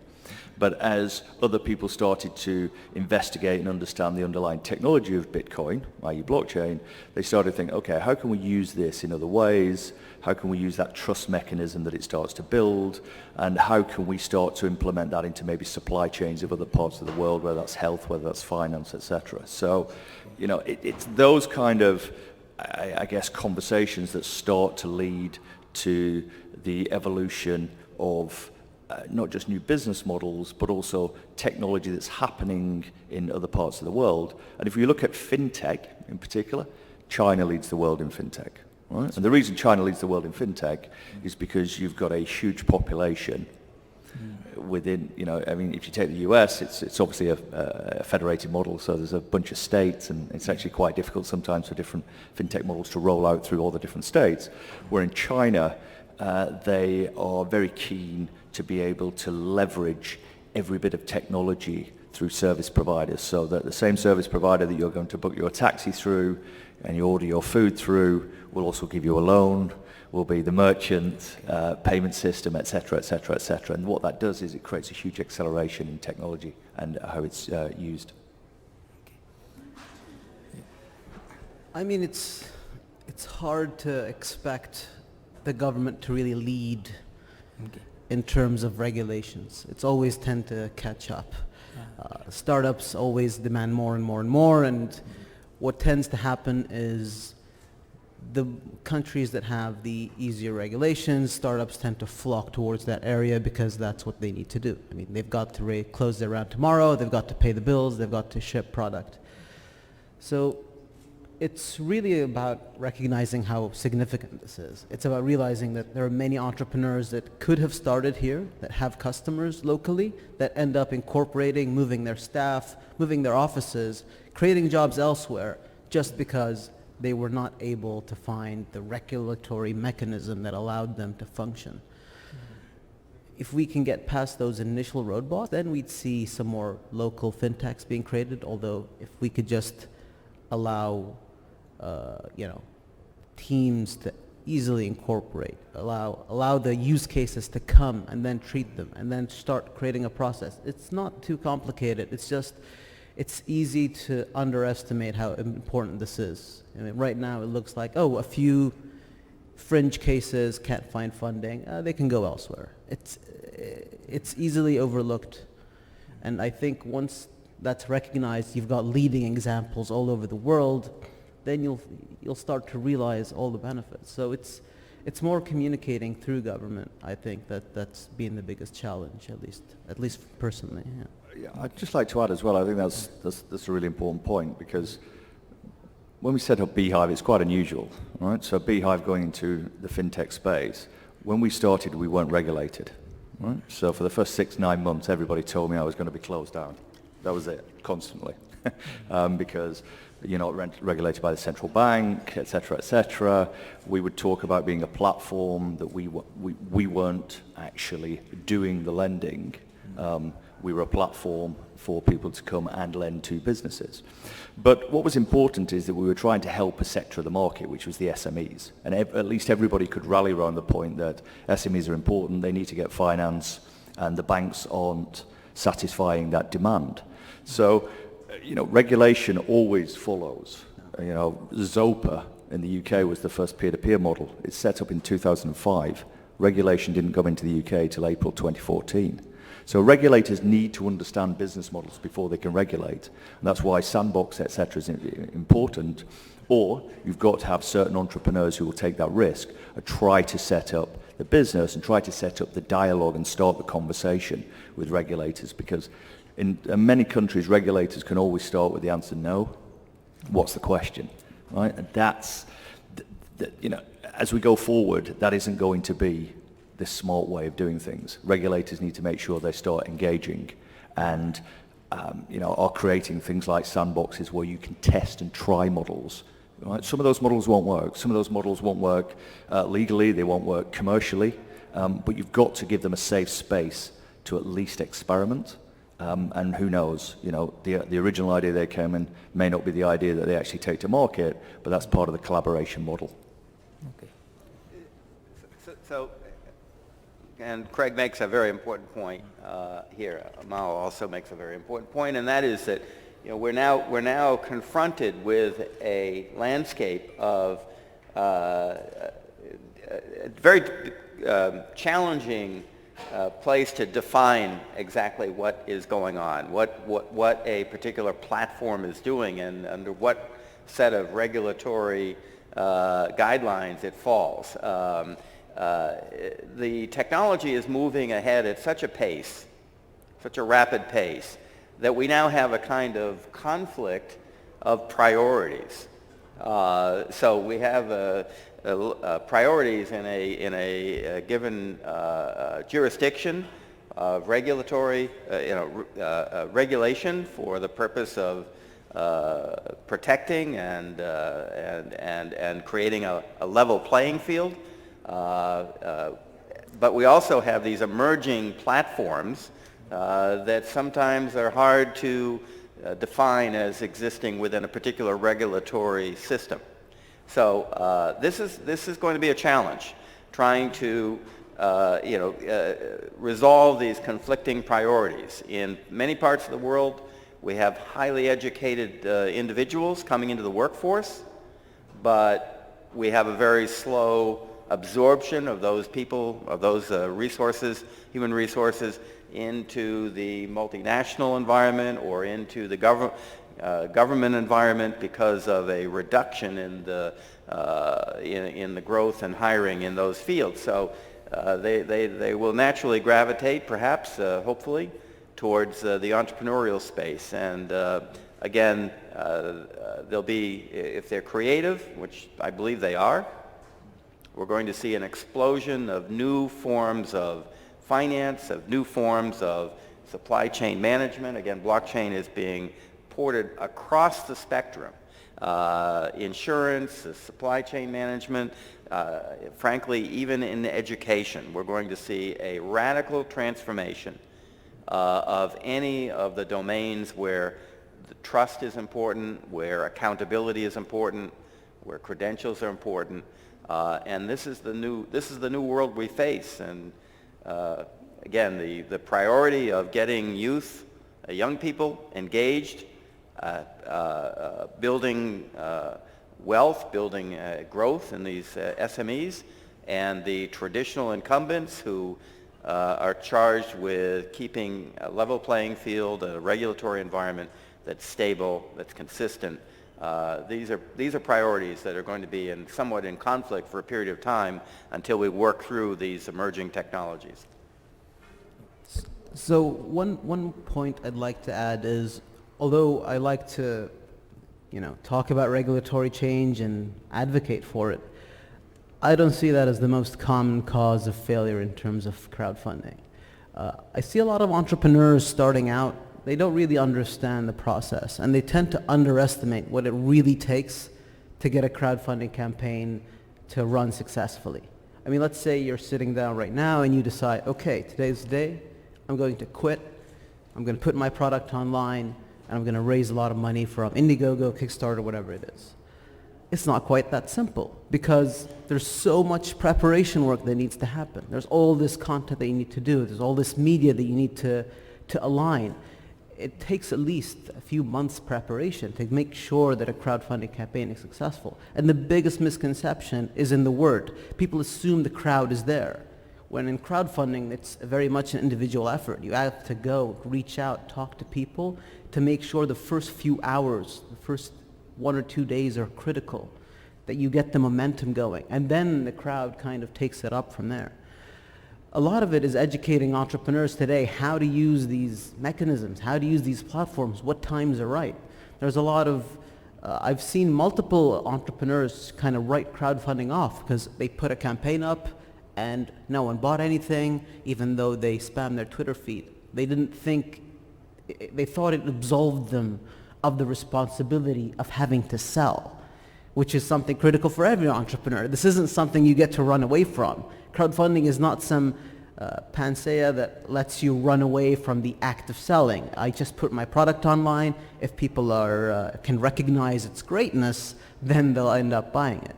S17: But as other people started to investigate and understand the underlying technology of Bitcoin, i.e. blockchain, they started to think, okay, how can we use this in other ways? How can we use that trust mechanism that it starts to build? And how can we start to implement that into maybe supply chains of other parts of the world, whether that's health, whether that's finance, etc. So, it's those kind of, I guess, conversations that start to lead to the evolution of not just new business models, but also technology that's happening in other parts of the world. And if we look at fintech in particular, China leads the world in fintech. Right? And the reason China leads the world in fintech is because you've got a huge population within, if you take the US, it's obviously a federated model, so there's a bunch of states, and it's actually quite difficult sometimes for different fintech models to roll out through all the different states. Where in China, they are very keen to be able to leverage every bit of technology through service providers, so that the same service provider that you're going to book your taxi through and you order your food through will also give you a loan, will be the merchant payment system, etc., etc., etc. And what that does is it creates a huge acceleration in technology and how it's used.
S18: I mean, it's hard to expect the government to really lead in terms of regulations. It's always tend to catch up. Startups always demand more and more and more, and what tends to happen is the countries that have the easier regulations, startups tend to flock towards that area because that's what they need to do. I mean, they've got to close their round tomorrow, they've got to pay the bills, they've got to ship product. So it's really about recognizing how significant this is. It's about realizing that there are many entrepreneurs that could have started here, that have customers locally, that end up incorporating, moving their staff, moving their offices, creating jobs elsewhere, just because they were not able to find the regulatory mechanism that allowed them to function. If we can get past those initial roadblocks, then we'd see some more local fintechs being created, although if we could just allow teams to easily incorporate, allow the use cases to come and then treat them and then start creating a process. It's not too complicated. It's easy to underestimate how important this is. I mean, right now it looks like, a few fringe cases can't find funding. They can go elsewhere. It's easily overlooked. And I think once that's recognized, you've got leading examples all over the world, then you'll start to realize all the benefits. So it's more communicating through government. I think that's been the biggest challenge, at least personally.
S17: Yeah, I'd just like to add as well, I think that's a really important point, because when we set up Beehive, it's quite unusual, right? So Beehive going into the fintech space, when we started, we weren't regulated, right? So for the first 6-9 months, everybody told me I was going to be closed down. That was it, constantly, because you're not regulated by the central bank, et cetera, et cetera. We would talk about being a platform, that we weren't actually doing the lending. We were a platform for people to come and lend to businesses. But what was important is that we were trying to help a sector of the market, which was the SMEs. And at least everybody could rally around the point that SMEs are important, they need to get finance, and the banks aren't satisfying that demand. So, regulation always follows. Zopa in the UK was the first peer-to-peer model. It's set up in 2005. Regulation didn't come into the UK till April 2014. So regulators need to understand business models before they can regulate. And that's why sandbox, et cetera, is important. Or you've got to have certain entrepreneurs who will take that risk and try to set up the business and try to set up the dialogue and start the conversation with regulators, because in many countries, regulators can always start with the answer no. What's the question, right? And that's, as we go forward, that isn't going to be the smart way of doing things. Regulators need to make sure they start engaging and, are creating things like sandboxes where you can test and try models. Right? Some of those models won't work. Some of those models won't work legally. They won't work commercially. But you've got to give them a safe space to at least experiment. And who knows, the original idea they came in may not be the idea that they actually take to market, but that's part of the collaboration model.
S16: Okay. So and Craig makes a very important point here. Mao also makes a very important point, and that is that we're now confronted with a landscape of a very challenging place to define exactly what is going on, what a particular platform is doing, and under what set of regulatory guidelines it falls. The technology is moving ahead at such a pace, such a rapid pace, that we now have a kind of conflict of priorities. So we have priorities in a given jurisdiction of regulatory, regulation for the purpose of protecting and creating a level playing field. But we also have these emerging platforms that sometimes are hard to define as existing within a particular regulatory system. So this is going to be a challenge, trying to resolve these conflicting priorities. In many parts of the world, we have highly educated individuals coming into the workforce, but we have a very slow absorption of those people, of those resources, human resources, into the multinational environment or into the government environment because of a reduction in the growth and hiring in those fields. So they will naturally gravitate, perhaps, hopefully, towards the entrepreneurial space. And again, there'll be, if they're creative, which I believe they are, we're going to see an explosion of new forms of finance, of new forms of supply chain management. Again, blockchain is being ported across the spectrum. Insurance, supply chain management, frankly, even in education, we're going to see a radical transformation of any of the domains where the trust is important, where accountability is important, where credentials are important, and this is the new world we face. And again, the priority of getting youth, young people engaged, building wealth, building growth in these SMEs, and the traditional incumbents who are charged with keeping a level playing field, a regulatory environment that's stable, that's consistent. These are priorities that are going to be somewhat in conflict for a period of time until we work through these emerging technologies.
S18: So one point I'd like to add is, although I like to, talk about regulatory change and advocate for it, I don't see that as the most common cause of failure in terms of crowdfunding. I see a lot of entrepreneurs starting out, they don't really understand the process, and they tend to underestimate what it really takes to get a crowdfunding campaign to run successfully. I mean, let's say you're sitting down right now and you decide, okay, today's the day, I'm going to quit, I'm going to put my product online, and I'm going to raise a lot of money from Indiegogo, Kickstarter, whatever it is. It's not quite that simple, because there's so much preparation work that needs to happen. There's all this content that you need to do. There's all this media that you need to align. It takes at least a few months preparation to make sure that a crowdfunding campaign is successful. And the biggest misconception is in the word. People assume the crowd is there, when in crowdfunding it's very much an individual effort. You have to go, reach out, talk to people to make sure the first few hours, the first 1 or 2 days are critical, that you get the momentum going, and then the crowd kind of takes it up from there. A lot of it is educating entrepreneurs today how to use these mechanisms, how to use these platforms, what times are right. There's a lot of, I've seen multiple entrepreneurs kind of write crowdfunding off because they put a campaign up and no one bought anything, even though they spammed their Twitter feed. They thought it absolved them of the responsibility of having to sell, which is something critical for every entrepreneur. This isn't something you get to run away from. Crowdfunding is not some panacea that lets you run away from the act of selling. I just put my product online. If people can recognize its greatness, then they'll end up buying it.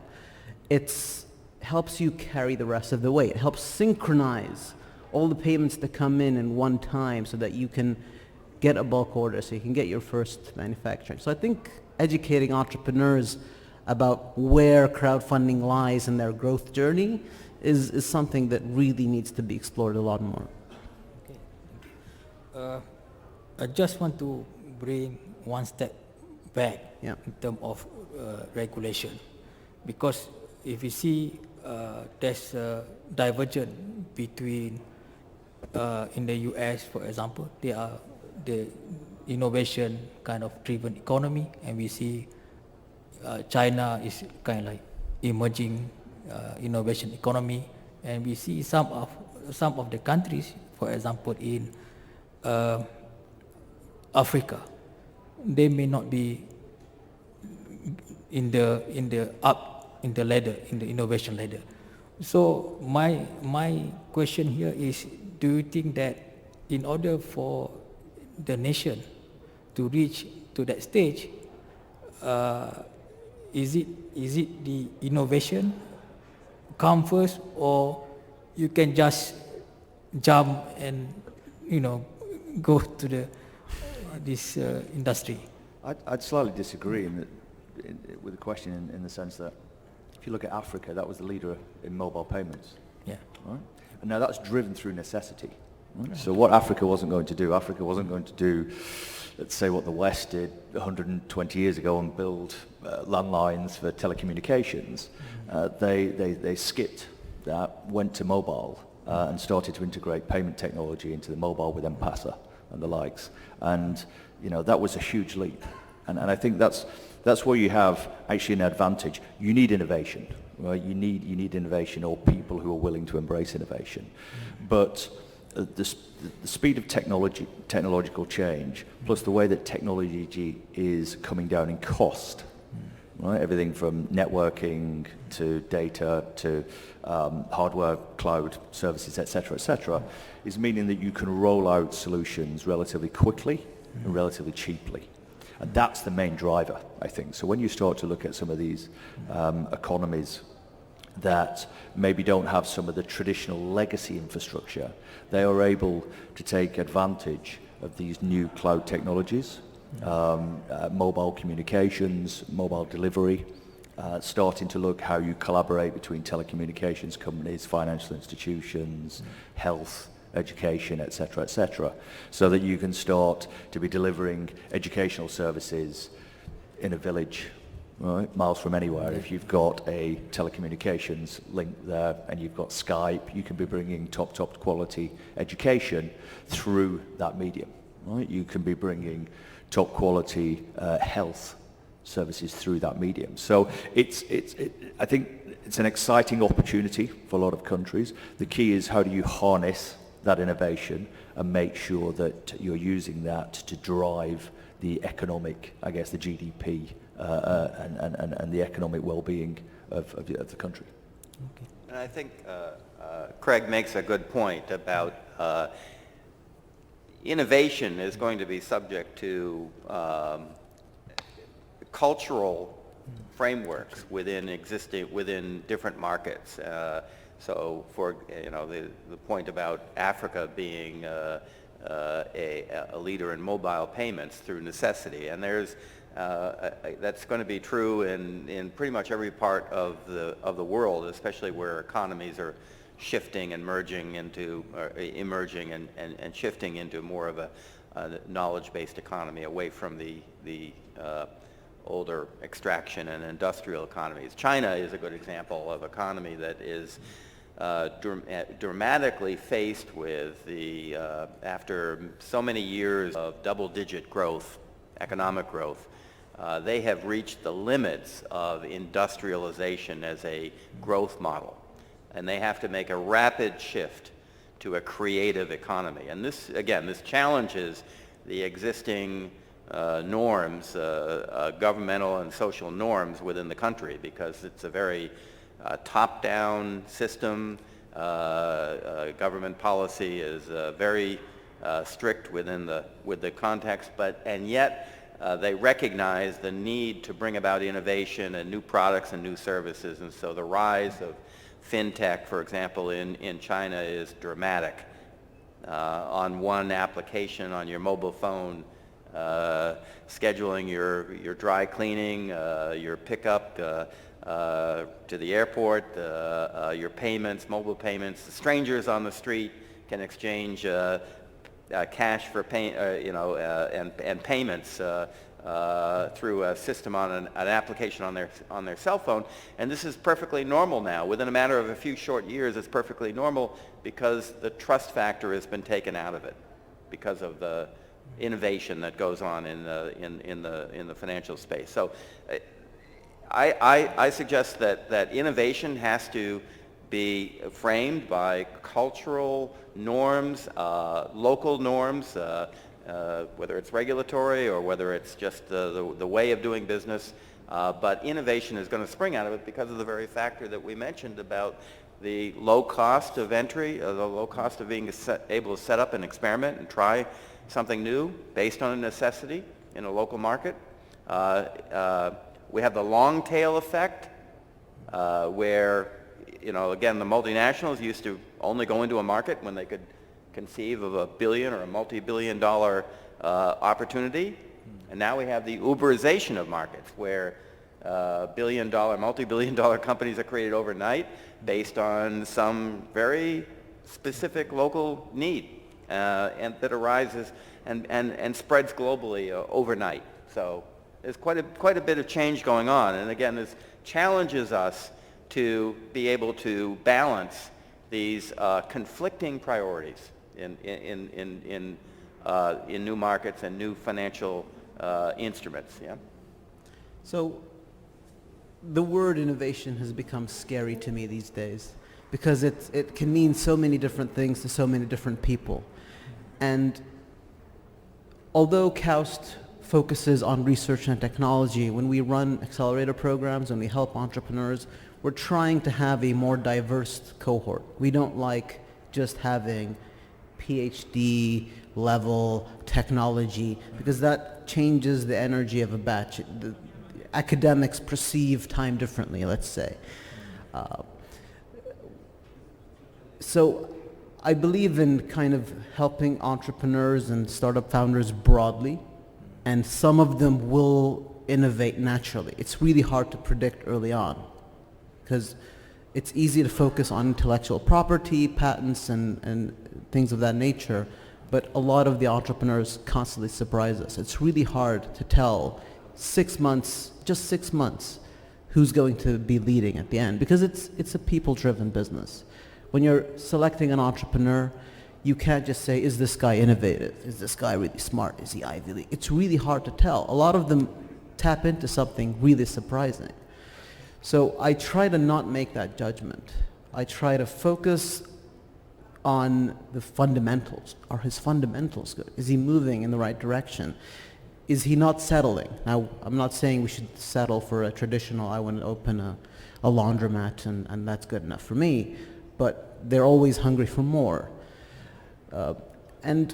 S18: It helps you carry the rest of the way. It helps synchronize all the payments that come in one time so that you can get a bulk order, so you can get your first manufacturing. So I think educating entrepreneurs about where crowdfunding lies in their growth journey is something that really needs to be explored a lot more.
S15: Okay. I just want to bring one step back in terms of regulation, because if you see there's a divergence between in the US, for example, they are the innovation kind of driven economy, and we see China is kind of like emerging innovation economy, and we see some of the countries, for example, in Africa, they may not be in the innovation ladder. So my question here is, do you think that in order for the nation to reach to that stage, is it the innovation come first, or you can just jump and go to this industry?
S17: I'd slightly disagree with the question in the sense that if you look at Africa, that was the leader in mobile payments.
S15: Yeah.
S17: Right? And now that's driven through necessity. Right? So what Africa wasn't going to do, let's say, what the West did 120 years ago and build landlines for telecommunications. They skipped that, went to mobile and started to integrate payment technology into the mobile with M-Pesa and the likes. And that was a huge leap. And I think that's where you have actually an advantage. You need innovation, right? You need innovation, or people who are willing to embrace innovation. But the speed of technological change, plus the way that technology is coming down in cost, right? Everything from networking to data to hardware, cloud services, et cetera, is meaning that you can roll out solutions relatively quickly and relatively cheaply. And that's the main driver, I think. So when you start to look at some of these economies that maybe don't have some of the traditional legacy infrastructure, they are able to take advantage of these new cloud technologies, mobile communications, mobile delivery, starting to look how you collaborate between telecommunications companies, financial institutions, health, education, et cetera, so that you can start to be delivering educational services in a village, right, miles from anywhere. If you've got a telecommunications link there and you've got Skype, you can be bringing top quality education through that medium, right? You can be bringing top quality health services through that medium. So I think it's an exciting opportunity for a lot of countries. The key is how do you harness that innovation and make sure that you're using that to drive the economic, I guess, the GDP and the economic well-being of the country.
S16: Okay. And I think Craig makes a good point about innovation is going to be subject to cultural frameworks within different markets. So, for the point about Africa being a leader in mobile payments through necessity, and that's going to be true in pretty much every part of the world, especially where economies are shifting and emerging and shifting into more of a knowledge-based economy, away from the older extraction and industrial economies. China is a good example of economy that is dramatically faced with after so many years of double-digit growth, economic growth, they have reached the limits of industrialization as a growth model. And they have to make a rapid shift to a creative economy. And this challenges the existing norms, governmental and social norms within the country, because it's a very top-down system. Government policy is very strict with the context, and yet they recognize the need to bring about innovation and new products and new services. And so the rise of fintech, for example, in China is dramatic. On one application on your mobile phone, scheduling your dry cleaning, your pickup to the airport, your payments, mobile payments. Strangers on the street can exchange cash for and payments through a system on an application on their cell phone. And this is perfectly normal now. Within a matter of a few short years, it's perfectly normal, because the trust factor has been taken out of it because of the innovation that goes on in the financial space. So I suggest that innovation has to be framed by cultural norms, local norms, whether it's regulatory or whether it's just the way of doing business. But innovation is going to spring out of it because of the very factor that we mentioned about the low cost of entry, the low cost of being able to set up an experiment and try something new based on a necessity in a local market. We have the long tail effect, where, again, the multinationals used to only go into a market when they could conceive of a billion or a multi-billion-dollar opportunity. And now we have the Uberization of markets, where multi-billion-dollar companies are created overnight based on some very specific local need, and that arises and spreads globally overnight. So there's quite a bit of change going on, and again, this challenges us to be able to balance these conflicting priorities in new markets and new financial instruments. Yeah.
S18: So the word innovation has become scary to me these days because it can mean so many different things to so many different people. And although KAUST focuses on research and technology, when we run accelerator programs and we help entrepreneurs, we're trying to have a more diverse cohort. We don't like just having PhD level technology because that changes the energy of a batch. The academics perceive time differently, let's say. So I believe in kind of helping entrepreneurs and startup founders broadly, and some of them will innovate naturally. It's really hard to predict early on because it's easy to focus on intellectual property, patents, and things of that nature, but a lot of the entrepreneurs constantly surprise us. It's really hard to tell 6 months, just 6 months, who's going to be leading at the end because it's a people-driven business. When you're selecting an entrepreneur, you can't just say, is this guy innovative? Is this guy really smart? Is he Ivy League? It's really hard to tell. A lot of them tap into something really surprising. So I try to not make that judgment. I try to focus on the fundamentals. Are his fundamentals good? Is he moving in the right direction? Is he not settling? Now, I'm not saying we should settle for a traditional, I want to open a laundromat and that's good enough for me, but they're always hungry for more. And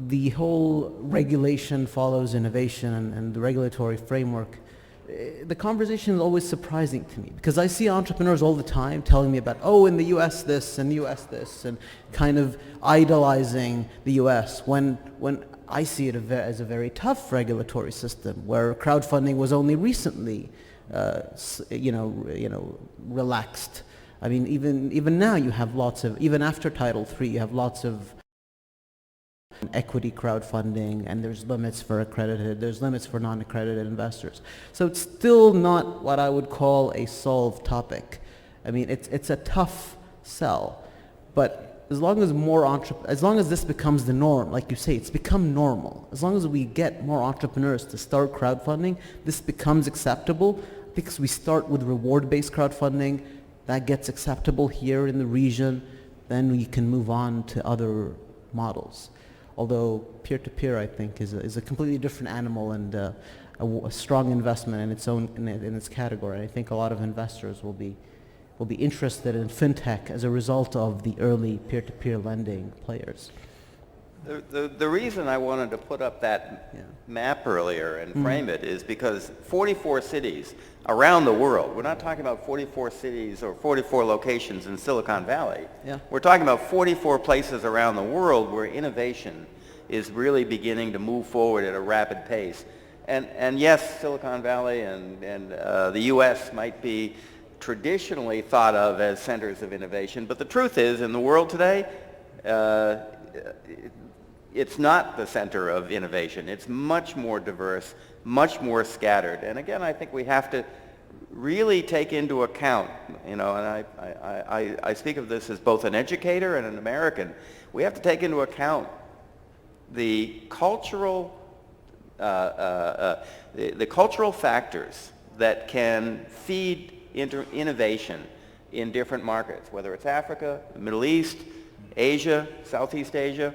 S18: the whole regulation follows innovation and the regulatory framework, the conversation is always surprising to me because I see entrepreneurs all the time telling me about, oh, in the US this and the US this, and kind of idolizing the US when I see it as a very tough regulatory system where crowdfunding was only recently, relaxed. I mean, even now you have lots of, even after Title III, you have lots of equity crowdfunding, and there's limits for accredited, there's limits for non-accredited investors. So it's still not what I would call a solved topic. I mean, it's a tough sell, but as long as this becomes the norm, like you say, it's become normal. As long as we get more entrepreneurs to start crowdfunding, this becomes acceptable because we start with reward-based crowdfunding, that gets acceptable here in the region, then we can move on to other models. Although peer-to-peer, I think, is a completely different animal and a strong investment in its own in its category. I think a lot of investors will be interested in fintech as a result of the early peer-to-peer lending players.
S16: The reason I wanted to put up that map earlier and frame it is because 44 cities around the world, we're not talking about 44 cities or 44 locations in Silicon Valley.
S18: Yeah.
S16: We're talking about 44 places around the world where innovation is really beginning to move forward at a rapid pace. And yes, Silicon Valley and the US might be traditionally thought of as centers of innovation, but the truth is, in the world today, it's not the center of innovation. It's much more diverse, much more scattered. And again, I think we have to really take into account, and I speak of this as both an educator and an American, we have to take into account the cultural factors that can feed innovation in different markets, whether it's Africa, the Middle East, Asia, Southeast Asia.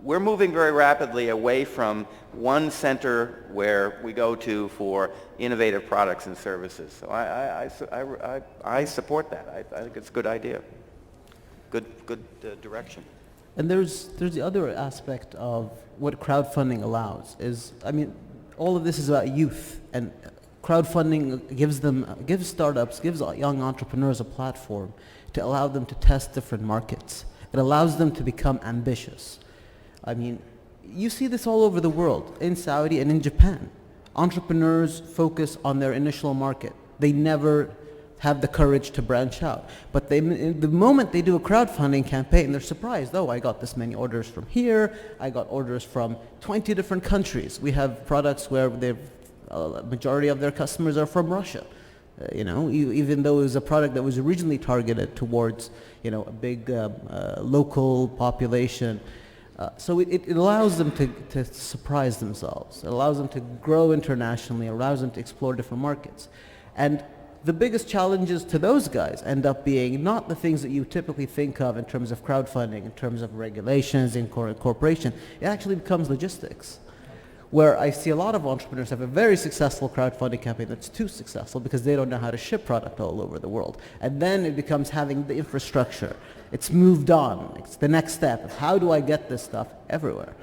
S16: We're moving very rapidly away from one center where we go to for innovative products and services. So I support that. I think it's a good idea. Good direction.
S18: And there's the other aspect of what crowdfunding allows is, I mean, all of this is about youth, and crowdfunding gives startups, gives young entrepreneurs a platform to allow them to test different markets. It allows them to become ambitious. I mean, you see this all over the world, in Saudi and in Japan. Entrepreneurs focus on their initial market. They never have the courage to branch out. But the moment they do a crowdfunding campaign, they're surprised. Oh, I got this many orders from here. I got orders from 20 different countries. We have products where the majority of their customers are from Russia. Even though it was a product that was originally targeted towards, a big local population, So it allows them to surprise themselves. It allows them to grow internationally. It allows them to explore different markets. And the biggest challenges to those guys end up being not the things that you typically think of in terms of crowdfunding, in terms of regulations, incorporation. It actually becomes logistics, where I see a lot of entrepreneurs have a very successful crowdfunding campaign that's too successful because they don't know how to ship product all over the world. And then it becomes having the infrastructure. It's moved on. It's the next step of how do I get this stuff everywhere?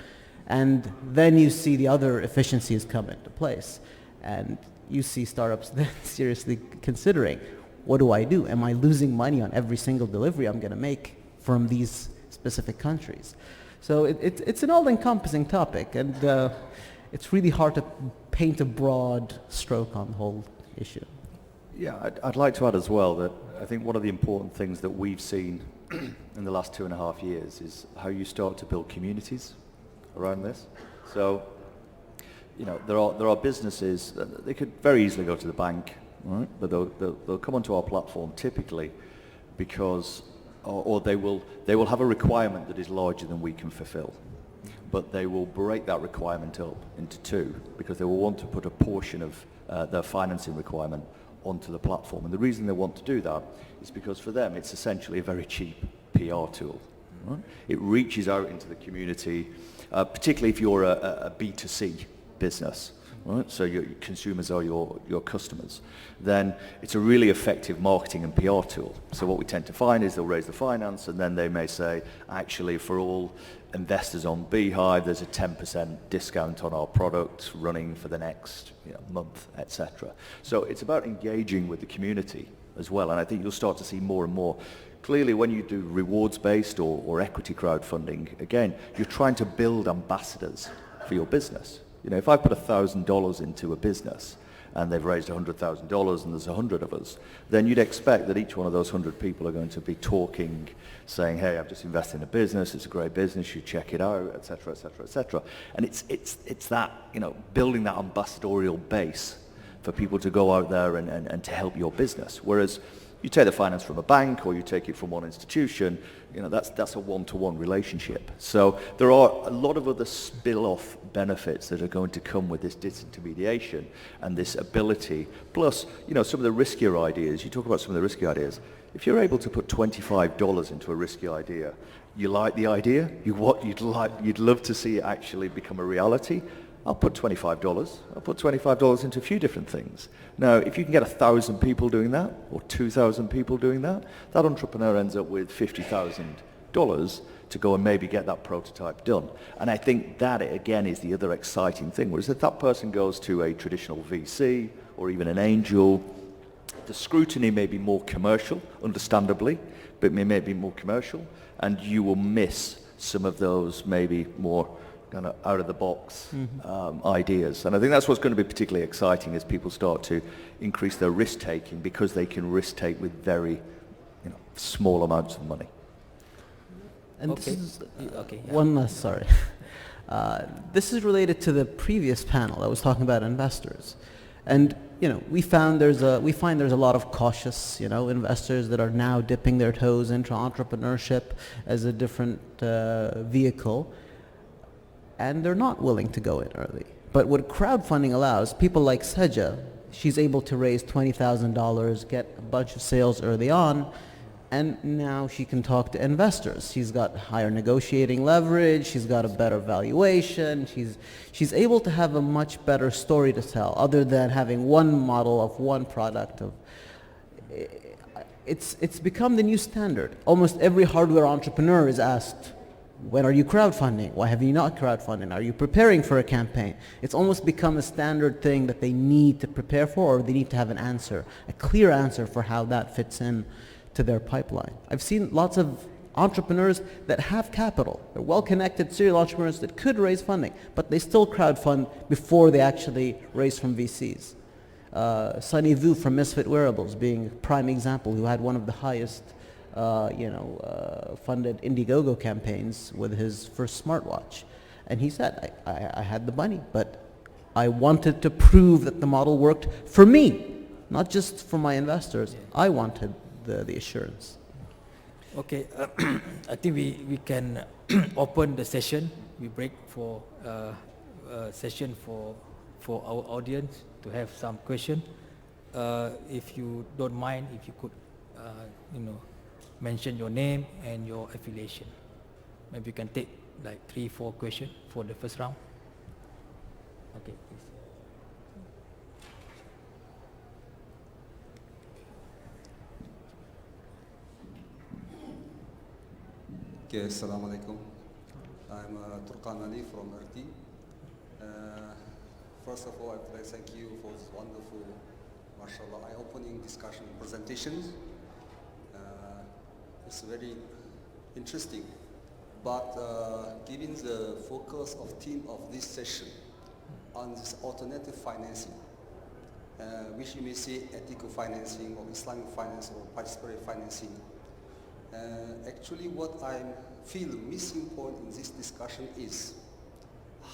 S18: And then you see the other efficiencies come into place. And you see startups then seriously considering, what do I do? Am I losing money on every single delivery I'm going to make from these specific countries? So it's an all-encompassing topic, and it's really hard to paint a broad stroke on the whole issue.
S17: Yeah, I'd like to add as well that I think one of the important things that we've seen in the last 2.5 years is how you start to build communities around this. So, you know, there are businesses that they could very easily go to the bank, right? But they'll come onto our platform typically because, or they will have a requirement that is larger than we can fulfill. But they will break that requirement up into two because they will want to put a portion of their financing requirement onto the platform. And the reason they want to do that is because for them it's essentially a very cheap PR tool. Right? It reaches out into the community, particularly if you're a B2C business. Right? So your consumers are your customers. Then it's a really effective marketing and PR tool. So what we tend to find is they'll raise the finance and then they may say, actually for all investors on Beehive, there's a 10% discount on our product running for the next month, etc. So it's about engaging with the community as well. And I think you'll start to see more and more. Clearly, when you do rewards-based or equity crowdfunding, again, you're trying to build ambassadors for your business. You know, if I put $1,000 into a business and they've raised $100,000 and there's 100 of us, then you'd expect that each one of those 100 people are going to be talking, saying, hey, I've just invested in a business, it's a great business, you check it out, etc., etc., etc. And it's that, building that ambassadorial base for people to go out there and to help your business. Whereas you take the finance from a bank or you take it from one institution, that's a one-to-one relationship. So there are a lot of other spill-off benefits that are going to come with this disintermediation and this ability. Plus, some of the riskier ideas, you talk about some of the risky ideas. If you're able to put $25 into a risky idea, you like the idea, you'd love to see it actually become a reality, I'll put $25. I'll put $25 into a few different things. Now, if you can get 1,000 people doing that, or 2,000 people doing that, that entrepreneur ends up with $50,000 to go and maybe get that prototype done. And I think that, again, is the other exciting thing. Whereas if that person goes to a traditional VC or even an angel, the scrutiny may be more commercial, understandably, but it may be more commercial, and you will miss some of those maybe more kind of out-of-the-box ideas. And I think that's what's going to be particularly exciting as people start to increase their risk-taking because they can risk-take with very small amounts of money.
S18: And one last, sorry. This is related to the previous panel. I was talking about investors. And we find there's a lot of cautious, investors that are now dipping their toes into entrepreneurship as a different vehicle. And they're not willing to go in early. But what crowdfunding allows, people like Seja, she's able to raise $20,000, get a bunch of sales early on, and now she can talk to investors. She's got higher negotiating leverage, she's got a better valuation, she's able to have a much better story to tell, other than having one model of one product. It's become the new standard. Almost every hardware entrepreneur is asked, when are you crowdfunding? Why have you not crowdfunding? Are you preparing for a campaign? It's almost become a standard thing that they need to prepare for, or they need to have an answer, a clear answer for how that fits in to their pipeline. I've seen lots of entrepreneurs that have capital. They're well-connected serial entrepreneurs that could raise funding, but they still crowdfund before they actually raise from VCs. Sunny Vu from Misfit Wearables being a prime example, who had one of the highest funded Indiegogo campaigns with his first smartwatch. And he said, I had the money, but I wanted to prove that the model worked for me, not just for my investors. I wanted the assurance.
S15: Okay, I think we can open the session. We break for session for our audience to have some question. If you don't mind, if you could, mention your name and your affiliation. Maybe you can take like 3-4 questions for the first round. Okay, please.
S19: Okay, Assalamu alaikum. I'm Turkan Ali from RT. First of all, I'd like to thank you for this wonderful, mashallah, eye-opening discussion and presentations. It's very interesting. But given the focus of theme of this session on this alternative financing, which you may say ethical financing or Islamic finance or participatory financing, actually what I feel missing point in this discussion is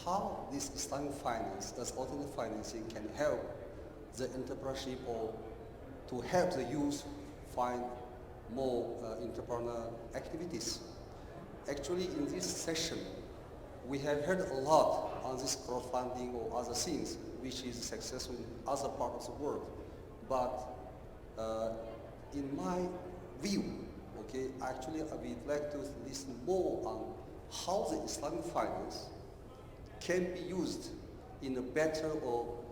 S19: how this Islamic finance as alternative financing can help the entrepreneurship or to help the youth find more entrepreneurial activities. Actually in this session we have heard a lot on this crowdfunding or other things which is successful in other parts of the world. But in my view, okay, actually I would like to listen more on how the Islamic finance can be used in a better or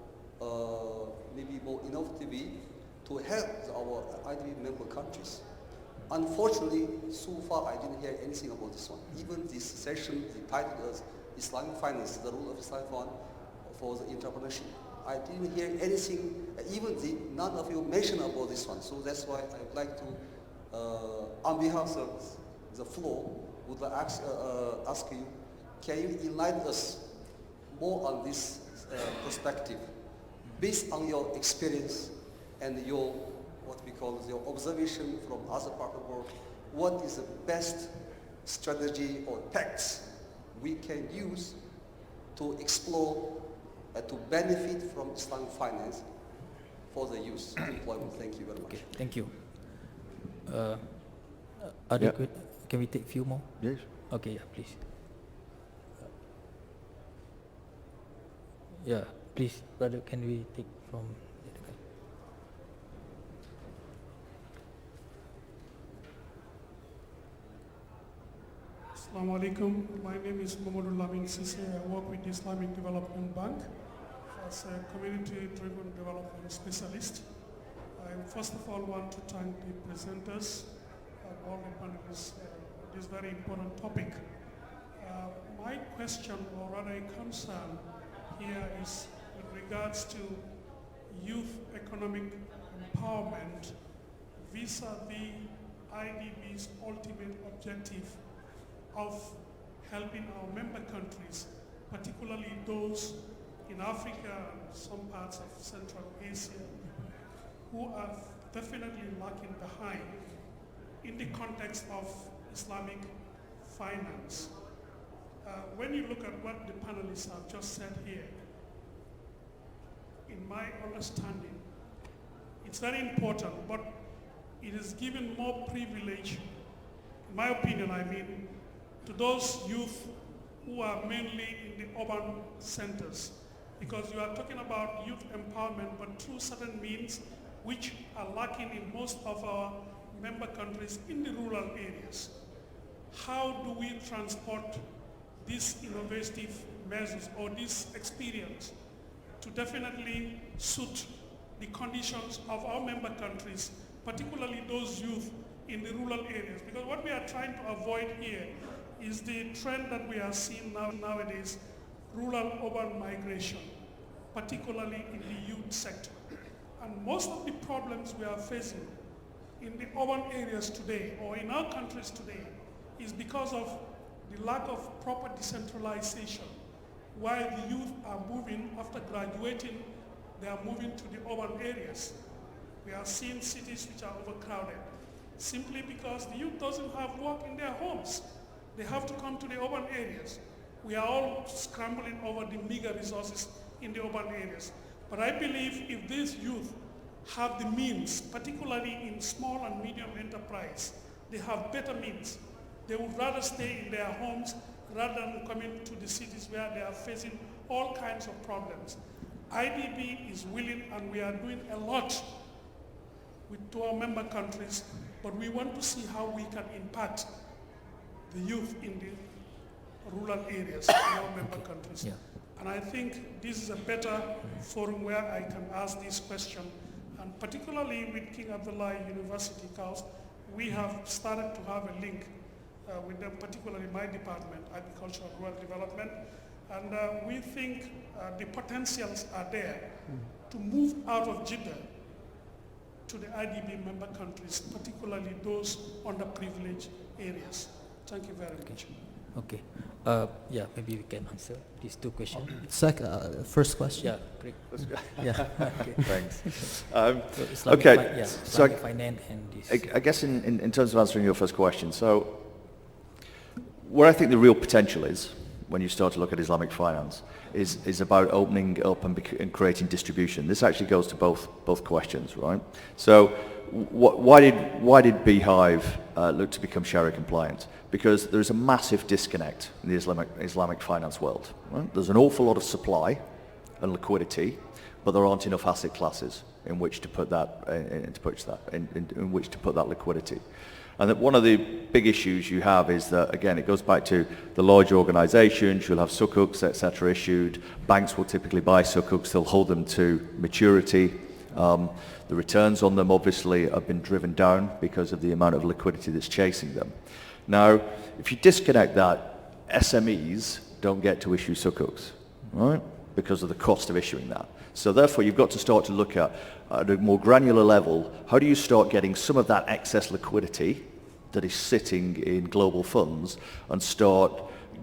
S19: maybe more innovative way to help our IDB member countries. Unfortunately, so far I didn't hear anything about this one. Even this session entitled as Islamic Finance, the role of Islamic fund for the entrepreneurship. I didn't hear anything, even none of you mentioned about this one. So that's why I would like to, on behalf of the floor, would like ask you, can you enlighten us more on this perspective, based on your experience and your what we call your observation from other parts of the world, what is the best strategy or tactics we can use to explore, to benefit from Islamic finance for the youth employment? Thank you very much.
S15: Okay, thank you. Can we take a few more?
S17: Yes.
S15: Okay, yeah, please. Yeah, please, brother, can we take from the other guy?
S20: Assalamu alaikum. My name is Mohammed Lamin Sise. I work with the Islamic Development Bank as a community-driven development specialist. I first of all want to thank the presenters and all the panelists on this very important topic. My question, or rather a concern here, is with regards to youth economic empowerment vis-a-vis IDB's ultimate objective of helping our member countries, particularly those in Africa and some parts of Central Asia, who are definitely lagging behind in the context of Islamic finance. When you look at what the panelists have just said here, in my understanding, it's very important, but it is given more privilege, in my opinion, I mean, to those youth who are mainly in the urban centers, because you are talking about youth empowerment, but through certain means which are lacking in most of our member countries in the rural areas. How do we transport these innovative measures or this experience to definitely suit the conditions of our member countries, particularly those youth in the rural areas? Because what we are trying to avoid here is the trend that we are seeing nowadays, rural-urban migration, particularly in the youth sector. And most of the problems we are facing in the urban areas today, or in our countries today, is because of the lack of proper decentralization. While the youth are moving, after graduating, they are moving to the urban areas. We are seeing cities which are overcrowded, simply because the youth doesn't have work in their homes. They have to come to the urban areas. We are all scrambling over the meager resources in the urban areas. But I believe if these youth have the means, particularly in small and medium enterprise, they have better means. They would rather stay in their homes rather than coming to the cities where they are facing all kinds of problems. IDB is willing, and we are doing a lot to our member countries, but we want to see how we can impact the youth in the rural areas in our member countries.
S15: Yeah.
S20: And I think this is a better forum where I can ask this question. And particularly with King Abdullah University, Coast, we have started to have a link with them, particularly my department, Agriculture and Rural Development. And we think the potentials are there to move out of Jeddah to the IDB member countries, particularly those underprivileged areas. Thank you very much.
S15: Okay. Yeah, maybe we can answer these two questions.
S18: First question.
S15: Yeah, great.
S17: Yeah.
S15: Okay.
S17: Thanks.
S15: So
S17: Okay.
S15: Islamic finance and this.
S17: I guess in terms of answering your first question, so where I think the real potential is when you start to look at Islamic finance is about opening up and creating distribution. This actually goes to both questions, right? So why did Beehive look to become Sharia compliant? Because there is a massive disconnect in the Islamic finance world. Right? There's an awful lot of supply and liquidity, but there aren't enough asset classes in which to put that in which to put that liquidity. And that one of the big issues you have is that, again, it goes back to the larger organizations. You'll have sukuks, etc. issued. Banks will typically buy sukuks. They'll hold them to maturity. The returns on them obviously have been driven down because of the amount of liquidity that's chasing them. Now, if you disconnect that, SMEs don't get to issue sukuks, right? Because of the cost of issuing that. So therefore, you've got to start to look at a more granular level, how do you start getting some of that excess liquidity that is sitting in global funds and start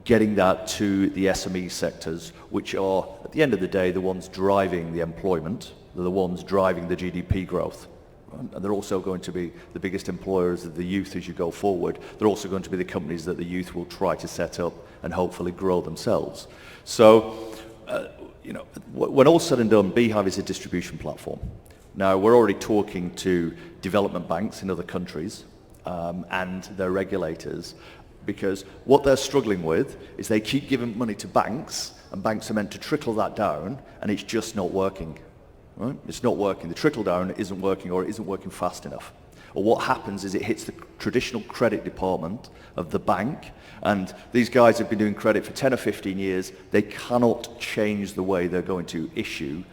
S17: getting that to the SME sectors, which are, at the end of the day, the ones driving the employment, they're the ones driving the GDP growth. And they're also going to be the biggest employers of the youth as you go forward. They're also going to be the companies that the youth will try to set up and hopefully grow themselves. So, you know, when all's said and done, Beehive is a distribution platform. Now, we're already talking to development banks in other countries and their regulators, because what they're struggling with is they keep giving money to banks, and banks are meant to trickle that down, and it's just not working. Right? It's not working. The trickle down isn't working, or it isn't working fast enough. Or what happens is it hits the traditional credit department of the bank, and these guys have been doing credit for 10 or 15 years. They cannot change the way they're going to issue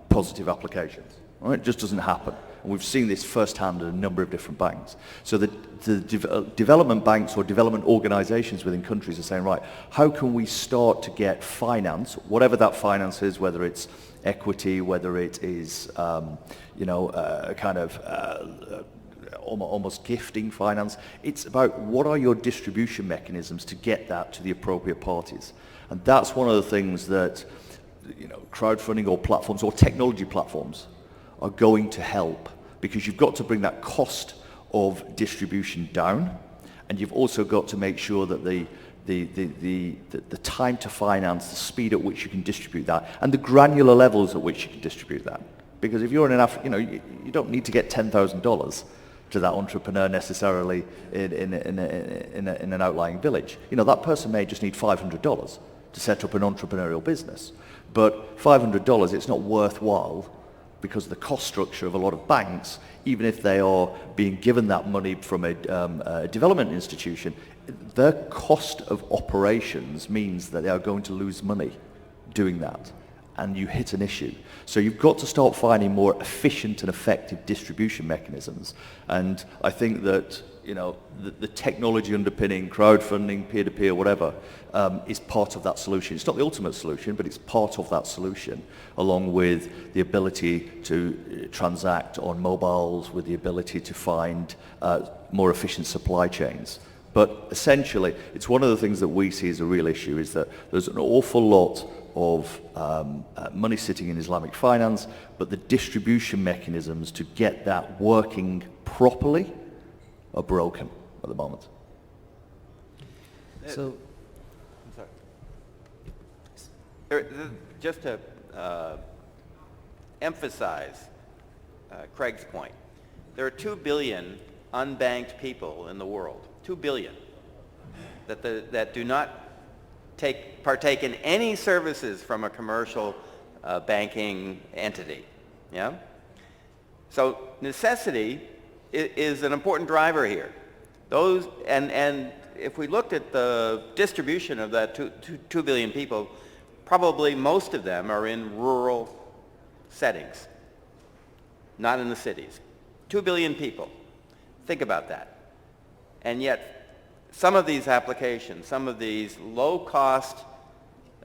S17: positive applications. Right? It just doesn't happen. And we've seen this firsthand at a number of different banks. So the development banks or development organizations within countries are saying, right, how can we start to get finance, whatever that finance is, whether it's equity, whether it is, almost gifting finance. It's about what are your distribution mechanisms to get that to the appropriate parties. And that's one of the things that, you know, crowdfunding or platforms or technology platforms are going to help, because you've got to bring that cost of distribution down, and you've also got to make sure that the time to finance, the speed at which you can distribute that, and the granular levels at which you can distribute that. Because if you're in an you don't need to get $10,000 to that entrepreneur necessarily in an outlying village. You know, that person may just need $500 to set up an entrepreneurial business. But $500, it's not worthwhile because of the cost structure of a lot of banks, even if they are being given that money from a development institution, their cost of operations means that they are going to lose money doing that, and you hit an issue. So you've got to start finding more efficient and effective distribution mechanisms. And I think that, you know, the technology underpinning crowdfunding, peer-to-peer, whatever, is part of that solution. It's not the ultimate solution, but it's part of that solution, along with the ability to transact on mobiles, with the ability to find more efficient supply chains. But essentially, it's one of the things that we see as a real issue, is that there's an awful lot of money sitting in Islamic finance, but the distribution mechanisms to get that working properly are broken at the moment.
S16: So, just to emphasize Craig's point, there are 2 billion unbanked people in the world, 2 billion, that do not partake in any services from a commercial banking entity. Yeah? So necessity is an important driver here. Those, and if we looked at the distribution of that 2 billion people, probably most of them are in rural settings, not in the cities. 2 billion people. Think about that. And yet, some of these applications, some of these low-cost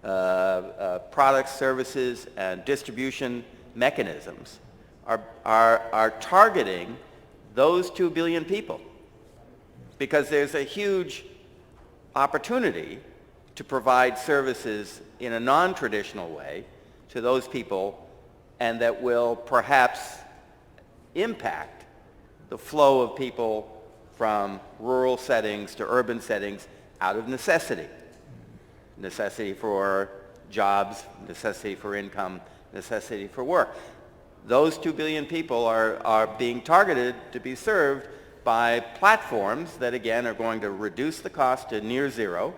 S16: products, services, and distribution mechanisms are targeting those 2 billion people, because there's a huge opportunity to provide services in a non-traditional way to those people, and that will perhaps impact the flow of people from rural settings to urban settings out of necessity. Necessity for jobs, necessity for income, necessity for work. Those 2 billion people are being targeted to be served by platforms that, again, are going to reduce the cost to near zero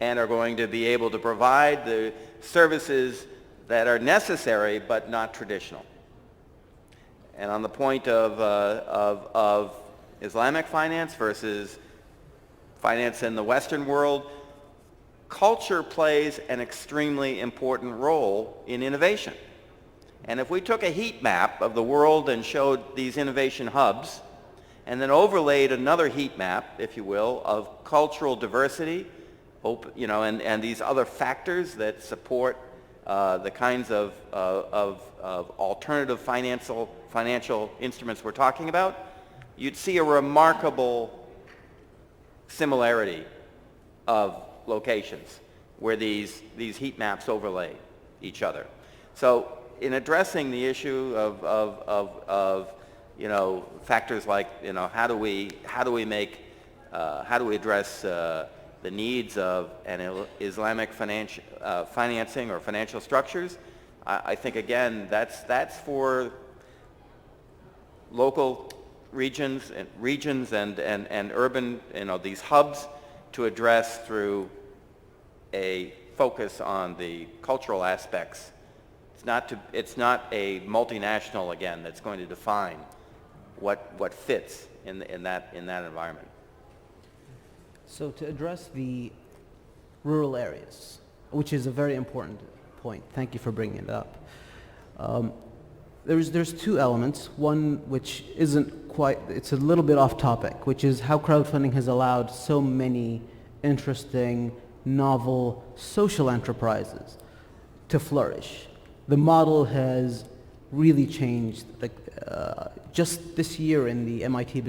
S16: and are going to be able to provide the services that are necessary but not traditional. And on the point of Islamic finance versus finance in the Western world, culture plays an extremely important role in innovation. And if we took a heat map of the world and showed these innovation hubs, and then overlaid another heat map, if you will, of cultural diversity, and these other factors that support the kinds of alternative financial instruments we're talking about, you'd see a remarkable similarity of locations where these heat maps overlay each other. So in addressing the issue of factors like how do we address the needs of an Islamic financing or financial structures, I think again that's for local regions and urban, these hubs to address through a focus on the cultural aspects. It's not a multinational, again, that's going to define what fits in that environment.
S18: So to address the rural areas, which is a very important point, thank you for bringing it up. There's two elements. One which isn't quite, it's a little bit off topic, which is how crowdfunding has allowed so many interesting, novel social enterprises to flourish. The model has really changed. Just this year in the MIT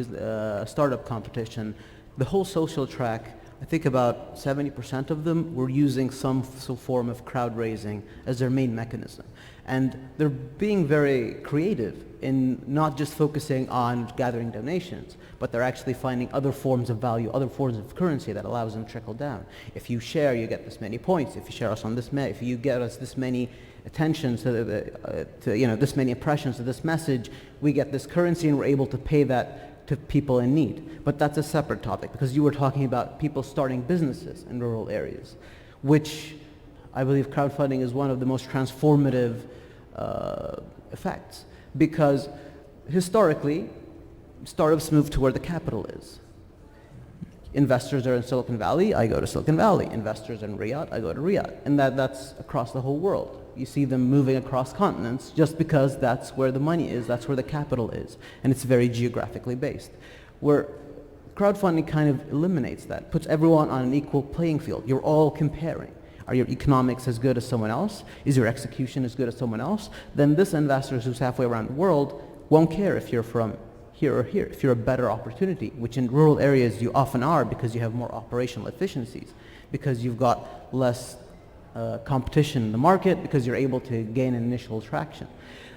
S18: startup competition, the whole social track, I think about 70% of them were using some form of crowd raising as their main mechanism. And they're being very creative in not just focusing on gathering donations, but they're actually finding other forms of value, other forms of currency that allows them to trickle down. If you share, you get this many points. If you share us on this, if you get us this many attentions to this many impressions of this message, we get this currency and we're able to pay that to people in need. But that's a separate topic, because you were talking about people starting businesses in rural areas, which I believe crowdfunding is one of the most transformative effects, because historically startups move to where the capital is. Investors are in Silicon Valley, I go to Silicon Valley. Investors are in Riyadh, I go to Riyadh. And that's across the whole world. You see them moving across continents just because that's where the money is, that's where the capital is. And it's very geographically based. Where crowdfunding kind of eliminates that, puts everyone on an equal playing field. You're all comparing. Are your economics as good as someone else? Is your execution as good as someone else? Then this investor who's halfway around the world won't care if you're from here or here, if you're a better opportunity, which in rural areas you often are, because you have more operational efficiencies, because you've got less competition in the market, because you're able to gain initial traction.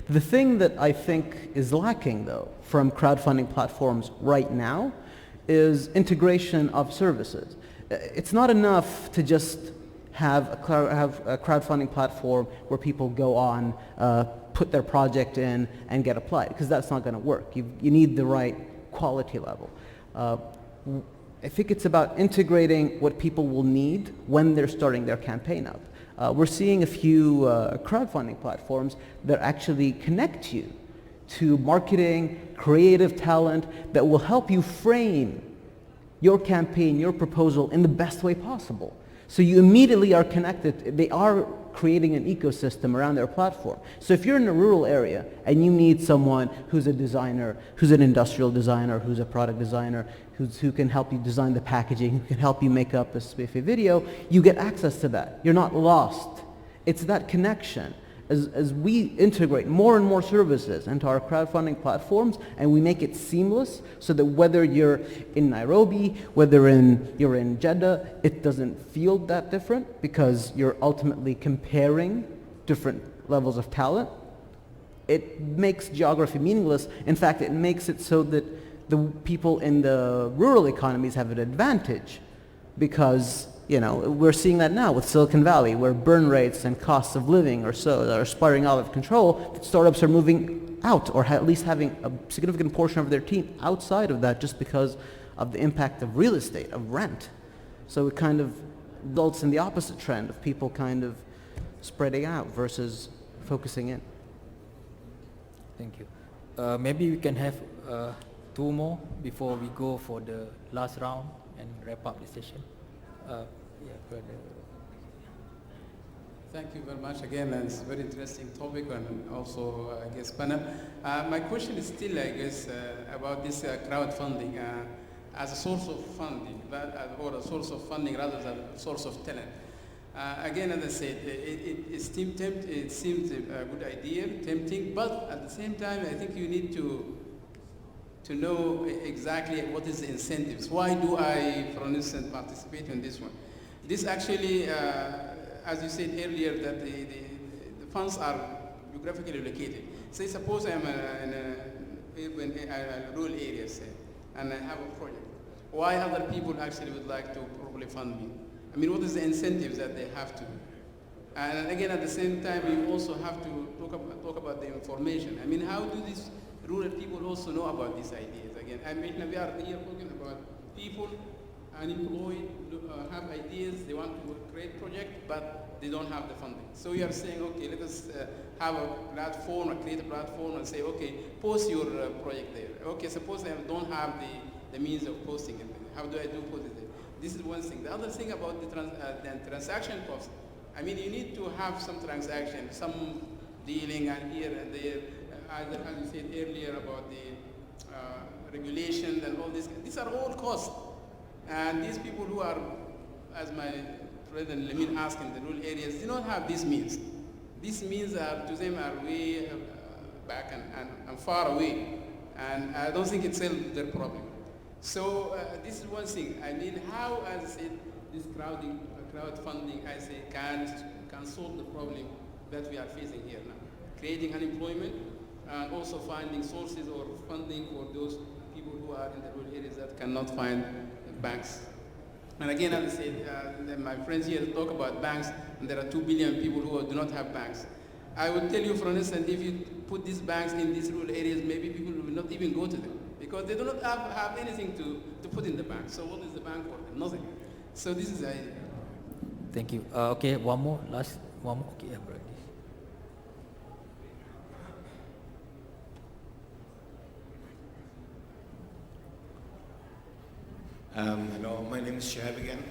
S18: The thing that I think is lacking, though, from crowdfunding platforms right now is integration of services. It's not enough to just have a crowdfunding platform where people go on, put their project in and get applied, because that's not going to work. You need the right quality level. I think it's about integrating what people will need when they're starting their campaign up. We're seeing a few crowdfunding platforms that actually connect you to marketing, creative talent that will help you frame your campaign, your proposal in the best way possible. So you immediately are connected. They are creating an ecosystem around their platform. So if you're in a rural area and you need someone who's a designer, who's an industrial designer, who's a product designer, who can help you design the packaging, who can help you make up a spiffy video, you get access to that. You're not lost. It's that connection. As we integrate more and more services into our crowdfunding platforms and we make it seamless so that whether you're in Nairobi, whether you're in Jeddah, it doesn't feel that different because you're ultimately comparing different levels of talent. It makes geography meaningless. In fact, it makes it so that the people in the rural economies have an advantage because we're seeing that now with Silicon Valley, where burn rates and costs of living are spiraling out of control, that startups are moving out, or at least having a significant portion of their team outside of that just because of the impact of real estate, of rent. So it kind of results in the opposite trend of people kind of spreading out versus focusing in.
S15: Thank you. Maybe we can have 2 more before we go for the last round and wrap up the session.
S12: Thank you very much again, and it's a very interesting topic and also, I guess, panel. My question is still, I guess, about this crowdfunding as a source of funding, or a source of funding rather than a source of talent. Again, as I said, it seems a good idea, tempting, but at the same time, I think you need to know exactly what is the incentives. Why do I, for instance, participate in this one? This actually, as you said earlier, that the funds are geographically located. Say, suppose I'm in a rural area, say, and I have a project. Why other people actually would like to probably fund me? I mean, what is the incentives that they have to? And again, at the same time, you also have to talk about the information. I mean, how do these rural people also know about these ideas? Again, I mean, we are here talking about people unemployed, have ideas, they want to create project, but they don't have the funding. So we are saying, okay, let us have a platform, create a platform and say, okay, post your project there. Okay, suppose I don't have the means of posting it. How do I post it there? This is one thing. The other thing about the transaction cost, I mean, you need to have some transaction, some dealing and here and there, either, as you said earlier about the regulation and all this. These are all costs. And these people who are, as my President Lamin asked in the rural areas, they don't have these means. These means are, to them, are way back and far away. And I don't think it solves their problem. So this is one thing. I mean, how, as I said, this crowdfunding, I say, can solve the problem that we are facing here now. Creating unemployment and also finding sources or funding for those people who are in the rural areas that cannot find banks. And again, as I said, my friends here talk about banks, and there are 2 billion people who do not have banks. I would tell you, for instance, if you put these banks in these rural areas, maybe people will not even go to them, because they do not have anything to put in the bank. So what is the bank for? Nothing. So this is the idea.
S15: Thank you. Okay, one more, last one more. Okay,
S13: Hello, my name is Shahab again.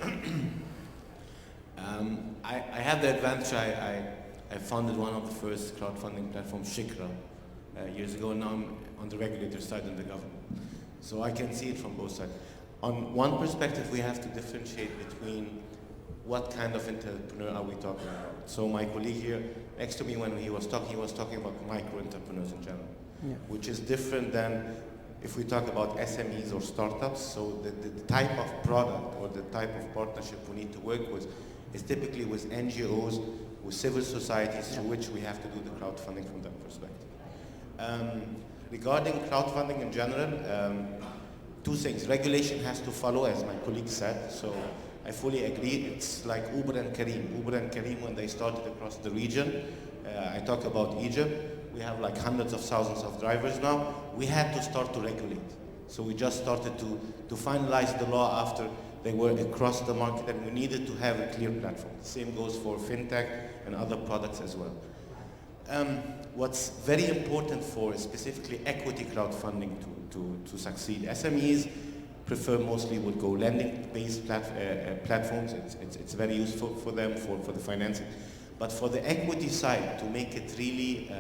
S13: I have the advantage, I founded one of the first crowdfunding platforms, Shikra, years ago. Now I'm on the regulator side in the government. So I can see it from both sides. On one perspective, we have to differentiate between what kind of entrepreneur are we talking about. So my colleague here next to me, when he was talking about micro-entrepreneurs in general, which is different than if we talk about SMEs or startups. So the type of product or the type of partnership we need to work with is typically with NGOs, with civil societies, through which we have to do the crowdfunding from that perspective. Regarding crowdfunding in general, 2 things. Regulation has to follow, as my colleague said. So I fully agree. It's like Uber and Kareem. Uber and Kareem, when they started across the region, I talk about Egypt, We have like hundreds of thousands of drivers now. We had to start to regulate. So we just started to finalize the law after they were across the market, and we needed to have a clear platform. The same goes for fintech and other products as well. What's very important for specifically equity crowdfunding to succeed, SMEs prefer mostly would go lending-based platforms. It's very useful for them for the financing. But for the equity side, to make it really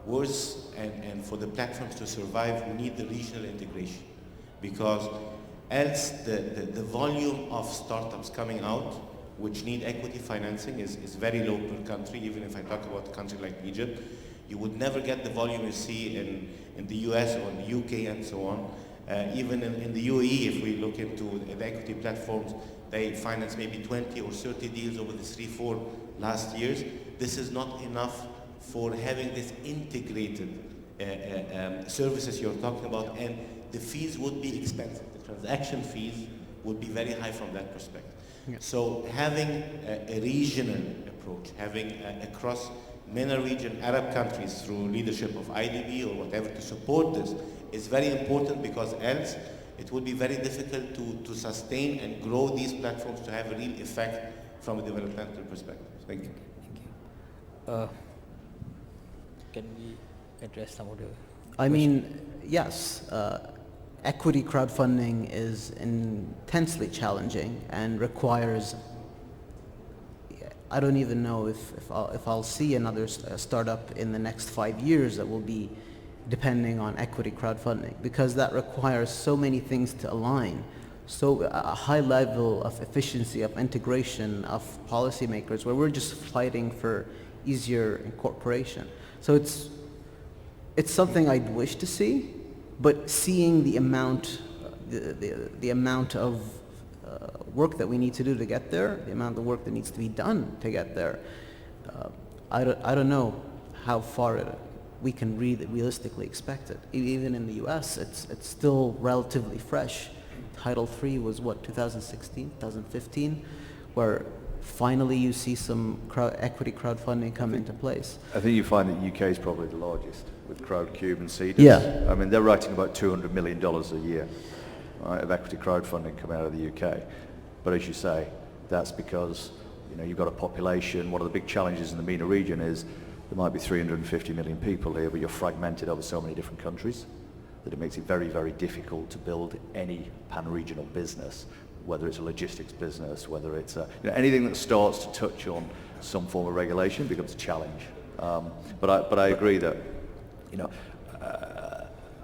S13: worse and for the platforms to survive, we need the regional integration, because else the volume of startups coming out which need equity financing is very low per country. Even if I talk about a country like Egypt, you would never get the volume you see in the US or in the UK and so on. Even in the UAE, if we look into the equity platforms, they finance maybe 20 or 30 deals over the 3-4 last years. This is not enough for having this integrated services you're talking about, and the fees would be expensive. The transaction fees would be very high from that perspective. Yeah. So having a regional approach, having across MENA region, Arab countries through leadership of IDB or whatever to support this is very important, because else it would be very difficult to sustain and grow these platforms to have a real effect from a developmental perspective. Thank you.
S15: Thank you. Can we address some of the
S18: I mean, yes, equity crowdfunding is intensely challenging and requires, I don't even know if I'll see another startup in the next 5 years that will be depending on equity crowdfunding, because that requires so many things to align. So a high level of efficiency, of integration of policymakers, where we're just fighting for easier incorporation. So it's something I'd wish to see, but seeing the amount of work that we need to do to get there, the amount of work that needs to be done to get there, I don't know how far we can realistically expect it. Even in the US, it's still relatively fresh. Title III was what, 2016, 2015, where finally you see some equity crowdfunding come into place.
S17: I think you find that UK is probably the largest with Crowdcube and Seeders.
S18: Yeah.
S17: I mean, they're writing about $200 million a year, right, of equity crowdfunding coming out of the UK. But as you say, that's because you've got a population. One of the big challenges in the MENA region is there might be 350 million people here, but you're fragmented over so many different countries that it makes it very, very difficult to build any pan-regional business, whether it's a logistics business, whether it's anything that starts to touch on some form of regulation becomes a challenge. But I agree that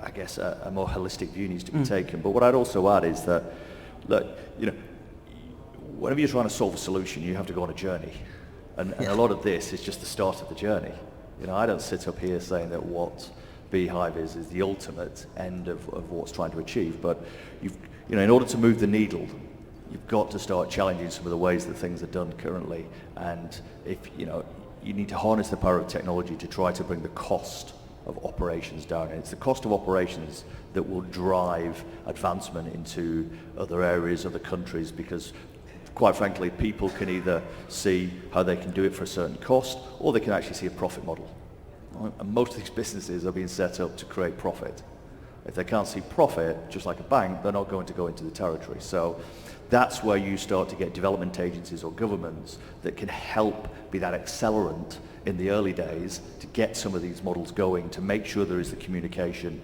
S17: I guess a more holistic view needs to be taken. But what I'd also add is that, look, whenever you're trying to solve a solution, you have to go on a journey. And a lot of this is just the start of the journey. I don't sit up here saying that what Beehive is the ultimate end of what's trying to achieve. But in order to move the needle, you've got to start challenging some of the ways that things are done currently. And if you need to harness the power of technology to try to bring the cost of operations down. And it's the cost of operations that will drive advancement into other areas, other countries, because quite frankly, people can either see how they can do it for a certain cost, or they can actually see a profit model. Right? And most of these businesses are being set up to create profit. If they can't see profit, just like a bank, they're not going to go into the territory. So that's where you start to get development agencies or governments that can help be that accelerant in the early days to get some of these models going, to make sure there is the communication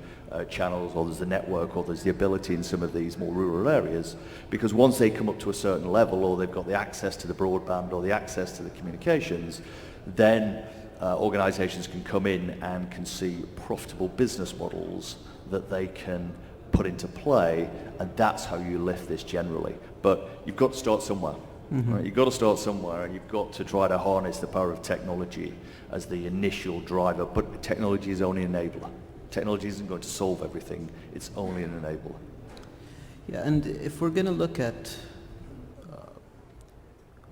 S17: channels, or there's the network, or there's the ability in some of these more rural areas, because once they come up to a certain level, or they've got the access to the broadband or the access to the communications, then organizations can come in and can see profitable business models that they can put into play, and that's how you lift this generally. But you've got to start somewhere. Mm-hmm. Right? You've got to start somewhere, and you've got to try to harness the power of technology as the initial driver, but technology is only an enabler. Technology isn't going to solve everything, it's only an enabler.
S18: Yeah, and if we're going to look at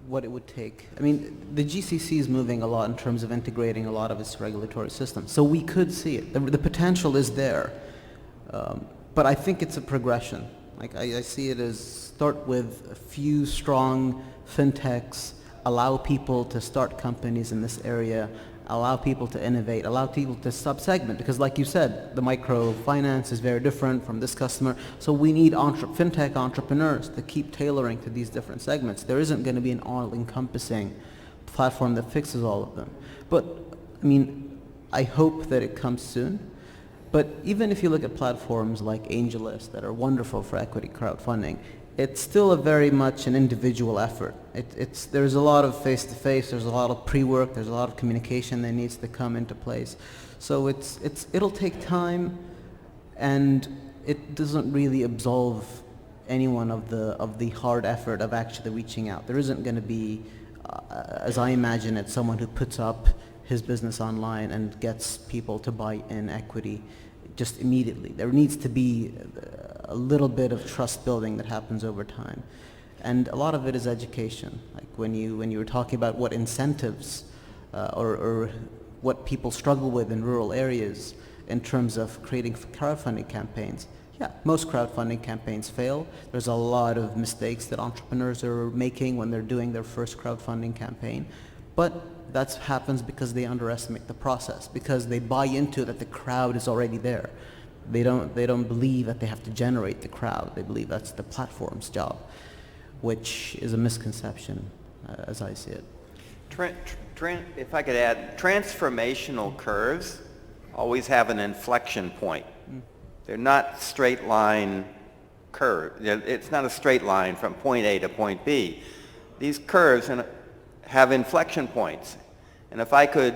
S18: what it would take, I mean, the GCC is moving a lot in terms of integrating a lot of its regulatory systems, so we could see it. The potential is there, but I think it's a progression. Like I see it as start with a few strong fintechs, allow people to start companies in this area, allow people to innovate, allow people to sub-segment, because like you said, the microfinance is very different from this customer, so we need fintech entrepreneurs to keep tailoring to these different segments. There isn't going to be an all-encompassing platform that fixes all of them. But, I mean, I hope that it comes soon. But even if you look at platforms like AngelList that are wonderful for equity crowdfunding, it's still a very much an individual effort. There's a lot of face-to-face, there's a lot of pre-work, there's a lot of communication that needs to come into place. So it'll take time, and it doesn't really absolve anyone of the hard effort of actually reaching out. There isn't going to be, as I imagine it, someone who puts up his business online and gets people to buy in equity just immediately. There needs to be a little bit of trust building that happens over time. And a lot of it is education. Like when you were talking about what incentives or what people struggle with in rural areas in terms of creating crowdfunding campaigns. Yeah, most crowdfunding campaigns fail. There's a lot of mistakes that entrepreneurs are making when they're doing their first crowdfunding campaign. But that happens because they underestimate the process, because they buy into that the crowd is already there. They don't believe that they have to generate the crowd. They believe that's the platform's job, which is a misconception, as I see it.
S16: If I could add, transformational curves always have an inflection point. They're not straight line curve. It's not a straight line from point A to point B. These curves have inflection points. And if I could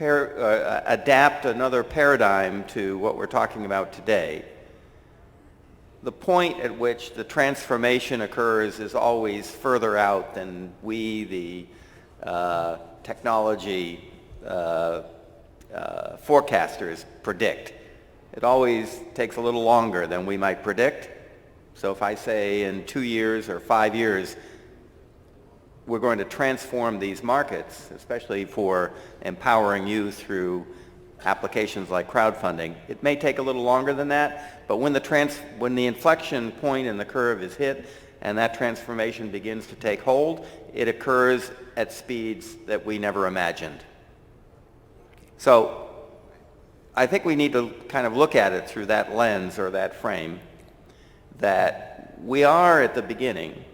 S16: adapt another paradigm to what we're talking about today, the point at which the transformation occurs is always further out than we, the technology forecasters, predict. It always takes a little longer than we might predict. So if I say in 2 years or 5 years, we're going to transform these markets, especially for empowering youth through applications like crowdfunding. It may take a little longer than that, but when the inflection point in the curve is hit and that transformation begins to take hold, it occurs at speeds that we never imagined. So I think we need to kind of look at it through that lens or that frame, that we are at the beginning.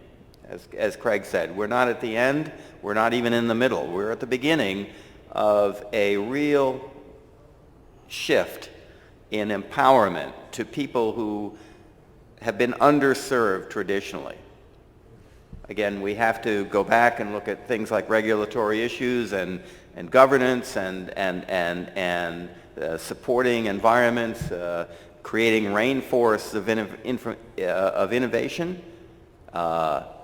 S16: As Craig said, we're not at the end, we're not even in the middle. We're at the beginning of a real shift in empowerment to people who have been underserved traditionally. Again, we have to go back and look at things like regulatory issues and governance and supporting environments, creating rainforests of innovation.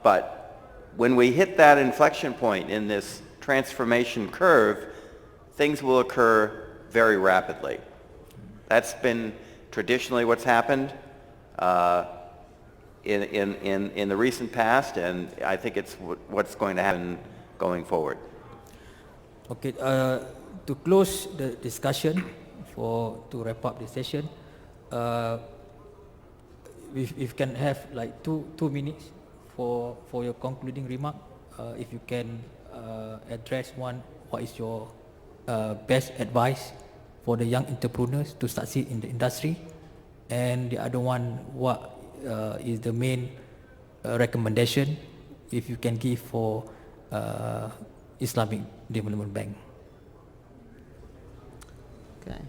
S16: But when we hit that inflection point in this transformation curve, things will occur very rapidly. That's been traditionally what's happened in the recent past, and I think it's what's going to happen going forward.
S15: Okay, to close the discussion, to wrap up the session, if you can have like two minutes for your concluding remark, if you can address one, what is your best advice for the young entrepreneurs to succeed in the industry, and the other one, what is the main recommendation if you can give for Islamic Development Bank?
S18: Okay,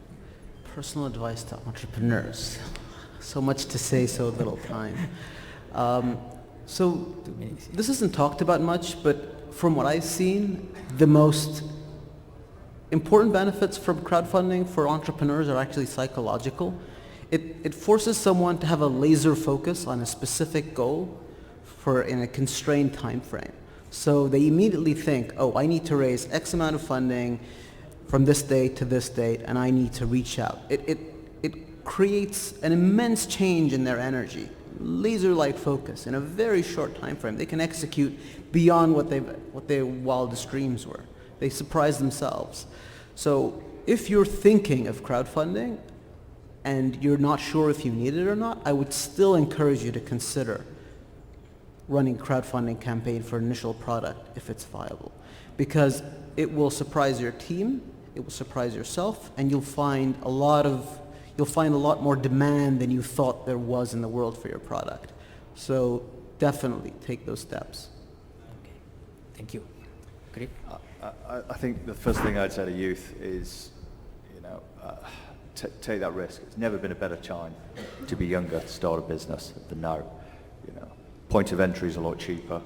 S18: personal advice to entrepreneurs. So much to say, so little time. So this isn't talked about much, but from what I've seen, the most important benefits from crowdfunding for entrepreneurs are actually psychological. It forces someone to have a laser focus on a specific goal in a constrained time frame. So they immediately think, oh, I need to raise X amount of funding from this date to this date, and I need to reach out. It creates an immense change in their energy, laser-like focus in a very short time frame. They can execute beyond what their wildest dreams were. They surprise themselves. So if you're thinking of crowdfunding and you're not sure if you need it or not, I would still encourage you to consider running crowdfunding campaign for an initial product if it's viable, because it will surprise your team, it will surprise yourself, and you'll find a lot more demand than you thought there was in the world for your product. So definitely take those steps.
S15: Okay, thank you. Great.
S17: I think the first thing I'd say to youth is, take that risk. It's never been a better time to be younger to start a business than now. Point of entry is a lot cheaper.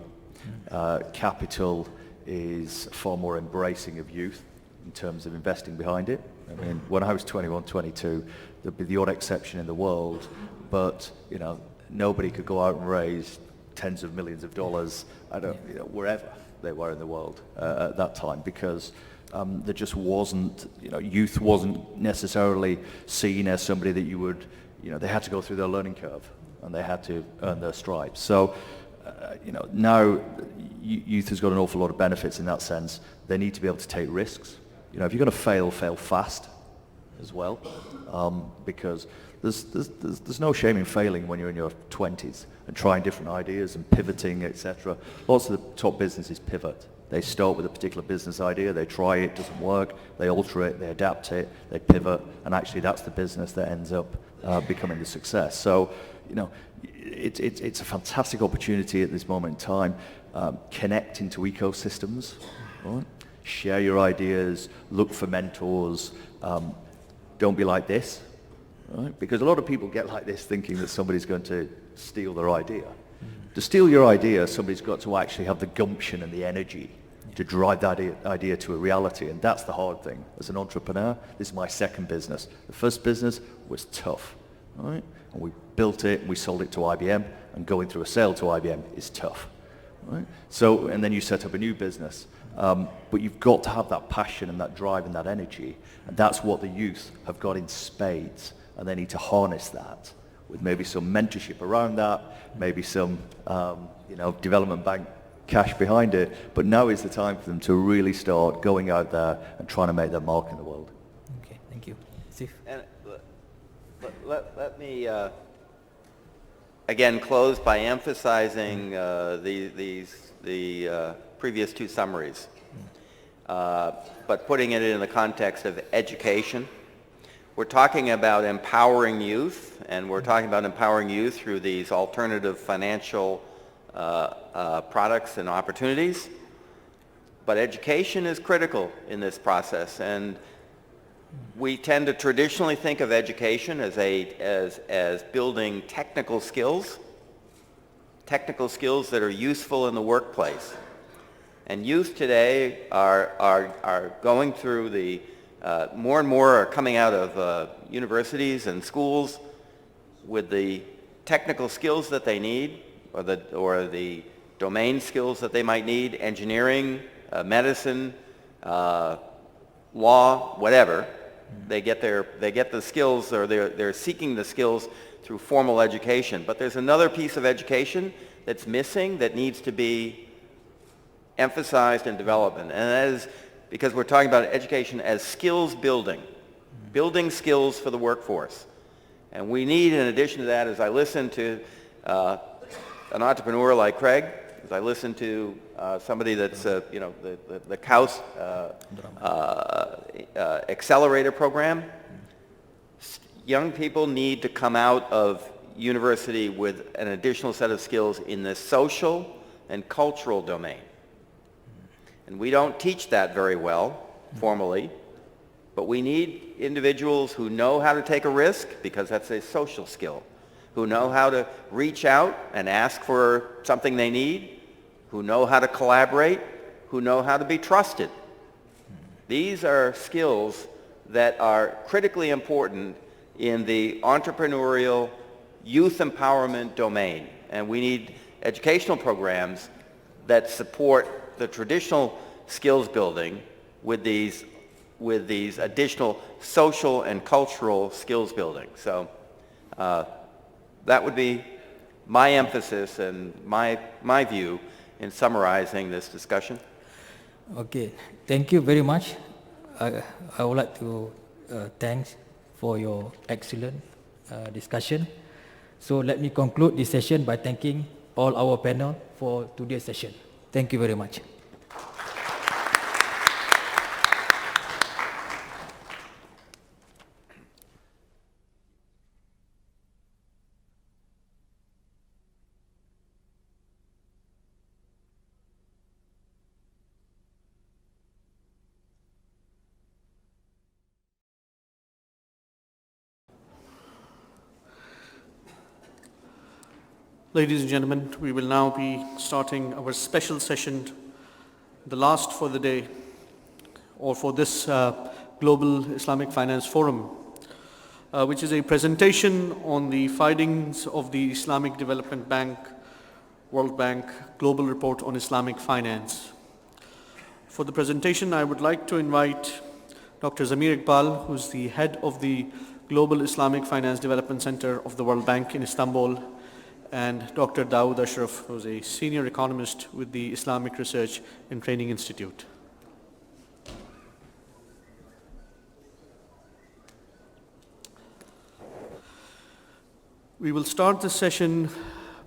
S17: Capital is far more embracing of youth in terms of investing behind it. I mean, when I was 21, 22, there'd be the odd exception in the world, but nobody could go out and raise tens of millions of dollars, wherever they were in the world at that time, because there just wasn't, youth wasn't necessarily seen as somebody that you would, they had to go through their learning curve and they had to earn their stripes. So, now youth has got an awful lot of benefits in that sense. They need to be able to take risks. If you're going to fail fast as well, because there's no shame in failing when you're in your 20s and trying different ideas and pivoting, etc. Lots of the top businesses pivot. They start with a particular business idea, they try it, doesn't work, they alter it, they adapt it, they pivot, and actually that's the business that ends up becoming the success. So, it's a fantastic opportunity at this moment in time. Connect into ecosystems, right? Share your ideas, look for mentors. Don't be like this, right? Because a lot of people get like this thinking that somebody's going to steal their idea. To steal your idea, somebody's got to actually have the gumption and the energy to drive that idea to a reality, and that's the hard thing. As an entrepreneur, this is my second business. The first business was tough, right? And we built it, and we sold it to IBM, and going through a sale to IBM is tough, right? So, and then you set up a new business. But you've got to have that passion and that drive and that energy, and that's what the youth have got in spades, and they need to harness that with maybe some mentorship around that, maybe some development bank cash behind it. But now is the time for them to really start going out there and trying to make their mark in the world.
S15: Okay, thank you. Steve?
S16: And let me again close by emphasizing the previous two summaries, but putting it in the context of education. We're talking about empowering youth, and we're talking about empowering youth through these alternative financial products and opportunities. But education is critical in this process, and we tend to traditionally think of education as building technical skills that are useful in the workplace. And youth today are going through the more and more are coming out of universities and schools with the technical skills that they need, or the domain skills that they might need, engineering, medicine, law, whatever. They get the skills, or they're seeking the skills through formal education. But there's another piece of education that's missing that needs to be emphasized and developed, and that is because we're talking about education as skills building, building skills for the workforce. And we need, in addition to that, as I listen to an entrepreneur like Craig, as I listen to somebody that's, the KAUS accelerator program, young people need to come out of university with an additional set of skills in the social and cultural domain. And we don't teach that very well formally, but we need individuals who know how to take a risk, because that's a social skill, who know how to reach out and ask for something they need, who know how to collaborate, who know how to be trusted. These are skills that are critically important in the entrepreneurial youth empowerment domain. And we need educational programs that support the traditional skills building with these additional social and cultural skills building. So that would be my emphasis and my view in summarizing this discussion.
S15: Okay, thank you very much. I would like to thank for your excellent discussion. So let me conclude this session by thanking all our panel for today's session. Thank you very much.
S1: Ladies and gentlemen, we will now be starting our special session, the last for the day, or for this Global Islamic Finance Forum, which is a presentation on the findings of the Islamic Development Bank, World Bank Global Report on Islamic Finance. For the presentation, I would like to invite Dr. Zamir Iqbal, who's the head of the Global Islamic Finance Development Center of the World Bank in Istanbul, and Dr. Dawood Ashraf, who's a senior economist with the Islamic Research and Training Institute. We will start this session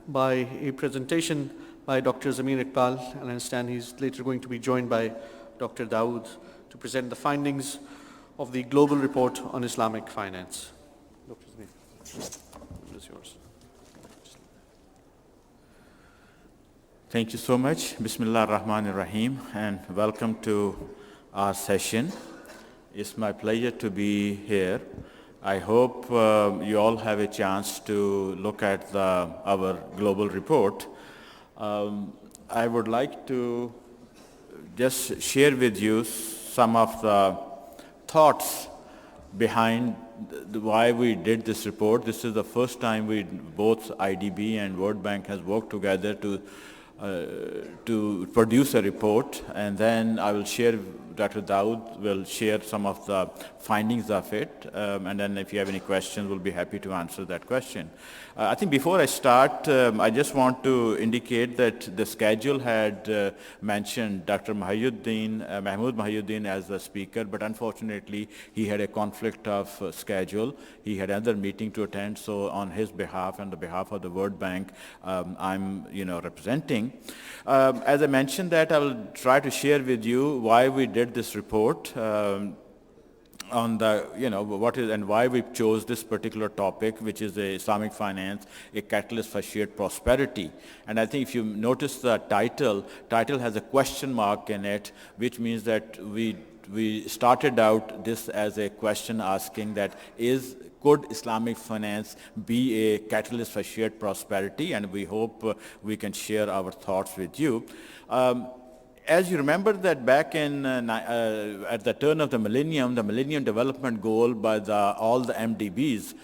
S1: by a presentation by Dr. Zamir Iqbal, and I understand he's later going to be joined by Dr. Dawood to present the findings of the Global Report on Islamic Finance. Dr. Zamir, it is yours.
S21: Thank you so much. Bismillah ar-Rahman ar-Rahim, and welcome to our session. It's my pleasure to be here. I hope you all have a chance to look at our global report. I would like to just share with you some of the thoughts behind why we did this report. This is the first time both IDB and World Bank has worked together to produce a report, and then I will share, Dr. Dawood will share some of the findings of it, and then if you have any questions, we'll be happy to answer that question. I think before I start, I just want to indicate that the schedule had mentioned Dr. Mahmoud Mahiuddin as the speaker, but unfortunately he had a conflict of schedule. He had another meeting to attend, so on his behalf and the behalf of the World Bank, I'm representing. As I mentioned that, I will try to share with you why we did this report on the, what is and why we chose this particular topic, which is the Islamic finance, a catalyst for shared prosperity. And I think if you notice the title has a question mark in it, which means that we started out this as a question asking that could Islamic finance be a catalyst for shared prosperity? And we hope we can share our thoughts with you. As you remember that back in at the turn of the Millennium Development Goal by all the MDBs,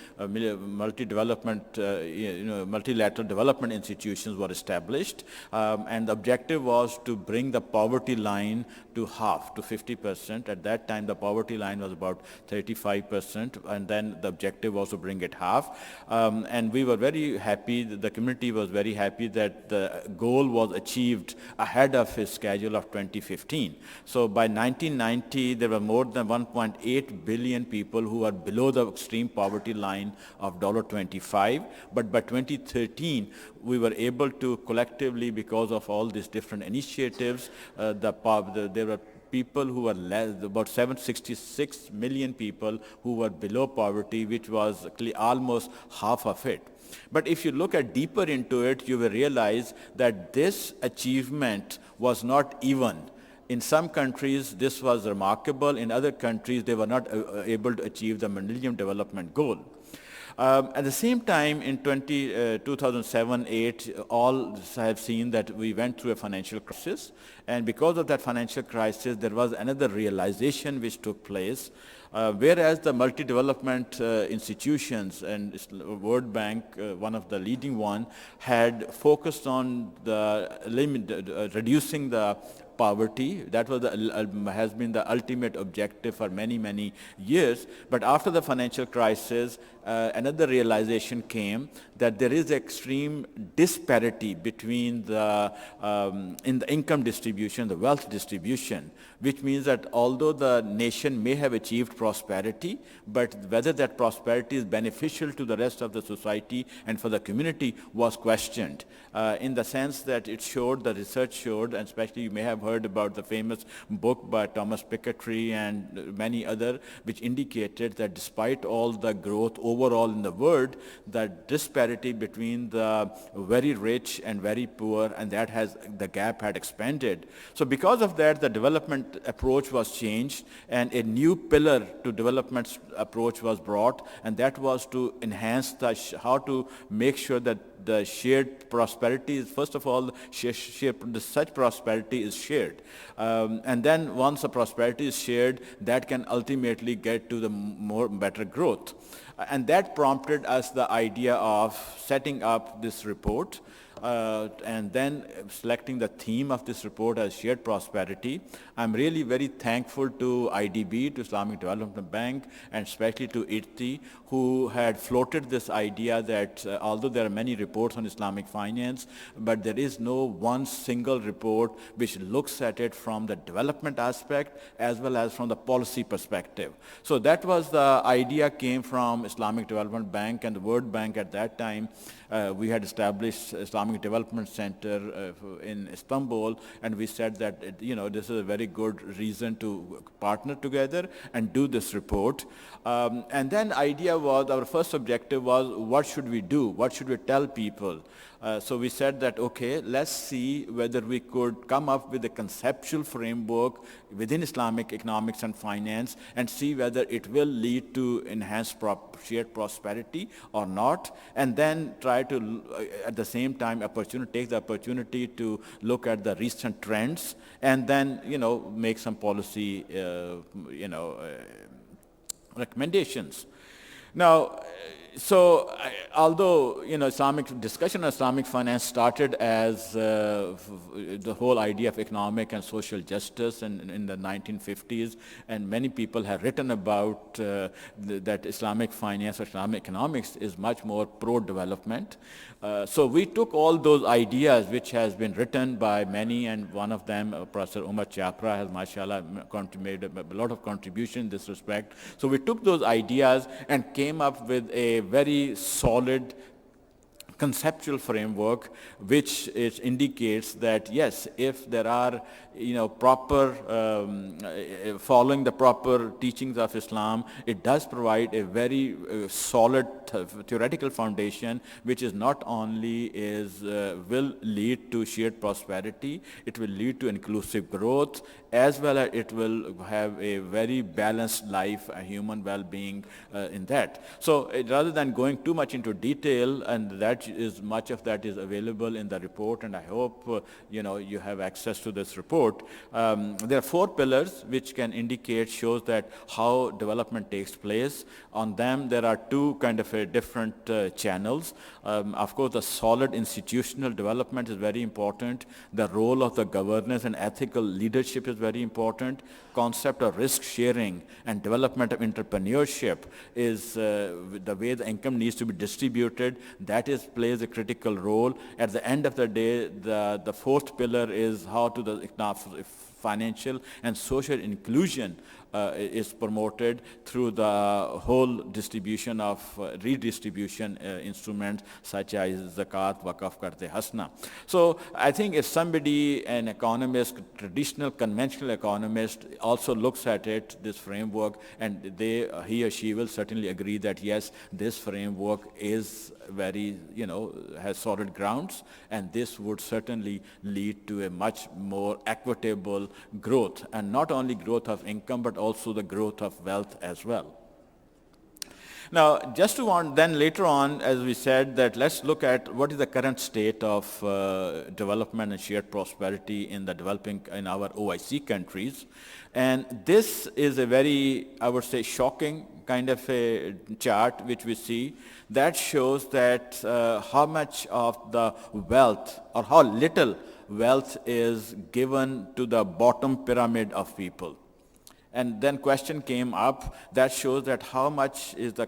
S21: multilateral development institutions were established, and the objective was to bring the poverty line to half, to 50%. At that time, the poverty line was about 35%, and then the objective was to bring it half. And we were very happy, the community was very happy that the goal was achieved ahead of his schedule of 2015. So by 1990, there were more than 1.8 billion people who are below the extreme poverty line of $25. But by 2013, we were able to collectively, because of all these different initiatives, there were people who were about 766 million people who were below poverty, which was almost half of it. But if you look deeper into it, you will realize that this achievement was not even. In some countries, this was remarkable. In other countries, they were not able to achieve the Millennium Development Goal. At the same time, in 2007-8, all have seen that we went through a financial crisis. And because of that financial crisis, there was another realization which took place. Whereas the multi-development institutions and World Bank, one of the leading one, had focused on reducing the poverty. That was has been the ultimate objective for many, many years. But after the financial crisis, another realization came that there is extreme disparity between the in the income distribution, the wealth distribution, which means that although the nation may have achieved prosperity, but whether that prosperity is beneficial to the rest of the society and for the community was questioned, in the sense that it showed, the research showed, and especially you may have heard about the famous book by Thomas Piketty and many other, which indicated that despite all the growth overall in the world, the disparity between the very rich and very poor, and that has, the gap had expanded. So because of that, the development approach was changed, and a new pillar to development approach was brought, and that was to enhance the how to make sure that the shared prosperity is, first of all, such prosperity is shared. And then once the prosperity is shared, that can ultimately get to the better growth. And that prompted us the idea of setting up this report, and then selecting the theme of this report as shared prosperity. I'm really very thankful to IDB, to Islamic Development Bank, and especially to IDB, who had floated this idea that although there are many reports on Islamic finance, but there is no one single report which looks at it from the development aspect as well as from the policy perspective. So that was the idea, came from Islamic Development Bank and the World Bank at that time. We had established Islamic Development Center in Istanbul, and we said that this is a very good reason to partner together and do this report. And then idea was, our first objective was, what should we do? What should we tell people? So we said that, okay, let's see whether we could come up with a conceptual framework within Islamic economics and finance and see whether it will lead to enhanced shared prosperity or not, and then try to, at the same time, take the opportunity to look at the recent trends and then, make some policy, recommendations. Now, so although Islamic discussion on Islamic finance started as the whole idea of economic and social justice in the 1950s, and many people have written about that Islamic finance or Islamic economics is much more pro-development. So we took all those ideas which has been written by many, and one of them, Professor Umar Chapra, has mashallah made a lot of contribution in this respect. So we took those ideas and came up with a very solid conceptual framework which indicates that yes, if there are proper following the proper teachings of Islam, it does provide a very solid theoretical foundation which is not only will lead to shared prosperity, it will lead to inclusive growth, as well as it will have a very balanced life, a human well-being in that. So rather than going too much into detail, and that is much of that is available in the report, and I hope you have access to this report. There are 4 pillars which can shows that how development takes place. On them there are 2 kind of different channels. Of course, the solid institutional development is very important. The role of the governance and ethical leadership is very important. Concept of risk sharing and development of entrepreneurship is the way the income needs to be distributed. That plays a critical role. At the end of the day, the 4th pillar is how to the financial and social inclusion is promoted through the whole distribution of redistribution instruments such as zakat, waqf, qard-e hasna. So I think if somebody, an economist, traditional conventional economist, also looks at it, this framework, and he or she will certainly agree that yes, this framework is very, has solid grounds, and this would certainly lead to a much more equitable growth, and not only growth of income, but also the growth of wealth as well. Now, then later on, as we said, that let's look at what is the current state of development and shared prosperity in our OIC countries. And this is a very, I would say, shocking kind of a chart which we see, that shows that how much of the wealth or how little wealth is given to the bottom pyramid of people. And then question came up that shows that how much is the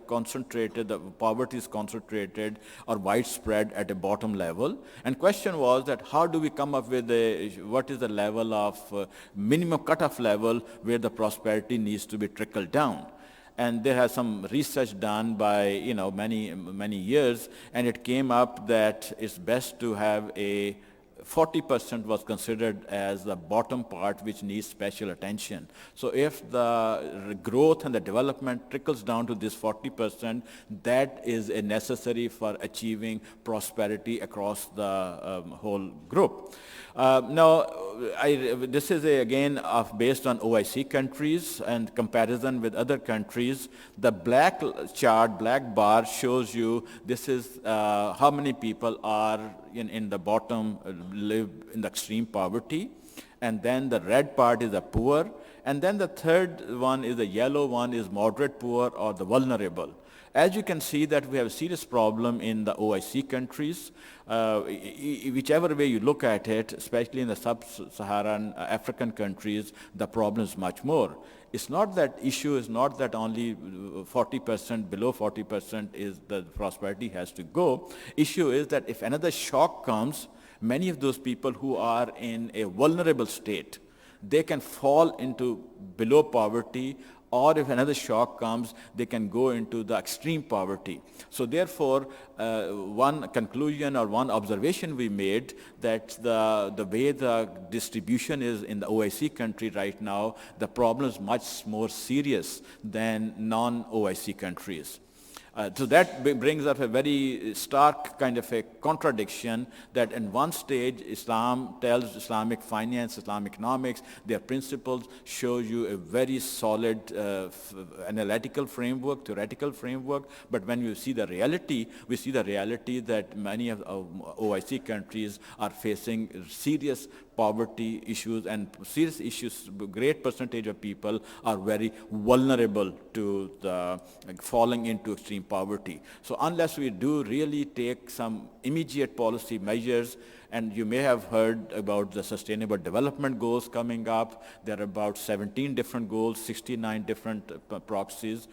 S21: poverty is concentrated or widespread at a bottom level. And question was that how do we come up with what is the level of minimum cutoff level where the prosperity needs to be trickled down. And there has some research done by many years, and it came up that it's best to have 40% was considered as the bottom part which needs special attention. So if the growth and the development trickles down to this 40%, that is a necessary for achieving prosperity across the whole group. This is again based on OIC countries and comparison with other countries. The black bar shows you this is how many people are in the bottom, live in the extreme poverty. And then the red part is the poor. And then the third one is the yellow one is moderate poor or the vulnerable. As you can see that we have a serious problem in the OIC countries. Whichever way you look at it, especially in the sub-Saharan African countries, the problem is much more. It's not that issue is not that only 40%, below 40% is the prosperity has to go. Issue is that if another shock comes, many of those people who are in a vulnerable state, they can fall into below poverty, or if another shock comes, they can go into the extreme poverty. So therefore, one conclusion or one observation we made that the way the distribution is in the OIC country right now, the problem is much more serious than non-OIC countries. So that brings up a very stark kind of a contradiction that in one stage Islam tells Islamic finance, Islamic economics, their principles show you a very solid analytical framework, theoretical framework, but when you see the reality, we see the reality that many of OIC countries are facing serious poverty issues and serious issues. Great percentage of people are very vulnerable to the falling into extreme poverty. So unless we do really take some immediate policy measures, and you may have heard about the Sustainable Development Goals coming up. There are about 17 different goals, 69 different proxies.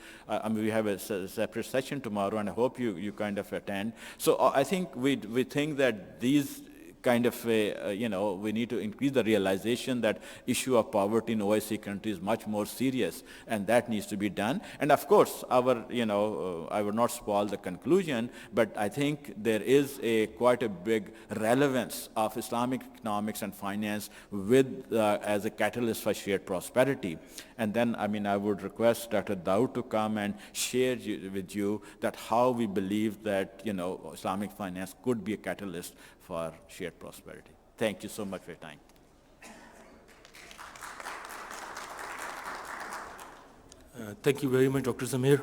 S21: We have a separate session tomorrow, and I hope you kind of attend. So I think we think that these kind of we need to increase the realization that issue of poverty in OIC countries is much more serious, and that needs to be done. And of course, I would not spoil the conclusion, but I think there is quite a big relevance of Islamic economics and finance as a catalyst for shared prosperity. And then, I would request Dr. Daud to come and share with you that how we believe that, Islamic finance could be a catalyst for shared prosperity. Thank you so much for your time.
S2: Thank you very much, Dr. Zamir.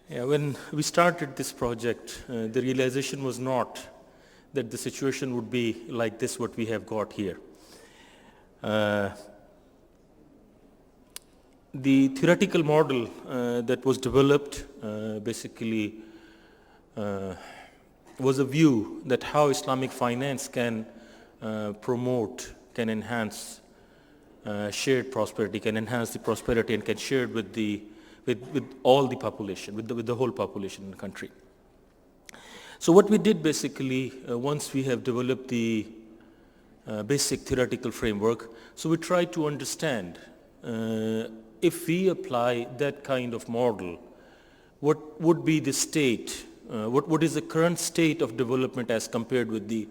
S2: When we started this project, the realization was not that the situation would be like this, what we have got here. The theoretical model that was developed basically was a view that how Islamic finance can promote, can enhance shared prosperity, can enhance the prosperity, and can share it with all the population, with the whole population in the country. So what we did basically, once we have developed the basic theoretical framework, so we tried to understand if we apply that kind of model, what would be the state, what is the current state of development as compared with the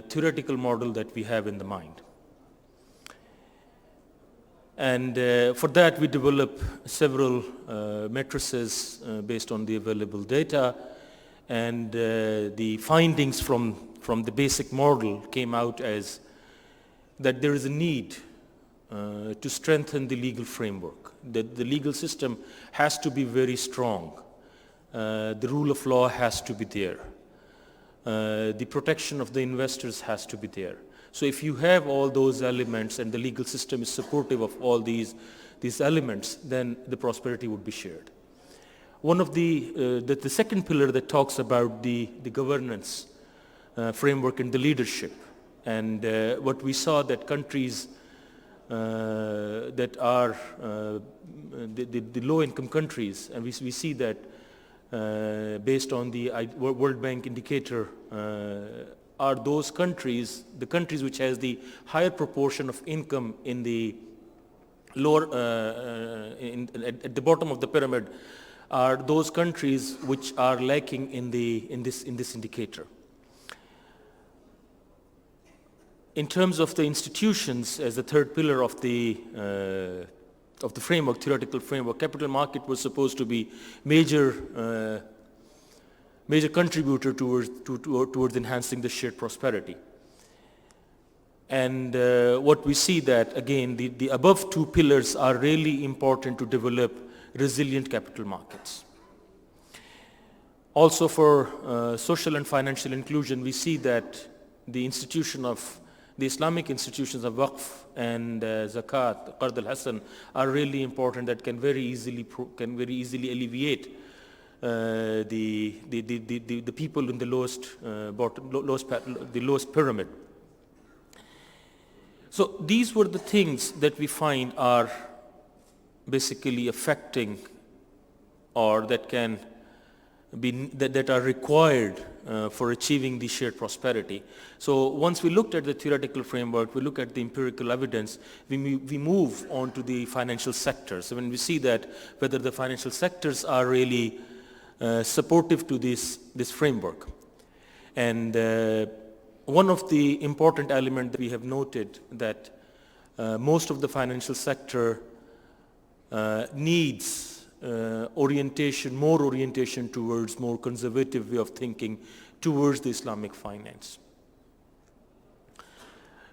S2: theoretical model that we have in the mind. And for that we develop several matrices based on the available data, and the findings from the basic model came out as that there is a need to strengthen the legal framework, that the legal system has to be very strong. The rule of law has to be there. The protection of the investors has to be there. So if you have all those elements and the legal system is supportive of all these, these elements, then the prosperity would be shared. One of the second pillar that talks about the governance framework and the leadership. And what we saw that countries that are the low-income countries, and we see that based on the World Bank indicator, are those countries, the countries which has the higher proportion of income in the lower, at the bottom of the pyramid, are those countries which are lacking in this indicator. In terms of the institutions, as the third pillar of the framework, theoretical framework, capital market was supposed to be major contributor towards enhancing the shared prosperity. And what we see that, again, the above two pillars are really important to develop resilient capital markets. Also for social and financial inclusion, we see that the Islamic institutions of Waqf and Zakat, Qard al-Hasan, are really important, that can very easily alleviate the people in the lowest pyramid. So these were the things that we find are basically affecting, or that can be that are required for achieving the shared prosperity. So once we looked at the theoretical framework, we look at the empirical evidence, we move on to the financial sectors. So when we see that whether the financial sectors are really supportive to this framework. And one of the important elements that we have noted that most of the financial sector needs more orientation towards more conservative way of thinking towards the Islamic finance.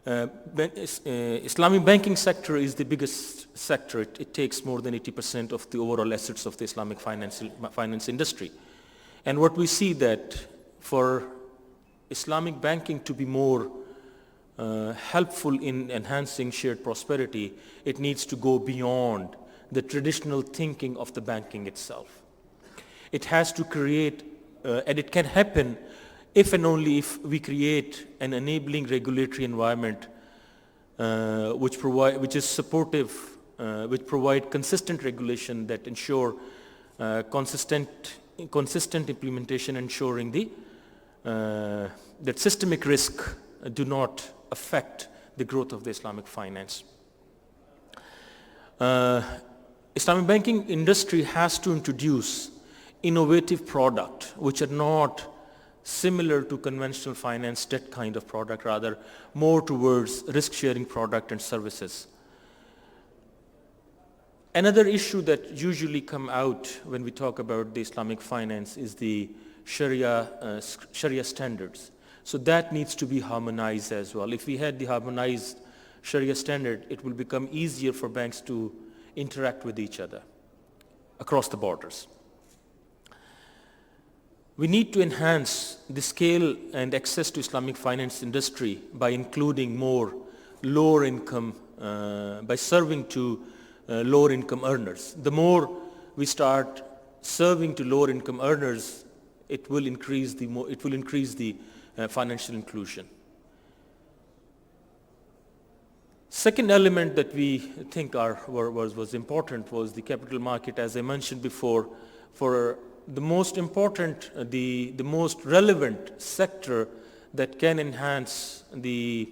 S2: Islamic banking sector is the biggest sector. It takes more than 80% of the overall assets of the Islamic finance industry. And what we see that for Islamic banking to be more helpful in enhancing shared prosperity, it needs to go beyond the traditional thinking of the banking itself. It has to create, and it can happen if and only if we create an enabling regulatory environment which is supportive, which provide consistent regulation that ensure consistent implementation, ensuring that systemic risk do not affect the growth of the Islamic finance. Islamic banking industry has to introduce innovative products which are not similar to conventional finance debt kind of product, rather more towards risk-sharing product and services. Another issue that usually come out when we talk about the Islamic finance is the Sharia standards. So that needs to be harmonized as well. If we had the harmonized Sharia standard, it will become easier for banks to interact with each other across the borders. We need to enhance the scale and access to Islamic finance industry by including more lower income, by serving to lower income earners. The more we start serving to lower income earners, it will increase the financial inclusion. Second element that we think was important was the capital market. As I mentioned before, for the most important, the most relevant sector that can enhance the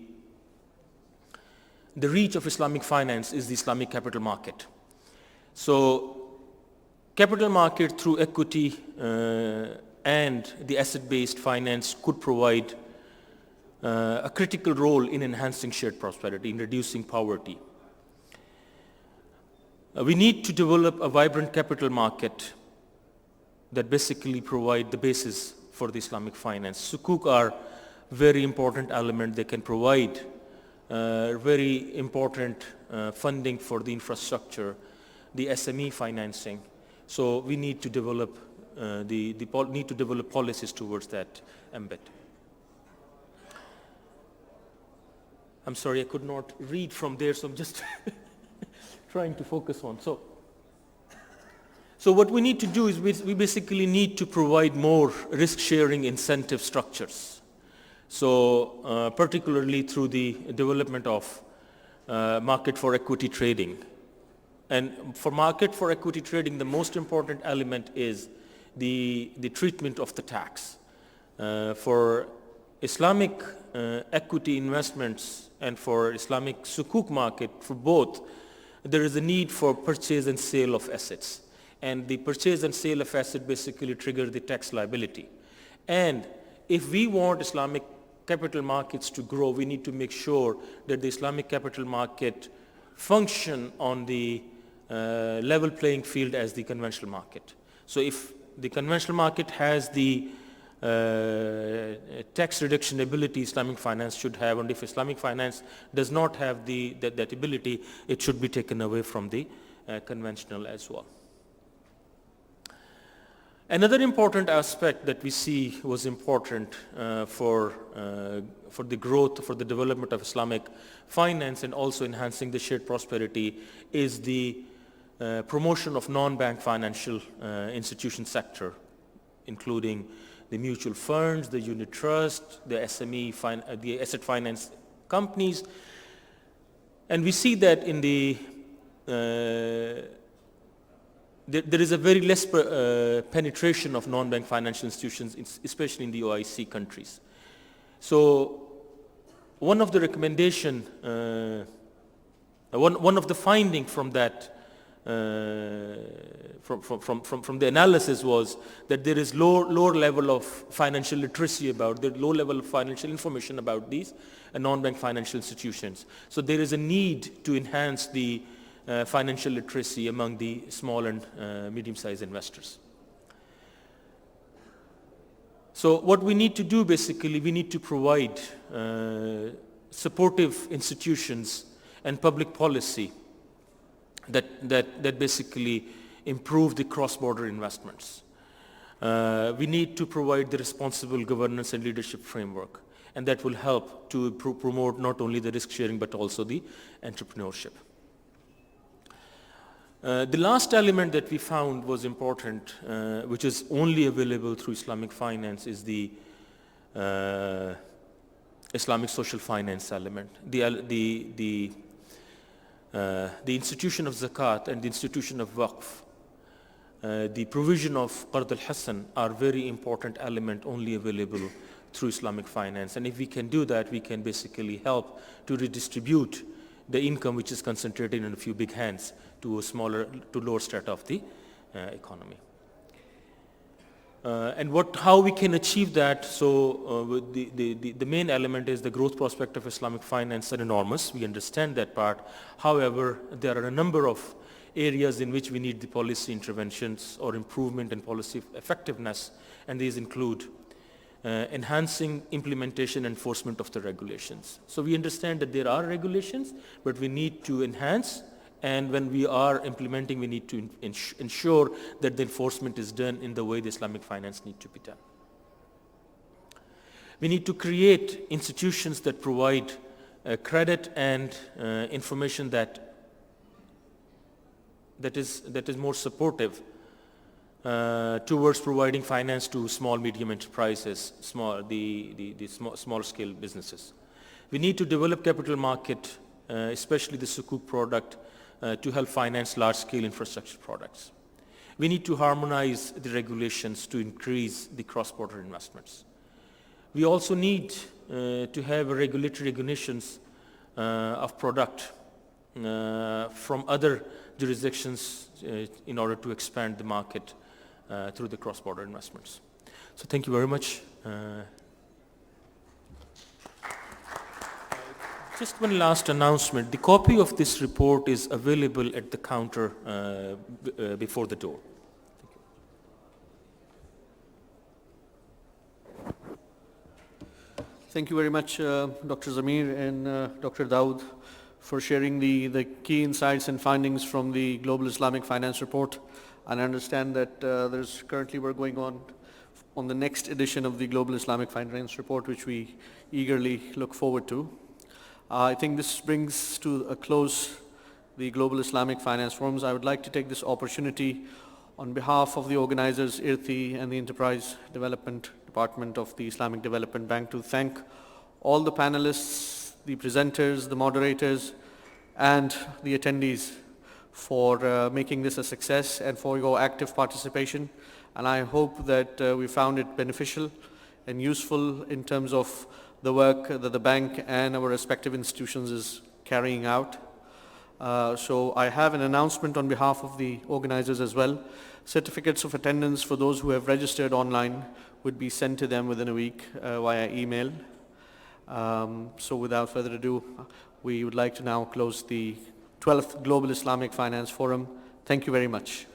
S2: reach of Islamic finance is the Islamic capital market. So capital market through equity and the asset-based finance could provide a critical role in enhancing shared prosperity, in reducing poverty. We need to develop a vibrant capital market that basically provide the basis for the Islamic finance. Sukuk are very important element. They can provide very important funding for the infrastructure, the SME financing. So we need to develop policies towards that ambit. I'm sorry, I could not read from there, so I'm just trying to focus on. So what we need to do is we basically need to provide more risk-sharing incentive structures. So particularly through the development of market for equity trading. And for market for equity trading, the most important element is the treatment of the tax. For Islamic equity investments and for Islamic sukuk market, for both, there is a need for purchase and sale of assets. And the purchase and sale of assets basically trigger the tax liability. And if we want Islamic capital markets to grow, we need to make sure that the Islamic capital market function on the level playing field as the conventional market. So if the conventional market has the tax reduction ability Islamic finance should have, and if Islamic finance does not have that ability, it should be taken away from the conventional as well. Another important aspect that we see was important for the growth, for the development of Islamic finance and also enhancing the shared prosperity is the promotion of non-bank financial institution sector, including the mutual funds, the unit trust, the SME, the asset finance companies. And we see that in the there is a very less penetration of non-bank financial institutions, especially in the OIC countries. So one of the recommendation, one of the finding from that, from the analysis was that there is lower level of financial literacy about, the low level of financial information about these non-bank financial institutions. So there is a need to enhance the financial literacy among the small and medium-sized investors. So what we need to do basically, we need to provide supportive institutions and public policy that basically improve the cross-border investments. We need to provide the responsible governance and leadership framework, and that will help to promote not only the risk sharing but also the entrepreneurship. The last element that we found was important, which is only available through Islamic finance, is the Islamic social finance element. The institution of zakat and the institution of waqf, the provision of qard al-hasan are very important element only available through Islamic finance. And if we can do that, we can basically help to redistribute the income which is concentrated in a few big hands to lower strata of the economy. And how we can achieve that? So the main element is the growth prospect of Islamic finance are enormous. We understand that part. However, there are a number of areas in which we need the policy interventions or improvement in policy effectiveness, and these include enhancing implementation and enforcement of the regulations. So we understand that there are regulations, but we need to enhance, and when we are implementing, we need to ensure that the enforcement is done in the way the Islamic finance need to be done. We need to create institutions that provide credit and information that is more supportive towards providing finance to small, medium enterprises, small scale businesses. We need to develop capital market, especially the sukuk product, to help finance large scale infrastructure products. We need to harmonize the regulations to increase the cross-border investments. We also need to have regulatory recognitions of product from other jurisdictions in order to expand the market through the cross-border investments. So thank you very much. Just one last announcement. The copy of this report is available at the counter before the door.
S1: Thank you very much, Dr. Zamir and Dr. Dawood, for sharing the key insights and findings from the Global Islamic Finance Report. And I understand that there's currently work going on the next edition of the Global Islamic Finance Report, which we eagerly look forward to. I think this brings to a close the Global Islamic Finance Forums. I would like to take this opportunity on behalf of the organizers, IRTI, and the Enterprise Development Department of the Islamic Development Bank to thank all the panelists, the presenters, the moderators, and the attendees for making this a success and for your active participation. And I hope that we found it beneficial and useful in terms of the work that the bank and our respective institutions is carrying out. So I have an announcement on behalf of the organizers as well. Certificates of attendance for those who have registered online would be sent to them within a week via email. So without further ado, we would like to now close the 12th Global Islamic Finance Forum. Thank you very much.